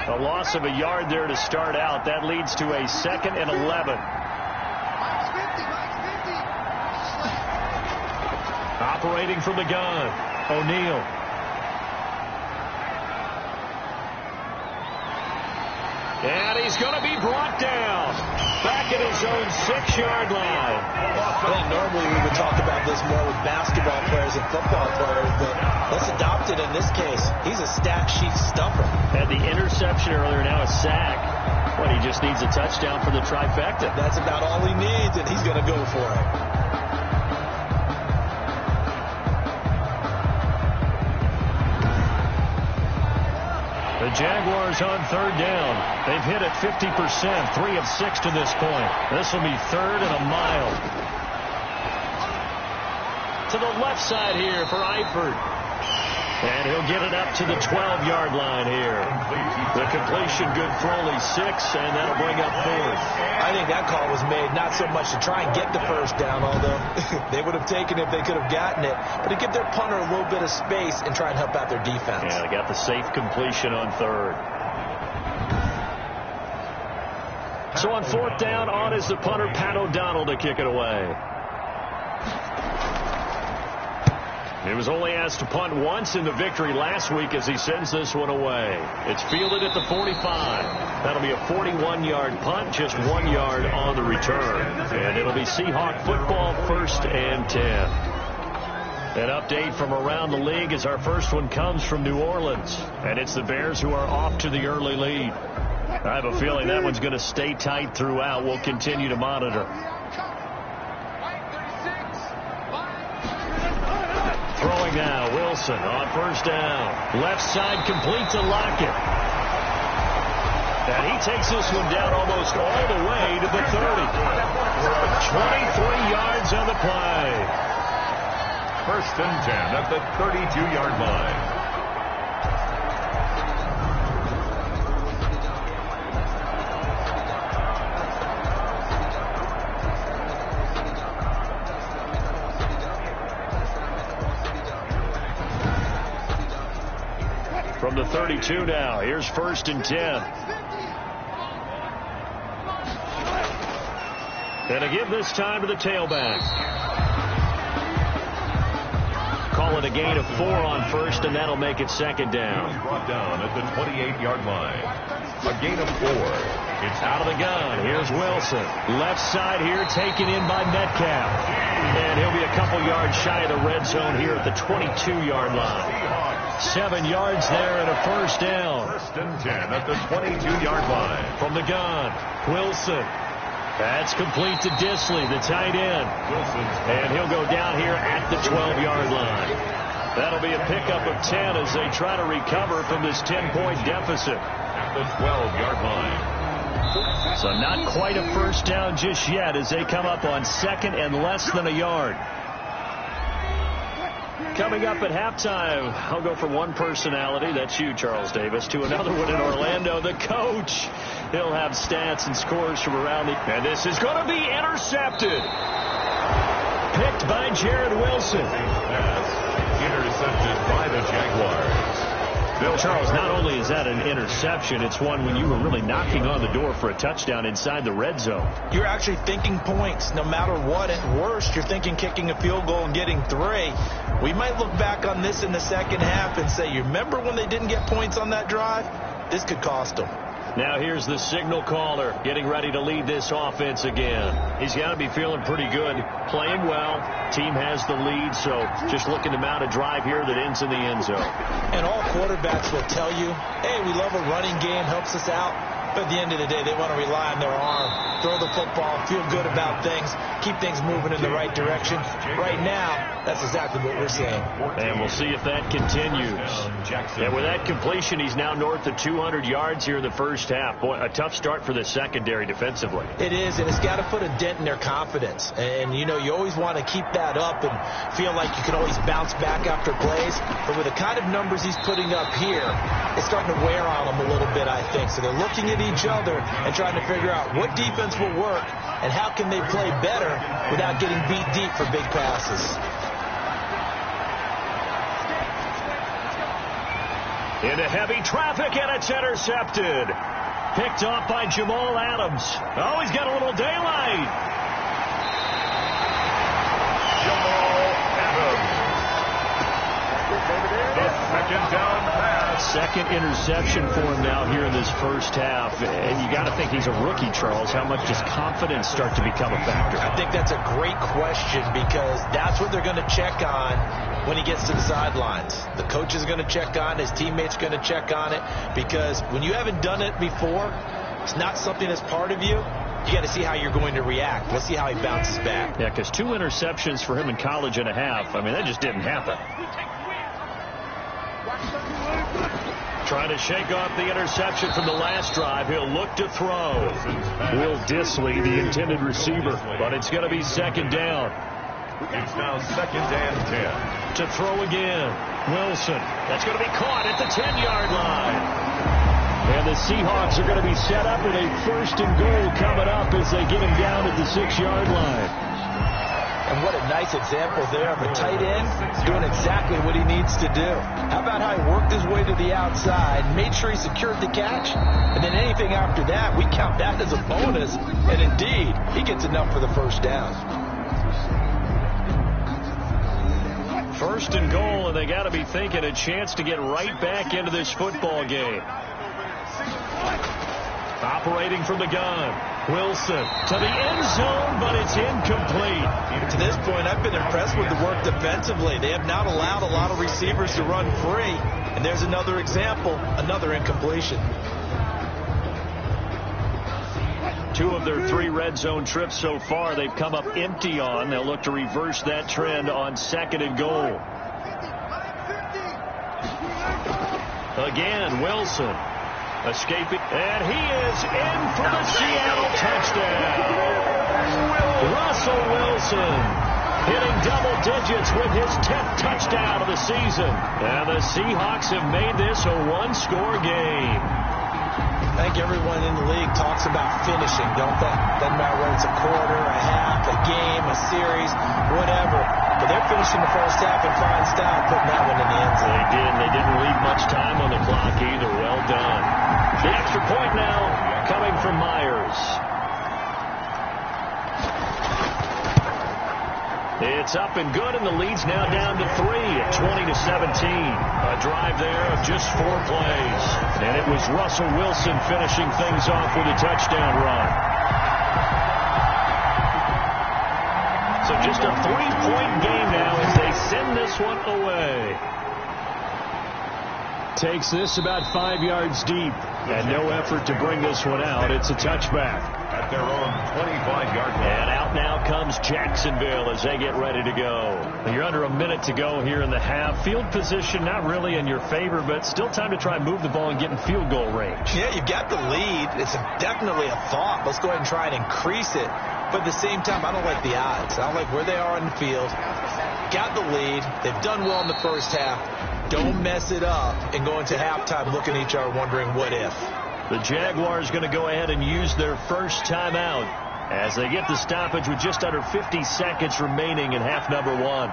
[SPEAKER 3] A loss of a yard there to start out. That leads to a 2nd and 11. Operating from the gun, O'Neal. And he's going to be brought down. Back at his own 6-yard line.
[SPEAKER 1] I think normally we would talk about this more with basketball players and football players, but let's adopt it in this case. He's a stat sheet stuffer.
[SPEAKER 3] Had the interception earlier, now a sack. Well, he just needs a touchdown for the trifecta.
[SPEAKER 1] That's about all he needs, and he's going to go for it.
[SPEAKER 3] The Jaguars on 3rd down. They've hit it 50%, 3 of 6 to this point. This will be 3rd and a mile. To the left side here for Eifert. And he'll get it up to the 12-yard line here. The completion good for only 6, and that'll bring up 4th.
[SPEAKER 1] I think that call was made not so much to try and get the first down, although they would have taken it if they could have gotten it, but to give their punter a little bit of space and try and help out their defense.
[SPEAKER 3] Yeah, they got the safe completion on 3rd. So on 4th down, on is the punter, Pat O'Donnell, to kick it away. He was only asked to punt once in the victory last week as he sends this one away. It's fielded at the 45. That'll be a 41-yard punt, just 1 yard on the return. And it'll be Seahawk football, 1st and 10. An update from around the league as our first one comes from New Orleans. And it's the Bears who are off to the early lead. I have a feeling that one's going to stay tight throughout. We'll continue to monitor. Throwing now, Wilson on 1st down. Left side complete to Lockett. And he takes this one down almost all the way to the 30. 23 yards on the play.
[SPEAKER 2] 1st and 10 at the 32-yard line.
[SPEAKER 3] From the 32 now, here's 1st and 10. And to give this time to the tailback. Call it a gain of 4 on first, and that'll make it second down.
[SPEAKER 2] Brought down at the 28-yard line. A gain of 4.
[SPEAKER 3] It's out of the gun. Here's Wilson. Left side here taken in by Metcalf. And he'll be a couple yards shy of the red zone here at the 22-yard line. 7 yards there and a first down.
[SPEAKER 2] First and 10 at the 22-yard line.
[SPEAKER 3] From the gun, Wilson. That's complete to Disley, the tight end. And he'll go down here at the 12-yard line. That'll be a pickup of 10 as they try to recover from this 10-point deficit.
[SPEAKER 2] At the 12-yard line.
[SPEAKER 3] So not quite a first down just yet as they come up on second and less than a yard. Coming up at halftime, I'll go from one personality, that's you, Charles Davis, to another one in Orlando, the coach. He'll have stats and scores from around the... And this is going to be intercepted. Picked by Jared Wilson.
[SPEAKER 2] Intercepted by the Jaguars.
[SPEAKER 3] Charles, not only is that an interception, it's one when you were really knocking on the door for a touchdown inside the red zone.
[SPEAKER 1] You're actually thinking points no matter what. At worst, you're thinking kicking a field goal and getting 3. We might look back on this in the second half and say, you remember when they didn't get points on that drive? This could cost them.
[SPEAKER 3] Now here's the signal caller getting ready to lead this offense again. He's got to be feeling pretty good, playing well. Team has the lead, so just looking to mount a drive here that ends in the end zone.
[SPEAKER 1] And all quarterbacks will tell you, hey, we love a running game, helps us out. But at the end of the day, they want to rely on their arm, throw the football, feel good about things, keep things moving in the right direction. Right now, that's exactly what we're seeing.
[SPEAKER 3] And we'll see if that continues. And with that completion, he's now north of 200 yards here in the first half. Boy, a tough start for the secondary defensively.
[SPEAKER 1] It is, and it's got to put a dent in their confidence. And, you know, you always want to keep that up and feel like you can always bounce back after plays. But with the kind of numbers he's putting up here, it's starting to wear on them a little bit, I think. So they're looking at each other and trying to figure out what defense will work and how can they play better without getting beat deep for big passes.
[SPEAKER 3] Into heavy traffic, and it's intercepted. Picked off by Jamal Adams. Oh, he's got a little daylight.
[SPEAKER 2] Jamal Adams. The second down pass.
[SPEAKER 3] Second interception for him now here in this first half. And you got to think he's a rookie, Charles. How much does confidence start to become a factor?
[SPEAKER 1] I think that's a great question because that's what they're going to check on when he gets to the sidelines. The coach is going to check on it. His teammates are going to check on it because when you haven't done it before, it's not something that's part of you. You got to see how you're going to react. Let's see how he bounces back.
[SPEAKER 3] Yeah, because 2 interceptions for him in college and a half. I mean, that just didn't happen. Trying to shake off the interception from the last drive. He'll look to throw. Will Disley, the intended receiver. But it's going to be second down.
[SPEAKER 2] It's now second and 10.
[SPEAKER 3] To throw again. Wilson. That's going to be caught at the 10-yard line. And the Seahawks are going to be set up with a first and goal coming up as they get him down at the 6-yard line.
[SPEAKER 1] And what a nice example there of a tight end doing exactly what he needs to do. How about how he worked his way to the outside, made sure he secured the catch, and then anything after that, we count that as a bonus. And indeed, he gets enough for the first down.
[SPEAKER 3] First and goal, and they got to be thinking a chance to get right back into this football game. Operating from the gun. Wilson to the end zone, but it's incomplete.
[SPEAKER 1] To this point, I've been impressed with the work defensively. They have not allowed a lot of receivers to run free. And there's another example, another incompletion.
[SPEAKER 3] 2 of their 3 red zone trips so far, they've come up empty on. They'll look to reverse that trend on second and goal. Again, Wilson. Escaping, and he is in for the Seattle touchdown. Russell Wilson hitting double digits with his 10th touchdown of the season. And the Seahawks have made this a 1-score game.
[SPEAKER 1] I think everyone in the league talks about finishing, don't they? Doesn't matter whether it's a quarter, a half, a game, a series, whatever. But they're finishing the first half in fine style, putting that one in the end zone.
[SPEAKER 3] They did. They didn't leave much time on the clock either. Well done. The extra point now coming from Myers. It's up and good, and the lead's now down to 3 at 20-17. A drive there of just 4 plays. And it was Russell Wilson finishing things off with a touchdown run. So just a 3-point game now as they send this one away. Takes this about 5 yards deep. And no effort to bring this one out. It's a touchback.
[SPEAKER 2] At their own 25-yard line.
[SPEAKER 3] And out now comes Jacksonville as they get ready to go. You're under a minute to go here in the half. Field position not really in your favor, but still time to try and move the ball and get in field goal range.
[SPEAKER 1] Yeah, you've got the lead. It's definitely a thought. Let's go ahead and try and increase it. But at the same time, I don't like the odds. I don't like where they are on the field. Got the lead. They've done well in the first half. Don't mess it up and go into halftime looking at each other wondering what if.
[SPEAKER 3] The Jaguars going to go ahead and use their first timeout as they get the stoppage with just under 50 seconds remaining in half number 1.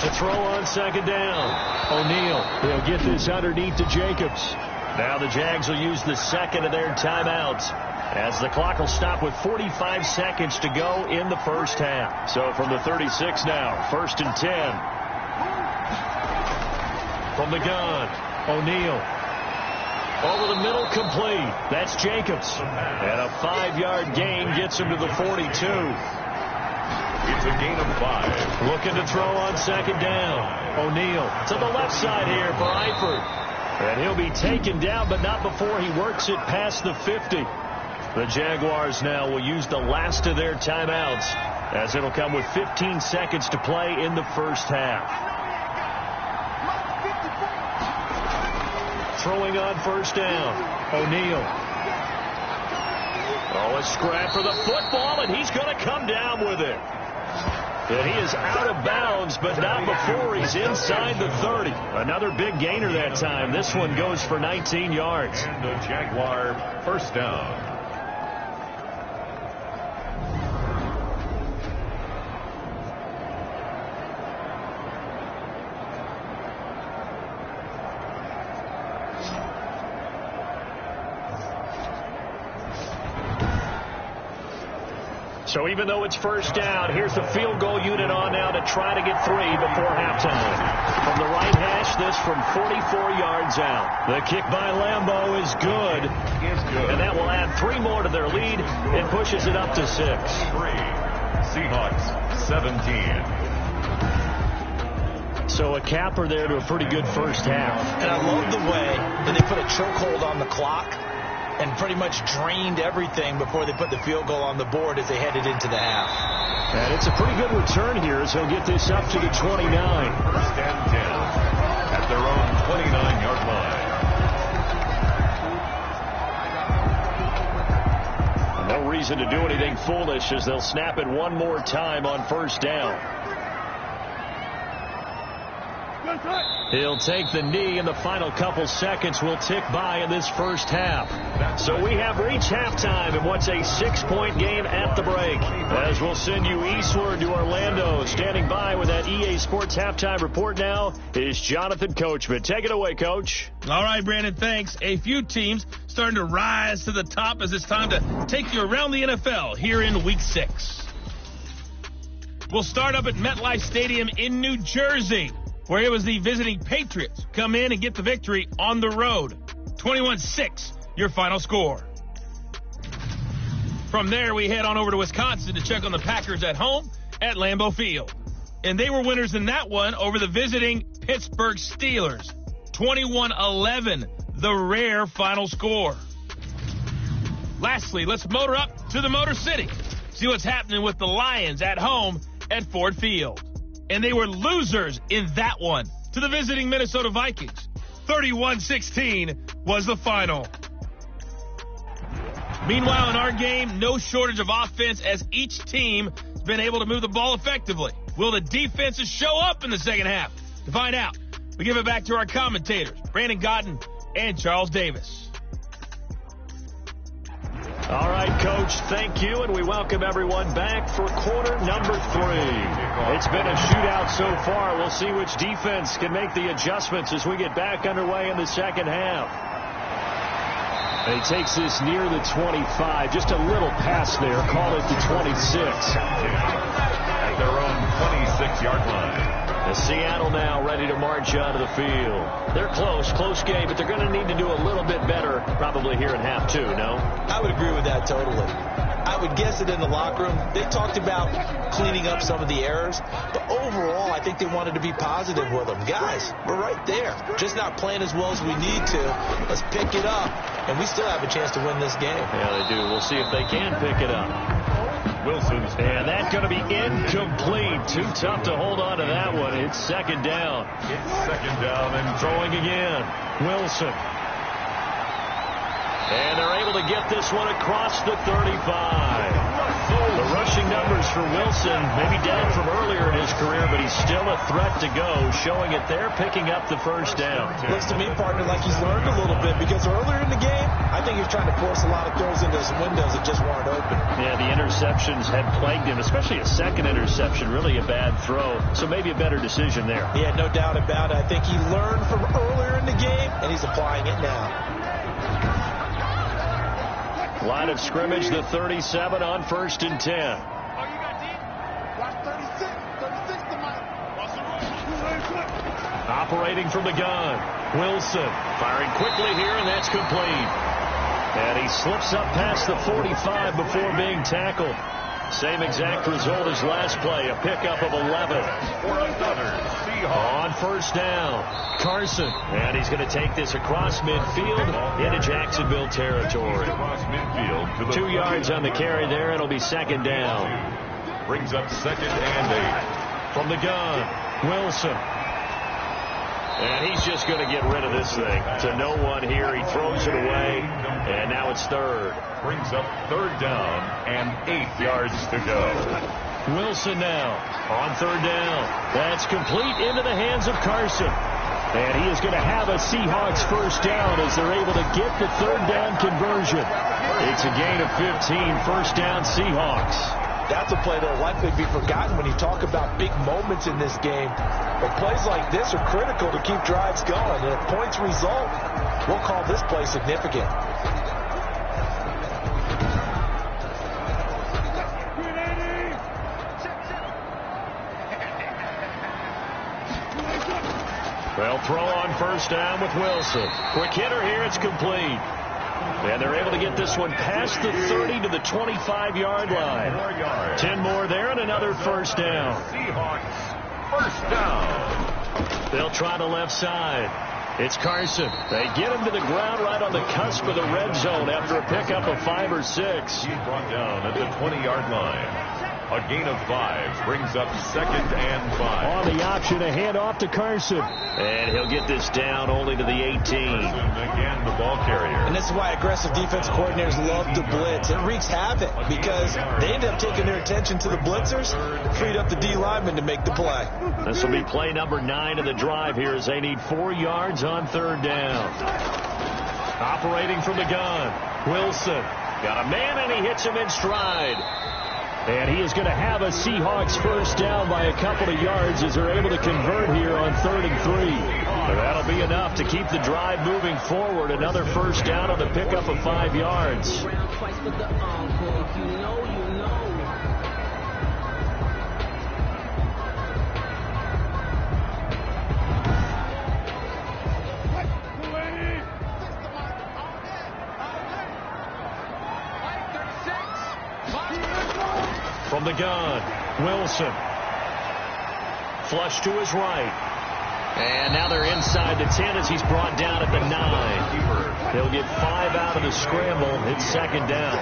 [SPEAKER 3] To throw on second down. O'Neal, he'll get this underneath to Jacobs. Now the Jags will use the second of their timeouts as the clock will stop with 45 seconds to go in the first half. So from the 36 now, 1st and 10. From the gun, O'Neal. Over the middle, complete. That's Jacobs. And a 5-yard gain gets him to the 42.
[SPEAKER 2] It's a gain of 5.
[SPEAKER 3] Looking to throw on second down. O'Neal to the left side here for Eifert. And he'll be taken down, but not before he works it past the 50. The Jaguars now will use the last of their timeouts as it'll come with 15 seconds to play in the first half. Throwing on first down, O'Neal. Oh, a scrap for the football, and he's going to come down with it. And he is out of bounds, but not before he's inside the 30. Another big gainer that time. This one goes for 19 yards.
[SPEAKER 2] And the Jaguar first down.
[SPEAKER 3] So even though it's first down, here's the field goal unit on now to try to get 3 before halftime. From the right hash, this from 44 yards out. The kick by Lambeau is good. And that will add 3 more to their lead and pushes it up to 6.
[SPEAKER 2] 3. Seahawks 17.
[SPEAKER 3] So a capper there to a pretty good first half.
[SPEAKER 1] And I love the way that they put a chokehold on the clock and pretty much drained everything before they put the field goal on the board as they headed into the half.
[SPEAKER 3] And it's a pretty good return here as he'll get this up to the 29.
[SPEAKER 2] First and 10 at their own 29-yard line.
[SPEAKER 3] No reason to do anything foolish as they'll snap it one more time on first down. He'll take the knee, and the final couple seconds will tick by in this first half. So we have reached halftime in what's a 6-point game at the break. As we'll send you eastward to Orlando. Standing by with that EA Sports halftime report now is Jonathan Coachman. Take it away, Coach.
[SPEAKER 5] All right, Brandon, thanks. A few teams starting to rise to the top as it's time to take you around the NFL here in Week 6. We'll start up at MetLife Stadium in New Jersey, where it was the visiting Patriots come in and get the victory on the road. 21-6, your final score. From there, we head on over to Wisconsin to check on the Packers at home at Lambeau Field. And they were winners in that one over the visiting Pittsburgh Steelers. 21-11, the rare final score. Lastly, let's motor up to the Motor City. See what's happening with the Lions at home at Ford Field. And they were losers in that one to the visiting Minnesota Vikings. 31-16 was the final. Meanwhile, in our game, no shortage of offense as each team has been able to move the ball effectively. Will the defenses show up in the second half? To find out, we give it back to our commentators, Brandon Godden and Charles Davis.
[SPEAKER 3] All right, Coach, thank you, and we welcome everyone back for quarter number 3. It's been a shootout so far. We'll see which defense can make the adjustments as we get back underway in the second half. He takes this near the 25. Just a little pass there. Call it the 26.
[SPEAKER 2] At their own 26-yard line.
[SPEAKER 3] Seattle now ready to march out of the field. They're close game, but they're going to need to do a little bit better probably here in half two, no?
[SPEAKER 1] I would agree with that totally. I would guess that in the locker room, they talked about cleaning up some of the errors, but overall, I think they wanted to be positive with them. Guys, we're right there. Just not playing as well as we need to. Let's pick it up, and we still have a chance to win this game.
[SPEAKER 3] Yeah, they do. We'll see if they can pick it up.
[SPEAKER 2] Wilson's.
[SPEAKER 3] And that's going to be incomplete. Too tough to hold on to that one. It's second down.
[SPEAKER 2] It's second down and
[SPEAKER 3] throwing again. Wilson. And they're able to get this one across the 35. The rushing numbers for Wilson, maybe down from earlier in his career, but he's still a threat to go, showing it there, picking up the first down.
[SPEAKER 1] Looks to me, partner, like he's learned a little bit, because earlier in the game, I think he was trying to force a lot of throws into some windows that just weren't open.
[SPEAKER 3] Yeah, the interceptions had plagued him, especially a second interception, really a bad throw. So maybe a better decision there.
[SPEAKER 1] Yeah, no doubt about it. I think he learned from earlier in the game, and he's applying it now.
[SPEAKER 3] Line of scrimmage, the 37 on 1st and 10. Operating from the gun. Wilson firing quickly here, and that's complete. And he slips up past the 45 before being tackled. Same exact result as last play, a pickup of 11.
[SPEAKER 2] For another
[SPEAKER 3] on 1st down, Carson. And he's going to take this across midfield into Jacksonville territory.
[SPEAKER 2] Across midfield to the
[SPEAKER 3] 2 yards on the carry there. It'll be second down.
[SPEAKER 2] Brings up 2nd and 8.
[SPEAKER 3] From the gun, Wilson. And he's just going to get rid of this thing to no one here. He throws it away, and now it's 3rd.
[SPEAKER 2] Brings up 3rd down and 8 yards to go.
[SPEAKER 3] Wilson now on 3rd down. That's complete into the hands of Carson. And he is going to have a Seahawks first down as they're able to get the 3rd down conversion. It's a gain of 15, first down Seahawks.
[SPEAKER 1] That's a play that will likely be forgotten when you talk about big moments in this game. But plays like this are critical to keep drives going. And if points result, we'll call this play significant.
[SPEAKER 3] Well, throw on 1st down with Wilson. Quick hitter here, it's complete. And they're able to get this one past the 30 to the 25-yard line. 10 more there and another first down.
[SPEAKER 2] Seahawks first down.
[SPEAKER 3] They'll try the left side. It's Carson. They get him to the ground right on the cusp of the red zone after a pickup of 5 or 6.
[SPEAKER 2] He's brought down at the 20-yard line. A gain of 5 brings up 2nd and 5.
[SPEAKER 3] On the option, a handoff to Carson. And he'll get this down only to the 18.
[SPEAKER 2] Again, the ball carrier.
[SPEAKER 1] And this is why aggressive defense coordinators love to blitz. It wreaks havoc because they end up taking their attention to the blitzers, freed up the D lineman to make the play.
[SPEAKER 3] This will be play number 9 of the drive here as they need 4 yards on 3rd down. Operating from the gun, Wilson. Got a man and he hits him in stride. And he is going to have a Seahawks first down by a couple of yards as they're able to convert here on 3rd and 3. But that'll be enough to keep the drive moving forward. Another first down on the pickup of 5 yards. From the gun, Wilson. Flush to his right. And now they're inside the 10 as he's brought down at the 9. He'll get 5 out of the scramble. It's second down.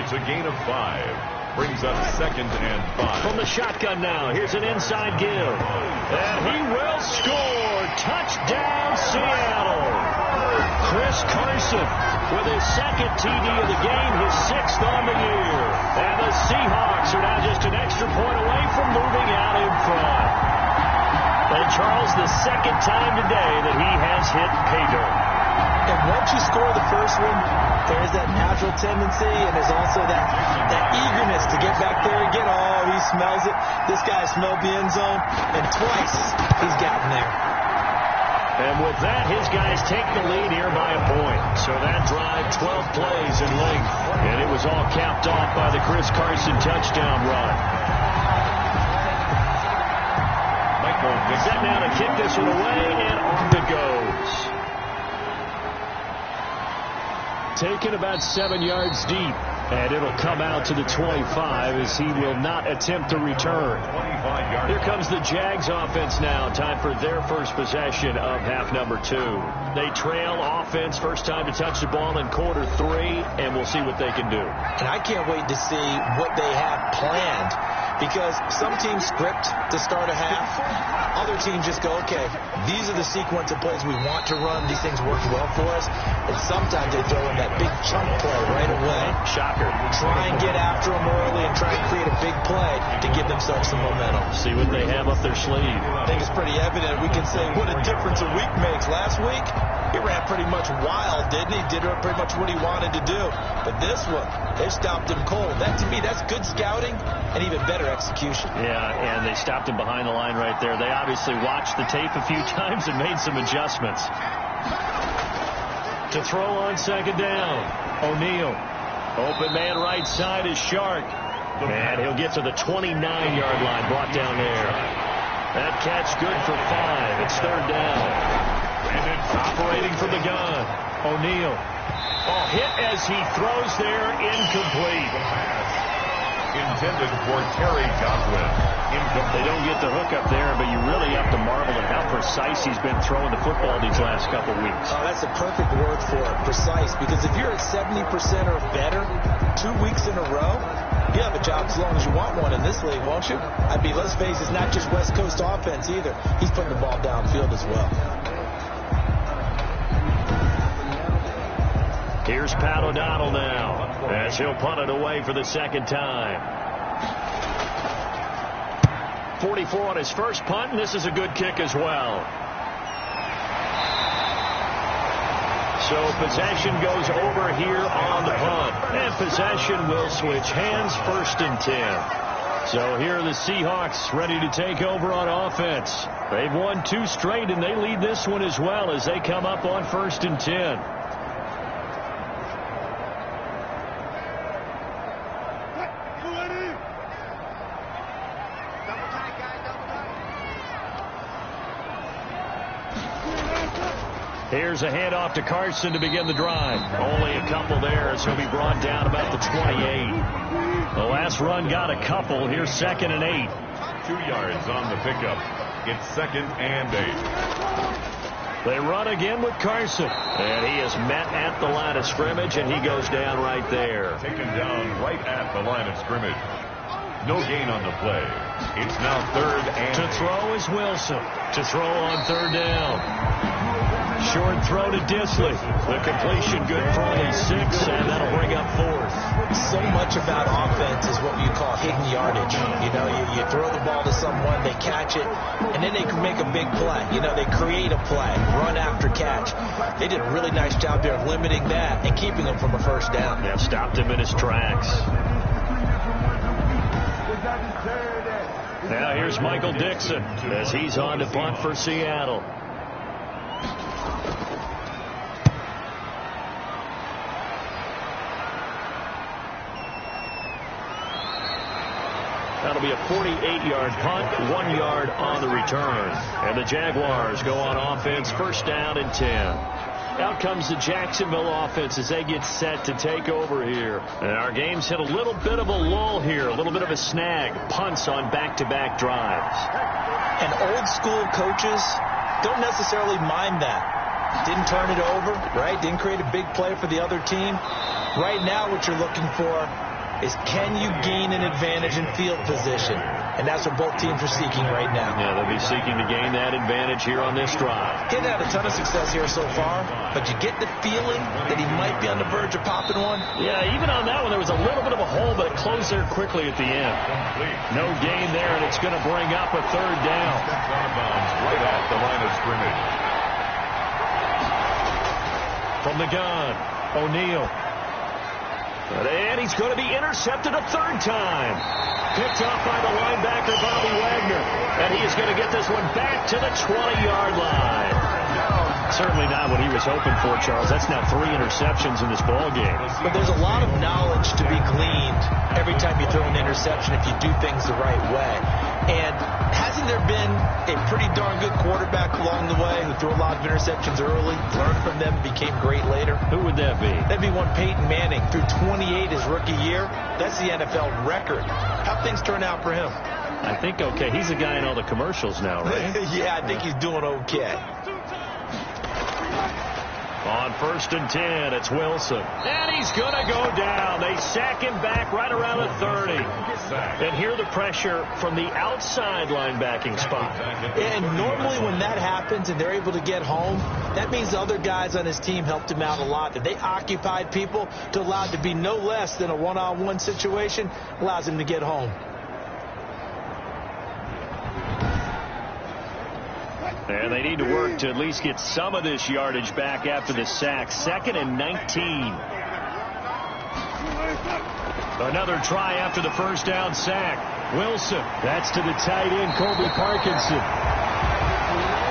[SPEAKER 2] It's a gain of 5. Brings up 2nd and 5.
[SPEAKER 3] From the shotgun now. Here's an inside give. And he will score. Touchdown, Seattle. Chris Carson with his 2nd TD of the game, his 6th on the year. And the Seahawks are now just an extra point away from moving out in front. And Charles, the 2nd time today that he has hit pay dirt.
[SPEAKER 1] And once you score the first one, there's that natural tendency, and there's also that eagerness to get back there again. Oh, he smells it. This guy smelled the end zone, and twice he's gotten there.
[SPEAKER 3] And with that, his guys take the lead here by a point. So that drive, 12 plays in length. And it was all capped off by the Chris Carson touchdown run. Michael set now to kick this one away, and off it goes. Taken about 7 yards deep. And it'll come out to the 25 as he will not attempt to return. Here comes the Jags offense now. Time for their first possession of half number 2. They trail offense, first time to touch the ball in quarter 3, and we'll see what they can do.
[SPEAKER 1] And I can't wait to see what they have planned, because some teams script to start a half. Other teams just go, okay, these are the sequence of plays we want to run. These things work well for us. And sometimes they throw in that big chunk play right away.
[SPEAKER 3] Shocker.
[SPEAKER 1] Try and get after them early and try and create a big play to give themselves some momentum.
[SPEAKER 3] See what they have up their sleeve.
[SPEAKER 1] I think it's pretty evident. We can say what a difference a week makes. Last week, he ran pretty much wild, didn't he? Did pretty much what he wanted to do. But this one, they stopped him cold. That, to me, that's good scouting and even better execution.
[SPEAKER 3] Yeah, and they stopped him behind the line right there. They obviously watched the tape a few times and made some adjustments. To throw on second down, O'Neal. Open man right side is Shark. And he'll get to the 29-yard line, brought down there. That catch good for 5. It's third down. And it's operating from the gun. O'Neal. Oh, hit as he throws there, incomplete.
[SPEAKER 2] Intended for Terry Godwin.
[SPEAKER 3] They don't get the hook up there, but you really have to marvel at how precise he's been throwing the football these last couple weeks.
[SPEAKER 1] Oh, that's a perfect word for it, precise, because if you're at 70% or better 2 weeks in a row, you have a job as long as you want one in this league, won't you? I mean, let's face it, it's not just West Coast offense either. He's putting the ball downfield as well.
[SPEAKER 3] Here's Pat O'Donnell now as he'll punt it away for the second time. 44 on his first punt, and this is a good kick as well. So possession goes over here on the punt. And possession will switch hands, first and 10. So here are the Seahawks ready to take over on offense. They've won 2 straight, and they lead this one as well as they come up on first and 10. Here's a handoff to Carson to begin the drive. Only a couple there as he'll be brought down about the 28. The last run got a couple. Here's second and 8.
[SPEAKER 2] 2 yards on the pickup. It's second and 8.
[SPEAKER 3] They run again with Carson. And he is met at the line of scrimmage, and he goes down right there.
[SPEAKER 2] Taken down right at the line of scrimmage. No gain on the play. It's now third and
[SPEAKER 3] to throw is Wilson. To throw on third down. Short throw to Disley. The completion good for only 6, and that'll bring up fourth.
[SPEAKER 1] So much about offense is what you call hidden yardage. You know, you throw the ball to someone, they catch it, and then they can make a big play. You know, they create a play, run after catch. They did a really nice job there of limiting that and keeping him from a first down.
[SPEAKER 3] Yeah, stopped him in his tracks. Now here's Michael Dixon as he's on to punt for Seattle. That'll be a 48-yard punt, 1 yard on the return. And the Jaguars go on offense, first down and 10. Out comes the Jacksonville offense as they get set to take over here. And our game's hit a little bit of a lull here, a little bit of a snag. Punts on back-to-back drives.
[SPEAKER 1] And old-school coaches don't necessarily mind that. Didn't turn it over, right? Didn't create a big play for the other team. Right now what you're looking for is can you gain an advantage in field position? And that's what both teams are seeking right now.
[SPEAKER 3] Yeah, they'll be seeking to gain that advantage here on this drive.
[SPEAKER 1] Didn't have a ton of success here so far, but you get the feeling that he might be on the verge of popping one.
[SPEAKER 3] Yeah, even on that one, there was a little bit of a hole, but it closed there quickly at the end. No gain there, and it's going to bring up a third down.
[SPEAKER 2] Right at the line of scrimmage.
[SPEAKER 3] From the gun, O'Neal. And he's going to be intercepted a third time. Picked off by the linebacker, Bobby Wagner. And he is going to get this one back to the 20-yard line. certainly not what he was hoping for, Charles. That's now 3 interceptions in this ball game.
[SPEAKER 1] But there's a lot of knowledge to be gleaned every time you throw an interception if you do things the right way. And hasn't there been a pretty darn good quarterback along the way who threw a lot of interceptions early, learned from them, became great later?
[SPEAKER 3] Who would that be?
[SPEAKER 1] That'd be one Peyton Manning. Threw 28 his rookie year. That's the NFL record. How'd things turn out for him?
[SPEAKER 3] I think okay. He's a guy in all the commercials now, right?
[SPEAKER 1] Yeah, I think he's doing okay.
[SPEAKER 3] On 1st and 10, it's Wilson. And he's going to go down. They sack him back right around the 30. And hear the pressure from the outside linebacking spot.
[SPEAKER 1] And normally when that happens and they're able to get home, that means the other guys on his team helped him out a lot. That they occupied people to allow it to be no less than a one-on-one situation, allows him to get home.
[SPEAKER 3] And they need to work to at least get some of this yardage back after the sack. 2nd and 19. Another try after the first down sack. Wilson. That's to the tight end, Colby Parkinson.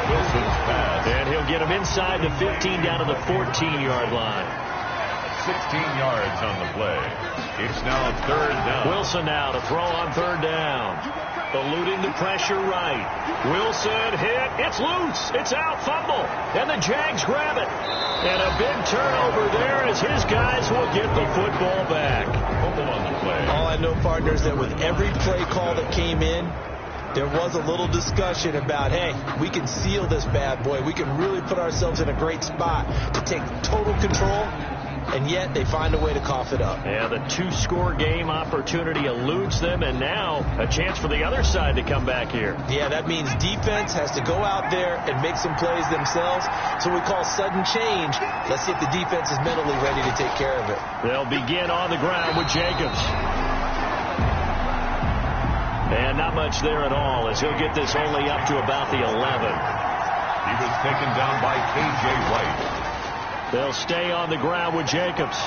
[SPEAKER 2] Wilson's pass.
[SPEAKER 3] And he'll get him inside the 15 down to the 14-yard line.
[SPEAKER 2] 16 yards on the play. It's now 3rd down.
[SPEAKER 3] Wilson now to throw on 3rd down. Eluding the pressure right. Wilson hit. It's loose. It's out. Fumble. And the Jags grab it. And a big turnover there as his guys will get the football back.
[SPEAKER 2] Fumble on the play.
[SPEAKER 1] All I know, partners, that with every play call that came in, there was a little discussion about, hey, we can seal this bad boy. We can really put ourselves in a great spot to take total control. And yet they find a way to cough it up.
[SPEAKER 3] Yeah, the 2-score game opportunity eludes them, and now a chance for the other side to come back here.
[SPEAKER 1] Yeah, that means defense has to go out there and make some plays themselves. So we call sudden change. Let's see if the defense is mentally ready to take care of it.
[SPEAKER 3] They'll begin on the ground with Jacobs. And not much there at all as he'll get this only up to about the 11.
[SPEAKER 2] He was taken down by K.J. Wright.
[SPEAKER 3] They'll stay on the ground with Jacobs.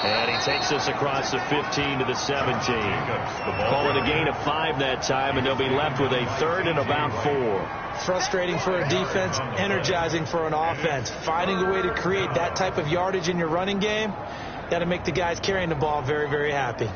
[SPEAKER 3] And he takes us across the 15 to the 17. Call it a gain of 5 that time, and they'll be left with a 3rd and about 4.
[SPEAKER 1] Frustrating for a defense, energizing for an offense. Finding a way to create that type of yardage in your running game, that'll make the guys carrying the ball very, very happy.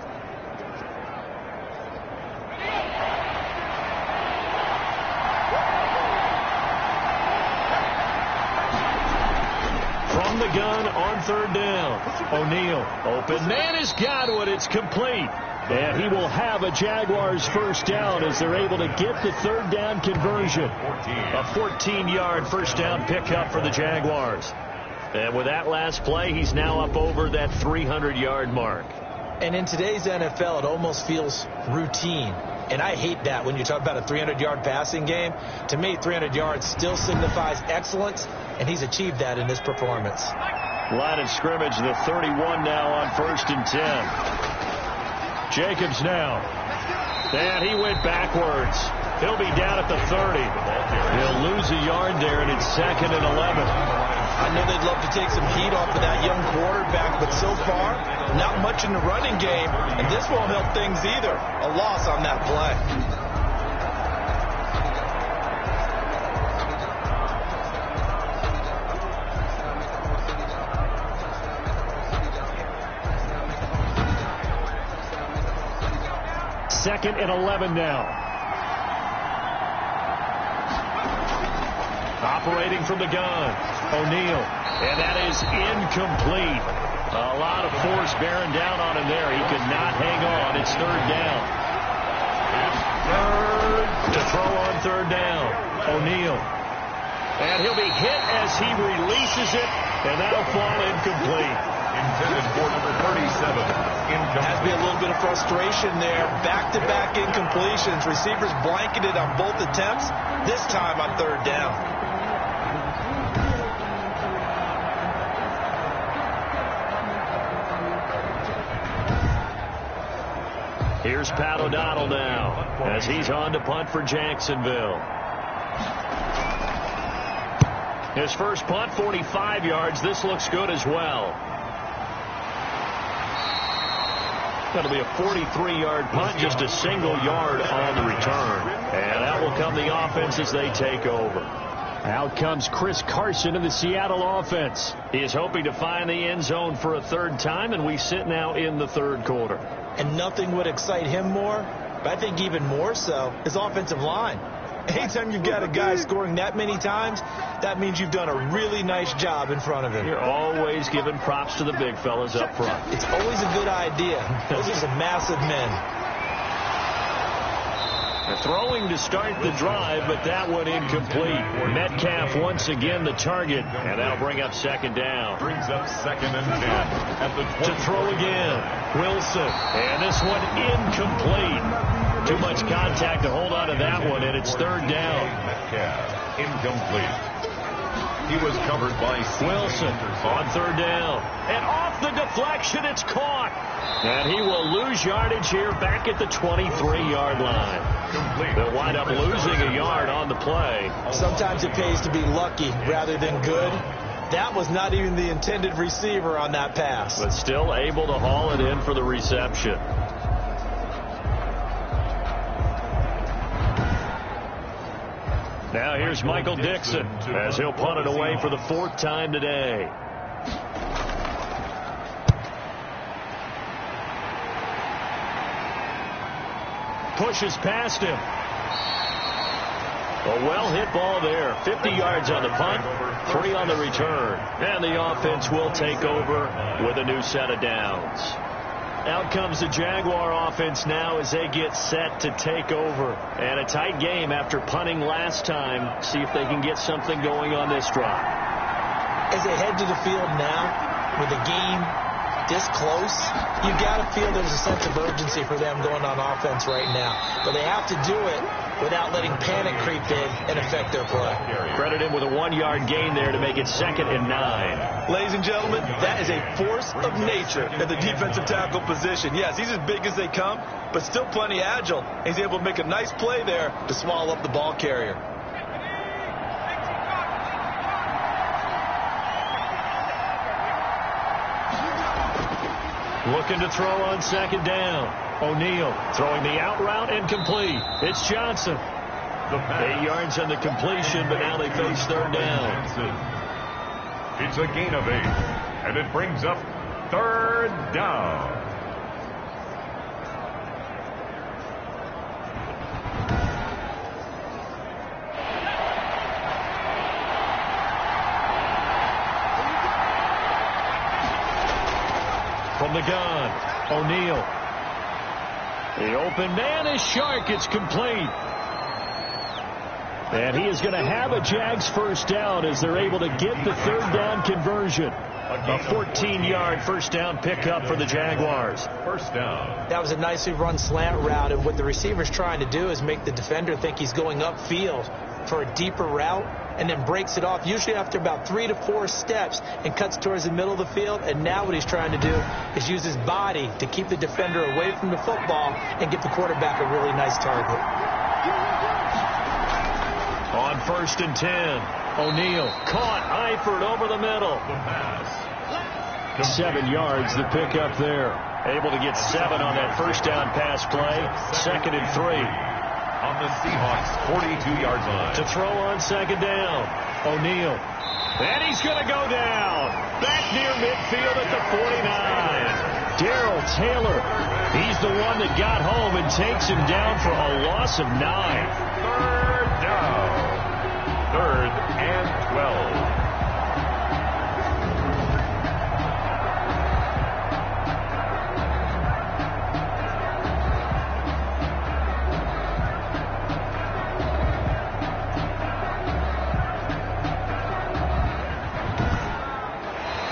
[SPEAKER 3] The gun on 3rd down. O'Neal. Open man has got one. It's complete. And he will have a Jaguars 1st down as they're able to get the 3rd down conversion. A 14-yard 1st down pickup for the Jaguars. And with that last play, he's now up over that 300-yard mark.
[SPEAKER 1] And in today's NFL, it almost feels routine. And I hate that when you talk about a 300-yard passing game. To me, 300 yards still signifies excellence, and he's achieved that in this performance.
[SPEAKER 3] Line of scrimmage, the 31 now on 1st and 10. Jacobs now. And he went backwards. He'll be down at the 30. He'll lose a yard there, and it's 2nd and 11.
[SPEAKER 1] I know they'd love to take some heat off of that young quarterback, but so far, not much in the running game, and this won't help things either. A loss on that play.
[SPEAKER 3] Second and 11 now. Operating from the gun, O'Neal, and that is incomplete. A lot of force bearing down on him there. He could not hang on. It's 3rd down. To throw on 3rd down, O'Neal. And he'll be hit as he releases it, and that'll fall incomplete.
[SPEAKER 2] Intended for number 37.
[SPEAKER 1] Has to be a little bit of frustration there. Back-to-back incompletions. Receivers blanketed on both attempts, this time on 3rd down.
[SPEAKER 3] Here's Pat O'Donnell now as he's on to punt for Jacksonville. His first punt, 45 yards. This looks good as well. That'll be a 43-yard punt, just a single yard on the return. And that will come the offense as they take over. Out comes Chris Carson in the Seattle offense. He is hoping to find the end zone for a third time, and we sit now in the third quarter.
[SPEAKER 1] And nothing would excite him more, but I think even more so, his offensive line. Anytime you've got a guy scoring that many times, that means you've done a really nice job in front of him.
[SPEAKER 3] You're always giving props to the big fellas up front.
[SPEAKER 1] It's always a good idea. Those are some massive men.
[SPEAKER 3] Throwing to start the drive, but that one incomplete. Metcalf once again the target, and that'll bring up second down.
[SPEAKER 2] Brings up 2nd and 10 at the 20.
[SPEAKER 3] To throw again, Wilson, and this one incomplete. Too much contact to hold on to that one, and it's third down.
[SPEAKER 2] Metcalf, incomplete. He was covered by
[SPEAKER 3] Wilson on third down. And off the deflection, it's caught. And he will lose yardage here back at the 23-yard line. They'll wind up losing a yard on the play.
[SPEAKER 1] Sometimes it pays to be lucky rather than good. That was not even the intended receiver on that pass.
[SPEAKER 3] But still able to haul it in for the reception. Now here's Michael Dixon as he'll punt it away for the 4th time today. Pushes past him. A well-hit ball there. 50 yards on the punt, 3 on the return. And the offense will take over with a new set of downs. Out comes the Jaguar offense now as they get set to take over. And a tight game after punting last time. See if they can get something going on this drive.
[SPEAKER 1] As they head to the field now, with the game this close, you got to feel there's a sense of urgency for them going on offense right now. But they have to do it without letting panic creep in and affect their play.
[SPEAKER 3] Credit him with a 1-yard gain there to make it 2nd and 9.
[SPEAKER 1] Ladies and gentlemen, that is a force of nature at the defensive tackle position. Yes, he's as big as they come, but still plenty agile. He's able to make a nice play there to swallow up the ball carrier.
[SPEAKER 3] Looking to throw on 2nd down. O'Neal throwing the out route incomplete. It's Johnson. 8 yards on the completion, but now they face 3rd down.
[SPEAKER 2] It's a gain of 8, and it brings up 3rd down.
[SPEAKER 3] From the gun, O'Neal. The open man is Shark. It's complete. And he is going to have a Jags 1st down as they're able to get the 3rd down conversion. A 14-yard 1st down pickup for the Jaguars.
[SPEAKER 2] 1st down.
[SPEAKER 1] That was a nicely run slant route, and what the receiver's trying to do is make the defender think he's going upfield for a deeper route, and then breaks it off, usually after about 3 to 4 steps, and cuts towards the middle of the field. And now what he's trying to do is use his body to keep the defender away from the football and get the quarterback a really nice target.
[SPEAKER 3] On 1st and 10, O'Neal caught Eifert over the middle. 7 yards the pickup there. Able to get 7 on that 1st down pass play. 2nd and 3.
[SPEAKER 2] On the Seahawks 42-yard line.
[SPEAKER 3] To throw on 2nd down, O'Neal. And he's going to go down. Back near midfield at the 49. Darrell Taylor. He's the one that got home and takes him down for a loss of 9.
[SPEAKER 2] 3rd down. 3rd and 12.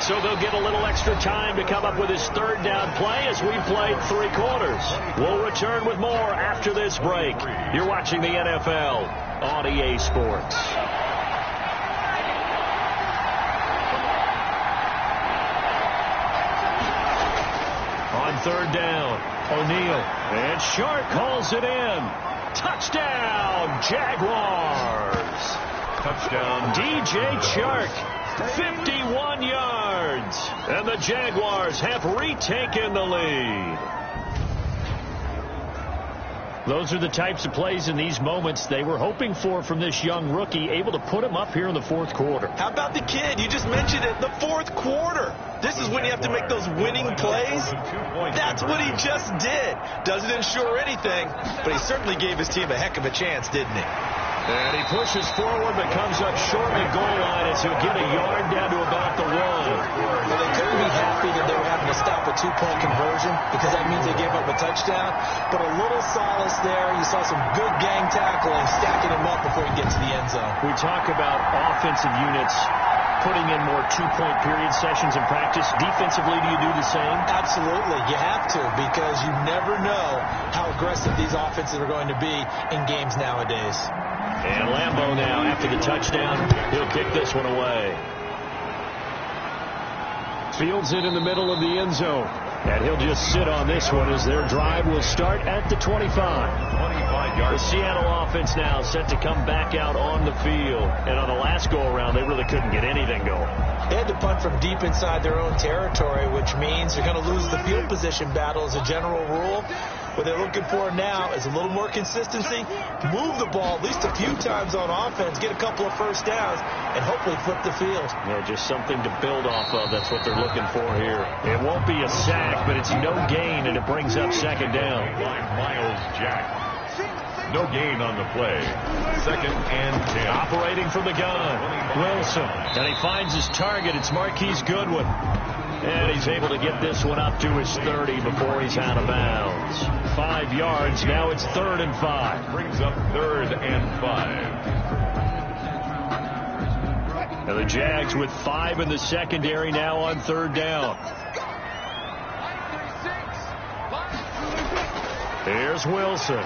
[SPEAKER 3] So they'll get a little extra time to come up with his 3rd down play as we played 3 quarters. We'll return with more after this break. You're watching the NFL on EA Sports. On 3rd down, O'Neal. And Shark calls it in. Touchdown, Jaguars.
[SPEAKER 2] Touchdown,
[SPEAKER 3] DJ Chark. 51 yards. And the Jaguars have retaken the lead. Those are the types of plays in these moments they were hoping for from this young rookie, able to put him up here in the fourth quarter.
[SPEAKER 1] How about the kid? You just mentioned it, the fourth quarter. This is when you have to make those winning plays. That's what he just did. Doesn't ensure anything, but he certainly gave his team a heck of a chance, didn't he?
[SPEAKER 3] And he pushes forward, but comes up short of the goal line as he'll get a yard down to about the 1.
[SPEAKER 1] Well, they couldn't be happy that they were having to stop a two-point conversion because that means they gave up a touchdown. But a little solace there. You saw some good gang tackling, stacking him up before he gets to the end zone.
[SPEAKER 3] We talk about offensive units putting in more two-point period sessions in practice. Defensively, do you do the same?
[SPEAKER 1] Absolutely. You have to, because you never know how aggressive these offenses are going to be in games nowadays.
[SPEAKER 3] And Lambeau now, after the touchdown, he'll kick this one away. Fields it in the middle of the end zone. And he'll just sit on this one as their drive will start at the 25.
[SPEAKER 2] 25 yards.
[SPEAKER 3] The Seattle offense now set to come back out on the field. And on the last go-around, they really couldn't get anything going.
[SPEAKER 1] They had to punt from deep inside their own territory, which means they're going to lose the field position battle as a general rule. What they're looking for now is a little more consistency, move the ball at least a few times on offense, get a couple of first downs, and hopefully flip the field.
[SPEAKER 3] Yeah, just something to build off of. That's what they're looking for here. It won't be a sack, but it's no gain, and it brings up second down.
[SPEAKER 2] Miles Jack. No gain on the play. 2nd and 10.
[SPEAKER 3] Operating from the gun, Wilson. And he finds his target. It's Marquise Goodwin. And he's able to get this one up to his 30 before he's out of bounds. 5 yards. Now it's 3rd and 5.
[SPEAKER 2] Brings up 3rd and 5.
[SPEAKER 3] And the Jags with 5 in the secondary now on 3rd down. Here's Wilson.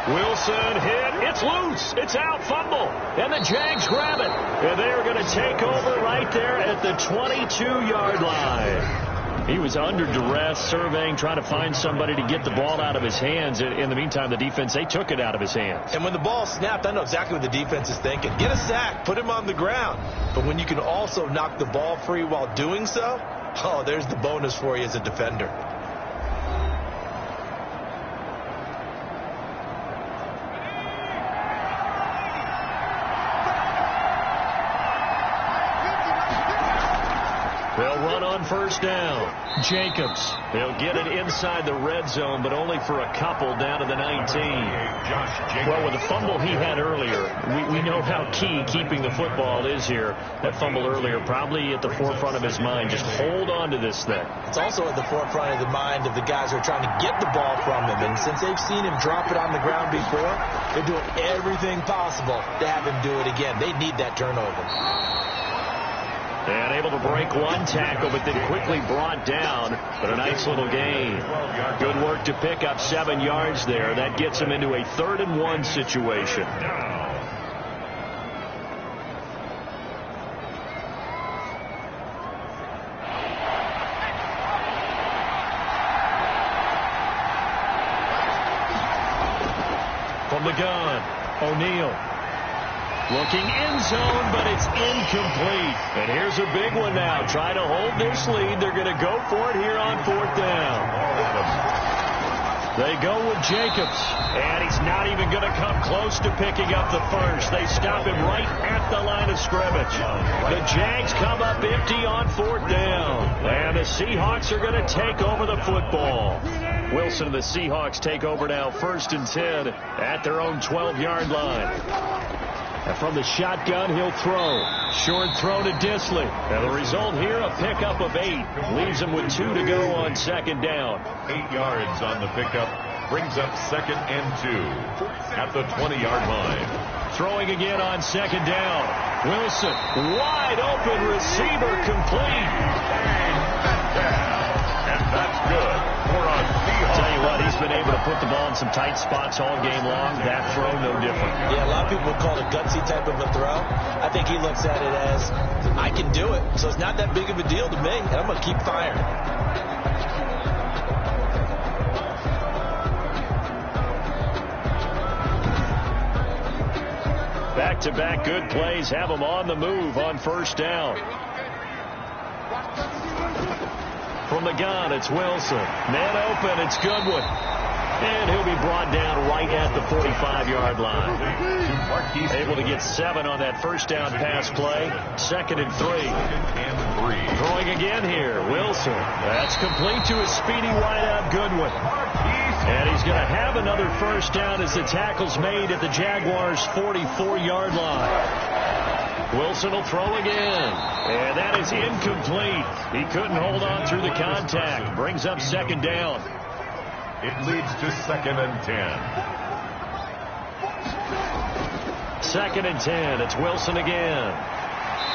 [SPEAKER 3] Wilson hit. It's loose. It's out. Fumble. And the Jags grab it. And they are going to take over right there at the 22-yard line. He was under duress, surveying, trying to find somebody to get the ball out of his hands. In the meantime, the defense, they took it out of his hands.
[SPEAKER 1] And when the ball snapped, I know exactly what the defense is thinking. Get a sack. Put him on the ground. But when you can also knock the ball free while doing so, oh, there's the bonus for you as a defender.
[SPEAKER 3] They'll run on 1st down. Jacobs. They'll get it inside the red zone, but only for a couple down to the 19. Well, with the fumble he had earlier, we know how key keeping the football is here. That fumble earlier probably at the forefront of his mind. Just hold on to this thing.
[SPEAKER 1] It's also at the forefront of the mind of the guys who are trying to get the ball from him. And since they've seen him drop it on the ground before, they're doing everything possible to have him do it again. They need that turnover.
[SPEAKER 3] And able to break one tackle, but then quickly brought down. But a nice little gain. Good work to pick up 7 yards there. That gets him into a 3rd and 1 situation. From the gun, O'Neal. Looking end zone, but it's incomplete. And here's a big one now. Try to hold this lead. They're going to go for it here on 4th down. They go with Jacobs. And he's not even going to come close to picking up the first. They stop him right at the line of scrimmage. The Jags come up empty on 4th down. And the Seahawks are going to take over the football. Wilson and the Seahawks take over now 1st and 10 at their own 12-yard line. And from the shotgun, he'll throw. Short throw to Disley. And the result here, a pickup of 8. Leaves him with 2 to go on 2nd down.
[SPEAKER 2] 8 yards on the pickup. Brings up 2nd and 2 at the 20-yard line.
[SPEAKER 3] Throwing again on 2nd down. Wilson, wide open receiver, complete.
[SPEAKER 2] And that's good for a Seahawks.
[SPEAKER 3] Tell you what, he's been able to put the ball in some tight spots all game long. That throw, no different.
[SPEAKER 1] Yeah, a lot of people would call it a gutsy type of a throw. I think he looks at it as, I can do it, so it's not that big of a deal to me, and I'm going to keep firing.
[SPEAKER 3] Back-to-back good plays have him on the move on 1st down. From the gun, it's Wilson. Man open, it's Goodwin. And he'll be brought down right at the 45-yard line. Able to get 7 on that first down pass play. 2nd and 3. Throwing again here. Wilson. That's complete to a speedy wideout Goodwin. And he's going to have another first down as the tackle's made at the Jaguars' 44-yard line. Wilson will throw again. And that is incomplete. He couldn't hold on through the contact. Brings up 2nd down.
[SPEAKER 2] It leads to 2nd and 10.
[SPEAKER 3] 2nd and 10. It's Wilson again.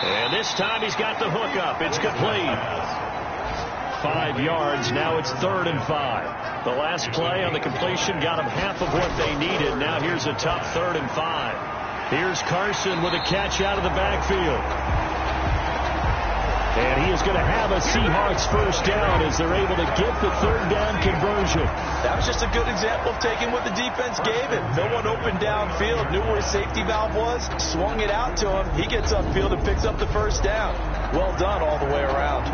[SPEAKER 3] And this time he's got the hook up. It's complete. 5 yards. Now it's 3rd and 5. The last play on the completion got them half of what they needed. Now here's a tough 3rd and 5. Here's Carson with a catch out of the backfield. And he is going to have a Seahawks first down as they're able to get the 3rd down conversion.
[SPEAKER 1] That was just a good example of taking what the defense gave him. No one open downfield, knew where his safety valve was, swung it out to him. He gets upfield and picks up the first down. Well done all the way around.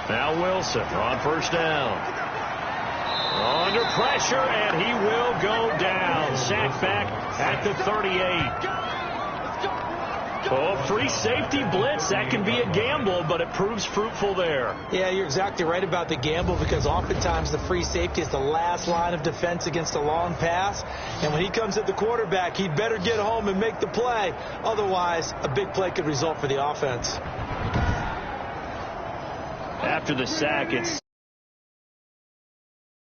[SPEAKER 3] Now Wilson on first down. Under pressure, and he will go down. Sacked back at the 38. Oh, free safety blitz. That can be a gamble, but it proves fruitful there.
[SPEAKER 1] Yeah, you're exactly right about the gamble because oftentimes the free safety is the last line of defense against a long pass. And when he comes at the quarterback, he'd better get home and make the play. Otherwise, a big play could result for the offense.
[SPEAKER 3] After the sack, it's